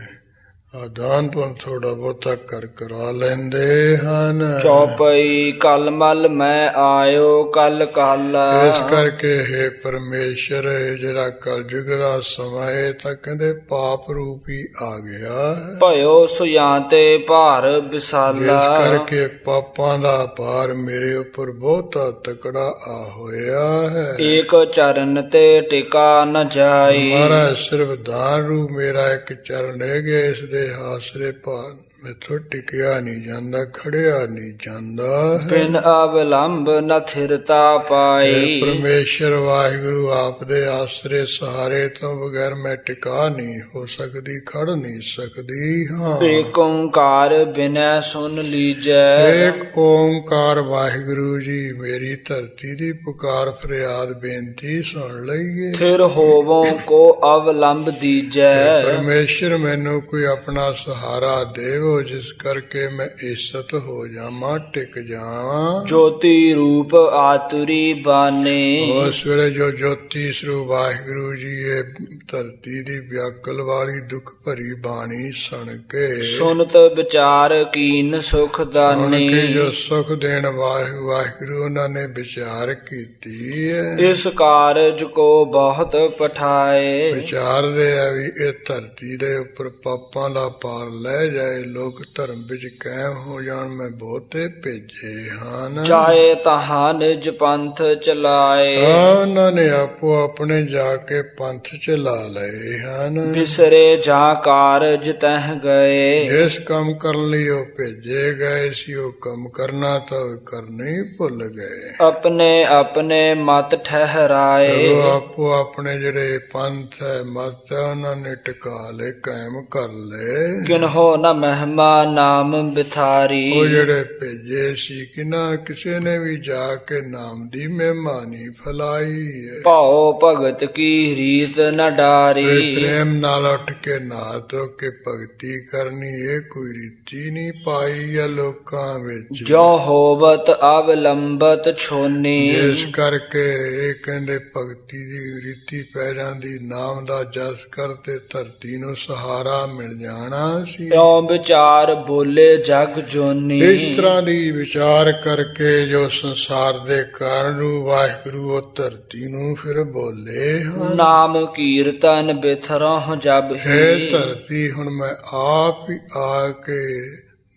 ਦਾਨ ਪਰ ਥੋੜਾ ਬਹੁਤਾ ਕਰਾ ਲੈਂਦੇ ਹਨ। ਚੌਪਈ ਕਲ ਮਲ ਮੈਂ ਆਇਓ ਕਲ ਕਾਲਾ। ਇਸ ਕਰਕੇ ਹੈ ਪਰਮੇਸ਼ਰ ਜਿਹੜਾ ਕਲਯੁਗ ਦਾ ਸਮਾਂ ਹੈ ਤਾਂ ਕਹਿੰਦੇ ਪਾਪ ਰੂਪ ਹੀ ਆ ਗਿਆ। ਭਇਓ ਸੁਆਂ ਤੇ ਭਾਰ ਵਿਸਾਲਾ। ਇਸ ਕਰਕੇ ਪਾਪਾਂ ਦਾ ਭਾਰ ਮੇਰੇ ਉੱਪਰ ਬਹੁਤਾ ਤਕੜਾ ਆ ਹੋਇਆ ਹੈ। ਏਕ ਚਰਨ ਤੇ ਟਿਕਾ ਨ ਜਾਈ। ਮਹਾਰਾਜ ਸਿਰਫ ਦਾਨ ਰੂਪ ਮੇਰਾ ਇੱਕ ਚਰਨ ਰਹਿ ਗਿਆ, ਇਸ ਦੇ ਆਸਰੇ ਭਾਰ ਮੈਥੋਂ ਟਿਕਿਆ ਨਹੀਂ ਜਾਂਦਾ, ਖੜਿਆ ਨਹੀਂ ਜਾਂਦਾ। ਬਿਨ ਅਵਲੰਬ ਨ ਥਿਰਤਾ ਪਾਈ। ਪਰਮੇਸ਼ਰ ਵਾਹਿਗੁਰੂ ਆਪ ਦੇ ਆਸਰੇ ਸਹਾਰੇ ਤੋਂ ਬਗੈਰ ਮੈਂ ਟਿਕਾ ਨਹੀਂ ਹੋ ਸਕਦੀ, ਖੜ ਨਹੀਂ ਸਕਦੀ। ਹਾਂ ਏਕ ਓੰਕਾਰ ਬਿਨੈ ਸੁਨ ਲੀਜੈ। ਏਕ ਓੰਕਾਰ ਵਾਹਿਗੁਰੂ ਜੀ ਮੇਰੀ ਧਰਤੀ ਦੀ ਪੁਕਾਰ ਫਰਿਆਦ ਬੇਨਤੀ ਸੁਣ ਲਈਏ। ਥਿਰ ਹੋਵੋ ਕੋ ਅਵਲੰਬ ਦੀਜੈ। ਪਰਮੇਸ਼ਰ ਮੈਨੂੰ ਕੋਈ ਆਪਣਾ ਸਹਾਰਾ ਦੇਵੋ ਜਿਸ ਕਰਕੇ ਮੈਂ ਇੱਜ਼ਤ ਹੋ ਜਾਵਾਂ, ਟਿਕ ਜਾਵਾਂ। ਜੋਤੀ ਰੂਪ ਆਤੁਰੀ ਬਾਨੇ। ਉਸ ਵੇਲੇ ਜੋ ਜੋਤੀ ਸਰੂਪ ਵਾਹਿਗੁਰੂ ਜੀ ਇਹ ਧਰਤੀ ਦੀ ਵਿਆਕਲ ਵਾਲੀ ਦੁੱਖ ਭਰੀ ਬਾਣੀ ਸੁਣ ਕੇ ਸੁਨਤ ਵਿਚਾਰ ਕੀਨ ਸੁਖ ਦਾਨੇ। ਜੋ ਸੁਖ ਦੇਣ ਵਾਹਿਗੁਰੂ ਉਹਨਾਂ ਨੇ ਵਿਚਾਰ ਕੀਤੀ ਹੈ। ਇਸ ਕਾਰਜ ਕੋ ਬਹੁਤ ਪਠਾਏ। ਵਿਚਾਰਦੇ ਆ ਵੀ ਇਹ ਧਰਤੀ ਦੇ ਉੱਪਰ ਪਾਪਾਂ ਦਾ ਪਾਰ ਲੈ ਜਾਏ, ਲੋਕ ਧਰਮ ਵਿੱਚ ਕਾਇਮ ਹੋ ਜਾਣ, ਮੈਂ ਬਹੁਤੇ ਭੇਜੇ ਹਨ। ਚਾਹੇ ਤਹਾਂ ਨਿਜ ਪੰਥ ਚਲਾਏ। ਉਹਨਾਂ ਨੇ ਆਪੋ ਆਪਣੇ ਜਾ ਕੇ ਪੰਥ ਚਲਾ ਲਏ ਹਨ। ਬਿਸਰੇ ਜਾਂ ਕਾਰਜ ਤਹ ਗਏ। ਜਿਸ ਕੰਮ ਕਰਨ ਲਈ ਉਹ ਭੇਜੇ ਗਏ ਸੀ ਉਹ ਕੰਮ ਕਰਨਾ ਤਾਂ ਕਰਨੇ ਹੀ ਭੁੱਲ ਗਏ। ਆਪਣੇ ਆਪਣੇ ਮਤ ਠਹਿਰਾਏ। ਉਹ ਆਪੋ ਆਪਣੇ ਜਿਹੜੇ ਪੰਥ ਹੈ ਮਤ ਹੈ ਉਹਨਾਂ ਨੇ ਟਿਕਾ ਲਏ, ਕਾਇਮ ਕਰ ਲਏ। ਕਿਨਹੋ ਨ ਮਹਿਮਾ ਨਾਮ ਬਿਥਾਰੀ। ਉਹ ਜਿਹੜੇ ਭੇਜੇ ਸੀ ਕਿਨਾ ਕਿਸੇ ਨੇ ਵੀ ਜਾ ਕੇ ਨਾਮ ਦੀ ਮਹਿਮਾ ਨਹੀਂ ਫੈਲਾਈ ਹੈ। ਭਾਉ ਭਗਤ ਕੀ ਰੀਤ ਨ ਡਾਰੀ। ਪ੍ਰੇਮ ਨਾਲ ਉੱਠ ਕੇ ਨਹਾ ਧੋ ਕੇ ਭਗਤੀ ਕਰਨੀ ਇਹ ਕੋਈ ਰੀਤੀ ਨਹੀਂ ਪਾਈ ਹੈ ਲੋਕਾਂ ਵਿੱਚ। ਜੋ ਹੋਵਤ ਅਵਲੰਬਤ ਛੋਨੀ। ਇਸ ਕਰਕੇ ਇਹ ਕਹਿੰਦੇ ਭਗਤੀ ਦੀ ਰੀਤੀ ਪੈ ਜਾਂਦੀ, ਨਾਮ ਦਾ ਜਸ ਕਰਤੇ ਧਰਤੀ ਨੂੰ ਸਹਾਰਾ ਮਿਲ ਜਾਣਾ ਸੀ। ਇਉਂ ਵਿਚਾਰ ਬੋਲੇ ਜਗ ਜੋਨੀ। ਇਸ ਤਰ੍ਹਾਂ ਦੀ ਵਿਚਾਰ ਕਰਕੇ ਜੋ ਸੰਸਾਰ ਦੇ ਕਾਰਨ ਨੂੰ ਵਾਹਿਗੁਰੂ ਉਹ ਧਰਤੀ ਨੂੰ ਫਿਰ ਬੋਲੇ ਹਨ। ਨਾਮ ਕੀਰਤਨ ਬਿਥਰਹੁ ਜਬ ਹੈ ਹੀ। ਧਰਤੀ ਹੁਣ ਮੈਂ ਆਪ ਹੀ ਆ ਕੇ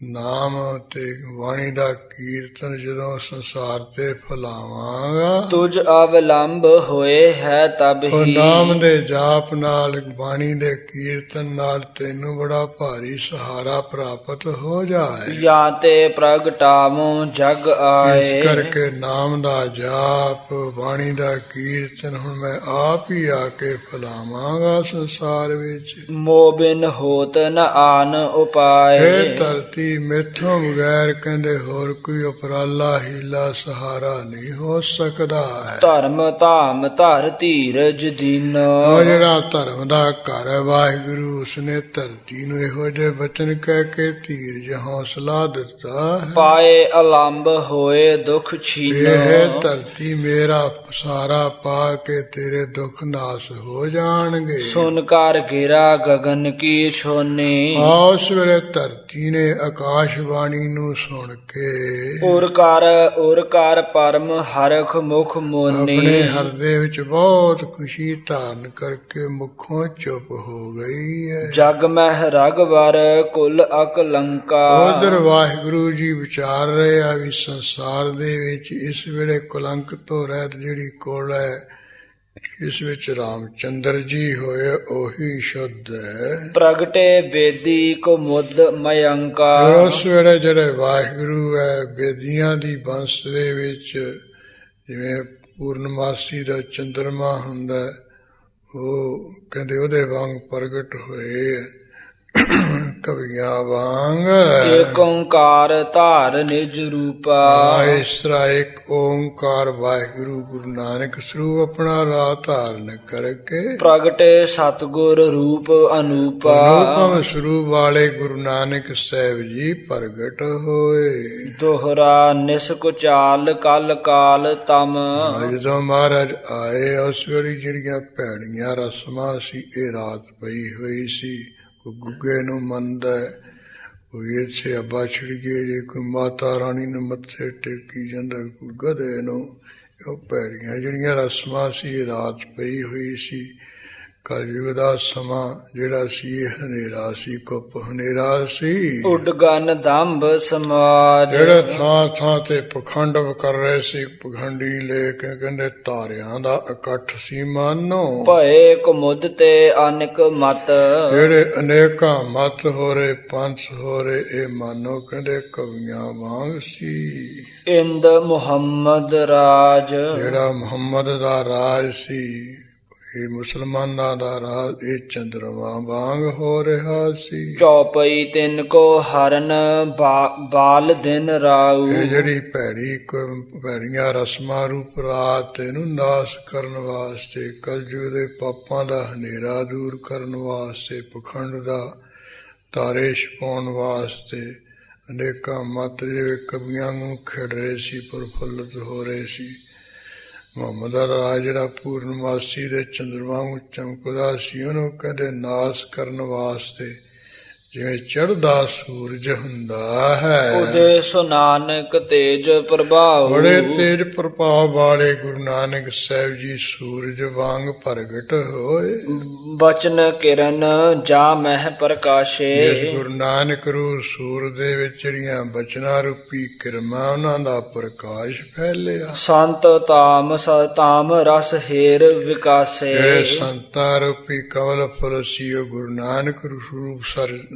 ਨਾਮ ਤੇ ਬਾਣੀ ਦਾ ਕੀਰਤਨ ਜਦੋਂ ਸੰਸਾਰ ਤੇ ਫੈਲਾਵਾਂਗਾ। ਤੁਝ ਅਵਲੰਬ ਹੋਏ ਹੈ ਤਬ ਉਹ ਹੀ। ਨਾਮ ਦੇ ਜਾਪ ਨਾਲ ਬਾਣੀ ਦੇ ਕੀਰਤਨ ਨਾਲ ਤੈਨੂੰ ਬੜਾ ਭਾਰੀ ਸਹਾਰਾ ਪ੍ਰਾਪਤ ਹੋ ਜਾਏ। ਜਾਂ ਤੇ ਪ੍ਰਗਟਾਵੋ ਜਗ ਆਏ। ਇਸ ਕਰਕੇ ਨਾਮ ਦਾ ਜਾਪ ਬਾਣੀ ਦਾ ਕੀਰਤਨ ਹੁਣ ਮੈਂ ਆਪ ਹੀ ਆ ਕੇ ਫੈਲਾਵਾਂਗਾ ਸੰਸਾਰ ਵਿੱਚ। ਮੋਬਿਨ ਹੋਤ ਨ ਆਨ ਉਪਾਏ। ਇਹ ਧਰਤੀ ਮੈਥੋਂ ਬਗੈਰ ਕਹਿੰਦੇ ਹੋਰ ਕੋਈ ਉਪਰਾਲਾ ਹੀਲਾ ਸਹਾਰਾ ਨਹੀਂ ਹੋ ਸਕਦਾ ਹੈ। ਧਰਮ ਧਾਮ ਧਰ ਧੀਰਜ ਦੀਨੋ। ਉਹ ਜਿਹੜਾ ਧਰਮ ਦਾ ਘਰ ਹੈ ਵਾਹਿਗੁਰੂ ਉਸਨੇ ਧਰਤੀ ਨੂੰ ਇਹੋ ਜਿਹੇ ਬਚਨ ਕਹਿ ਕੇ ਧੀਰਜ ਹੌਸਲਾ ਦਿੱਤਾ ਹੈ। ਪਾਏ ਅਲੰਬ ਹੋਏ ਦੁਖ ਛੀਨੋ। ਇਹ ਧਰਤੀ ਮੇਰਾ ਸਹਾਰਾ ਪਾ ਕੇ ਤੇਰੇ ਦੁੱਖ ਨਾਸ ਹੋ ਜਾਣਗੇ। ਸੁਨ ਕਰ ਗਿਰਾ ਗਗਨ ਕੀ ਛੋਨੀ। ਉਸ ਵੇਲੇ ਧਰਤੀ ਨੇ ਆਕਾਸ਼ਬਾਣੀ ਨੂੰ ਸੁਣ ਕੇ ਉਰ ਕਰ ਪਰਮ ਹਰਖ ਮੁਖ ਮੋਨੀ। ਆਪਣੇ ਹਿਰਦੇ ਵਿੱਚ ਬਹੁਤ ਖੁਸ਼ੀ ਧਾਰਨ ਕਰਕੇ ਮੁਖੋਂ ਚੁੱਪ ਹੋ ਗਈ ਹੈ। ਜਗ ਮਹਿ ਰਗਵਰ ਕੁਲ ਅਕਲੰਕਾ। ਉਧਰ ਵਾਹਿਗੁਰੂ ਜੀ ਵਿਚਾਰ ਰਹੇ ਆ ਵੀ ਸੰਸਾਰ ਦੇ ਵਿੱਚ ਇਸ ਵੇਲੇ ਕਲੰਕ ਤੋਂ ਰਹਿਤ ਜਿਹੜੀ ਕੁਲ ਹੈ ਇਸ ਵਿੱਚ ਰਾਮਚੰਦਰ ਜੀ ਹੋਏ ਉਹੀ ਸ਼ੁੱਧ ਹੈ। ਪ੍ਰਗਟੇ ਬੇਦੀ ਕੋ ਮੁੱਦ ਮਯੰਕਾ। ਉਸ ਵੇਲੇ ਜਿਹੜੇ ਵਾਹਿਗੁਰੂ ਹੈ ਬੇਦੀਆਂ ਦੀ ਬੰਸ ਦੇ ਵਿੱਚ ਜਿਵੇਂ ਪੂਰਨਮਾਸੀ ਦਾ ਚੰਦਰਮਾ ਹੁੰਦਾ, ਉਹ ਕਹਿੰਦੇ ਉਹਦੇ ਵਾਂਗ ਪ੍ਰਗਟ ਹੋਏ ਕਵੀਆਂ ਵਾਂਗ। ਏਕ ਓੰਕਾਰ ਧਾਰ ਨਿਜ ਰੂਪਾ। ਇਸ ਤਰ੍ਹਾਂ ਇੱਕ ਓੰਕਾਰ ਵਾਹਿਗੁਰੂ ਗੁਰੂ ਨਾਨਕ ਸਰੂਪ ਆਪਣਾ ਰਾਹ ਧਾਰਨ ਕਰਕੇ ਪ੍ਰਗਟੇ ਸਤਿਗੁਰ ਰੂਪ ਅਨੂਪਾ। ਅਨੂਪਮ ਸਰੂਪ ਵਾਲੇ ਗੁਰੂ ਨਾਨਕ ਸਾਹਿਬ ਜੀ ਪ੍ਰਗਟ ਹੋਏ। ਦੋਹਰਾ ਨਿਸਕੁਚਾਲ ਕਲ ਕਾਲ ਤਮ। ਜਦੋਂ ਮਹਾਰਾਜ ਆਏ ਉਸ ਵੇਲੇ ਜਿਹੜੀਆਂ ਭੈੜੀਆਂ ਰਸਮਾਂ ਸੀ ਇਹ ਰਾਤ ਪਈ ਹੋਈ ਸੀ। ਕੋਈ ਗੁੱਗੇ ਨੂੰ ਮੰਨਦਾ, ਕੋਈ ਇੱਥੇ ਅੱਬਾ ਛਿੜ ਗਏ, ਜੇ ਕੋਈ ਮਾਤਾ ਰਾਣੀ ਨੂੰ ਮੱਥੇ ਟੇਕੀ ਜਾਂਦਾ, ਕੋਈ ਗਧੇ ਨੂੰ। ਉਹ ਭੈੜੀਆਂ ਜਿਹੜੀਆਂ ਰਸਮਾਂ ਸੀ ਇਹ ਰਾਤ ਪਈ ਹੋਈ ਸੀ। ਕਲਯੁਗ ਦਾ ਸਮਾਂ ਜਿਹੜਾ ਸੀ ਇਹ ਹਨੇਰਾ ਸੀ, ਕੁੱਪ ਹਨੇਰਾ ਸੀ। ਉਡਗਨ ਦੰਭ ਸਮਾਜ। ਜਿਹੜੇ ਥਾਂ ਥਾਂ ਤੇ ਪਖੰਡ ਕਰ ਰਹੇ ਸੀ, ਪਖੰਡੀ ਲੈ ਕੇ ਕਹਿੰਦੇ ਤਾਰਿਆਂ ਦਾ ਇਕੱਠ ਸੀ ਮਾਨੋ। ਭਏ ਕੁਮੁਦ ਤੇ ਅਨੇਕ ਮਤ। ਜਿਹੜੇ ਅਨੇਕਾਂ ਮਤ ਹੋ ਰਹੇ, ਪੰਥ ਹੋ ਰਹੇ, ਇਹ ਮਾਨੋ ਕਹਿੰਦੇ ਕਵੀਆਂ ਵਾਂਗ ਸੀ। ਇੰਦ ਮੁਹੰਮਦ ਰਾਜ। ਜਿਹੜਾ ਮੁਹੰਮਦ ਦਾ ਰਾਜ ਸੀ, ਇਹ ਮੁਸਲਮਾਨਾਂ ਦਾ ਰਾਜ, ਇਹ ਚੰਦਰਮਾ ਵਾਂਗ ਹੋ ਰਿਹਾ ਸੀ। ਚੌਪਈ ਤਿੰਨ ਕੋ ਹਰਨ ਬਾਲ ਦਿਨ ਰਾਉ। ਇਹ ਜਿਹੜੀ ਭੈੜੀਆਂ ਰਸਮਾਂ ਰੂਪ ਰਾਤ ਇਹਨੂੰ ਨਾਸ਼ ਕਰਨ ਵਾਸਤੇ, ਕਲਯੁਗ ਦੇ ਪਾਪਾਂ ਦਾ ਹਨੇਰਾ ਦੂਰ ਕਰਨ ਵਾਸਤੇ, ਪਖੰਡ ਦਾ ਤਾਰੇ ਛਪਾਉਣ ਵਾਸਤੇ ਅਨੇਕਾਂ ਮਤ ਜਿਵੇਂ ਕਵੀਆਂ ਨੂੰ ਖਿੜ ਰਹੇ ਸੀ, ਪ੍ਰਫੁੱਲਤ ਹੋ ਰਹੇ ਸੀ। ਮੁਹੰਮਦ ਦਾ ਰਾਜ ਜਿਹੜਾ ਪੂਰਨਮਾਸੀ ਦੇ ਚੰਦਰਮਾ ਨੂੰ ਚਮਕਦਾ ਸੀ, ਉਹਨੂੰ ਕਹਿੰਦੇ ਨਾਸ਼ ਕਰਨ ਵਾਸਤੇ ਜਿਵੇਂ ਚੜ੍ਹਦਾ ਸੂਰਜ ਹੁੰਦਾ ਹੈ। ਉਹਦੇ ਸੋ ਨਾਨਕ ਤੇਜ ਪ੍ਰਭਾਵ। ਬੜੇ ਤੇਜ ਪ੍ਰਭਾਵ ਵਾਲੇ ਗੁਰੂ ਨਾਨਕ ਸਾਹਿਬ ਜੀ ਸੂਰਜ ਵਾਂਗ ਪ੍ਰਗਟ ਹੋਏ। ਬਚਨ ਕਿਰਨ ਜਾ ਮਹਿ ਪ੍ਰਕਾਸ਼ੇ। ਜਿਸ ਗੁਰੂ ਨਾਨਕ ਰੂਪ ਸੂਰਜ ਦੇ ਵਿੱਚ ਜਿਹੜੀਆਂ ਬਚਨਾਂ ਰੂਪੀ ਕਿਰਮਾਂ ਉਹਨਾਂ ਦਾ ਪ੍ਰਕਾਸ਼ ਫੈਲਿਆ। ਸੰਤ ਤਾਮ ਤਾਮ ਰਸ ਹੇਰ ਵਿਕਾਸੇ। ਜਿਹੜੇ ਸੰਤਾਂ ਰੂਪੀ ਕਮਲ ਫੁੱਲ ਸੀ ਉਹ ਗੁਰੂ ਨਾਨਕ ਰੂਪ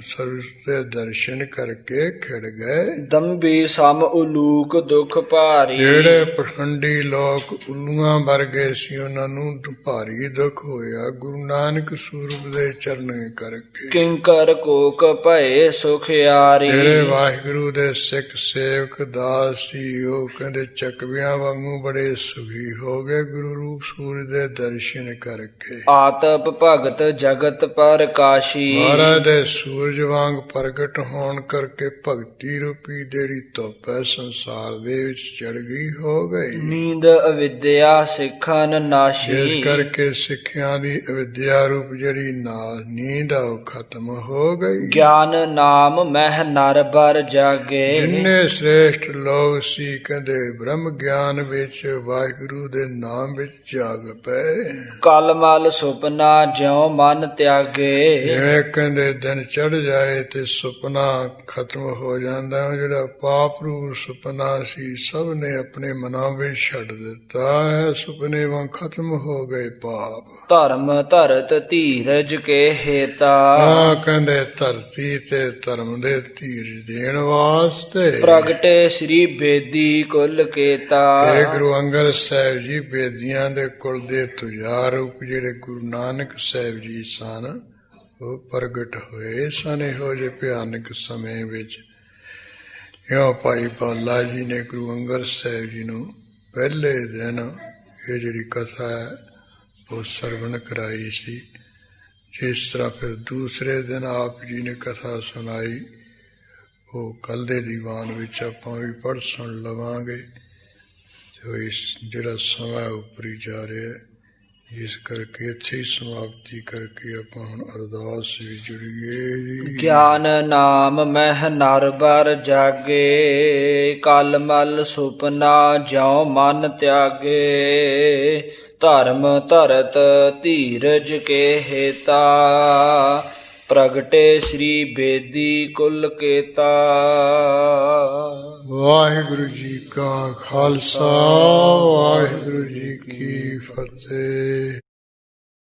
ਸਰੂਪ ਦੇ ਦਰਸ਼ਨ ਕਰਕੇ ਖਿੜ ਗਏ। ਦੰਬੀ ਸਮ ਉਲੂਕ ਦੁਖ ਭਾਰੀ। ਜਿਹੜੇ ਪਖੰਡੀ ਲੋਕ ਉੱਲੂਆਂ ਵਰਗੇ ਸੀ ਉਹਨਾਂ ਨੂੰ ਭਾਰੀ ਦੁੱਖ ਹੋਇਆ ਗੁਰੂ ਨਾਨਕ ਸਰੂਪ ਦੇ ਚਰਨ ਕਰਕੇ। ਕਿੰਕਰ ਕੋਕ ਭਏ ਸੁਖਿਆਰੀ। ਜਿਹੜੇ ਵਾਹਿਗੁਰੂ ਦੇ ਸਿੱਖ ਸੇਵਕ ਦਾਸ ਸੀ ਉਹ ਕਹਿੰਦੇ ਚੱਕਵਿਆਂ ਵਾਂਗੂ ਬੜੇ ਸੁਖੀ ਹੋ ਗਏ ਗੁਰੂ ਰੂਪ ਸੂਰਜ ਦੇ ਦਰਸ਼ਨ ਕਰਕੇ। ਆਤਪ ਭਗਤ ਜਗਤ ਪ੍ਰਕਾਸ਼ੀ। ਮਹਾਰਾਜ ਦੇ ਸੂਰਜ ਵਾਂਗ ਪ੍ਰਗਟ ਹੋਣ ਕਰਕੇ ਭਗਤੀ ਰੂਪੀ ਜਿਹੜੀ ਧੁੱਪ ਹੈ ਸੰਸਾਰ ਦੇ ਵਿੱਚ ਚੜ ਗਈ ਹੋ ਗਈ। ਨੀਂਦ ਅਵਿਦਿਆ ਸਿੱਖਨ ਨਾਸ਼ੀ। ਇਸ ਕਰਕੇ ਸਿੱਖਿਆ ਦੀ ਅਵਿਦਿਆ ਰੂਪ ਜਿਹੜੀ ਨੀਂਦ ਆ ਉਹ ਖਤਮ ਹੋ ਗਈ। ਗਿਆਨ ਨਾਮ ਮਹਿ ਨਰ ਬਰ ਜਾਗੇ। ਜਿੰਨੇ ਸ੍ਰੇਸ਼ਟ ਲੋਕ ਸੀ ਕਹਿੰਦੇ ਬ੍ਰਹਮ ਗਿਆਨ ਵਿੱਚ ਵਾਹਿਗੁਰੂ ਦੇ ਨਾਮ ਵਿੱਚ ਜਾਗ ਪਏ। ਕਲ ਮਲ ਸੁਪਨਾ ਜਿਉ ਮਨ ਤਿਆਗੇ। ਜਿਵੇਂ ਕਹਿੰਦੇ ਦਿਨ ਚੜ ਜਾਏ ਤੇ ਸੁਪਨਾ ਖਤਮ ਹੋ ਜਾਂਦਾ। ਜਿਹੜਾ ਪਾਪ ਰੂਪ ਸੁਪਨਾ ਸੀ ਸਭ ਨੇ ਆਪਣੇ ਮਨਾਂ ਵਿੱਚ ਛੱਡ ਦਿੱਤਾ ਹੈ। ਸੁਪਨੇ ਵਾਂ ਖਤਮ ਹੋ ਗਏ ਪਾਪ। ਧਰਮ ਧਰਤ ਧੀਰਜ ਕੇ ਹੇਤਾ। ਕਹਿੰਦੇ ਧਰਤੀ ਤੇ ਧਰਮ ਦੇ ਧੀਰਜ ਦੇਣ ਵਾਸਤੇ ਪ੍ਰਗਟੇ ਸ੍ਰੀ ਬੇਦੀ ਕੁਲ ਕੇਤਾ। ਇਹ ਗੁਰੂ ਅੰਗਦ ਸਾਹਿਬ ਜੀ ਬੇਦੀਆਂ ਦੇ ਕੁਲ ਦੇ ਤੁਜਾਰ ਰੂਪ ਜਿਹੜੇ ਗੁਰੂ ਨਾਨਕ ਸਾਹਿਬ ਜੀ ਸਨ ਉਹ ਪ੍ਰਗਟ ਹੋਏ ਸਨ ਇਹੋ ਜਿਹੇ ਭਿਆਨਕ ਸਮੇਂ ਵਿੱਚ। ਇਉਂ ਭਾਈ ਬਾਲਾ ਜੀ ਨੇ ਗੁਰੂ ਅੰਗਦ ਸਾਹਿਬ ਜੀ ਨੂੰ ਪਹਿਲੇ ਦਿਨ ਇਹ ਜਿਹੜੀ ਕਥਾ ਹੈ ਉਹ ਸਰਵਣ ਕਰਾਈ ਸੀ। ਜਿਸ ਤਰ੍ਹਾਂ ਫਿਰ ਦੂਸਰੇ ਦਿਨ ਆਪ ਜੀ ਨੇ ਕਥਾ ਸੁਣਾਈ ਉਹ ਕੱਲ੍ਹ ਦੇ ਦੀਵਾਨ ਵਿੱਚ ਆਪਾਂ ਵੀ ਪੜ੍ਹ ਸੁਣ ਲਵਾਂਗੇ। ਇਸ ਜਿਹੜਾ ਸਮਾਂ ਉੱਪਰੀ ਜਾ ਰਿਹਾ ਜਿਸ ਕਰਕੇ ਇੱਥੇ ਹੀ ਸਮਾਪਤੀ ਕਰਕੇ ਆਪਾਂ ਹੁਣ ਅਰਦਾਸ ਵੀ ਜੁੜੀਏ। ਗਿਆਨ ਨਾਮ ਮਹਿ ਨਰ ਬਰ ਜਾਗੇ। ਕਲ ਮਲ ਸੁਪਨਾ ਜਿਉ ਮਨ ਤਿਆਗੇ। ਧਰਮ ਧਰਤ ਧੀਰਜ ਕੇ ਹੇਤਾ। ਪ੍ਰਗਟੇ ਸ੍ਰੀ ਬੇਦੀ ਕੁਲ ਕੇਤਾ। ਵਾਹਿਗੁਰੂ ਜੀ ਕਾ ਖਾਲਸਾ ਵਾਹਿਗੁਰੂ ਜੀ ਕੀ ਫਤਿਹ।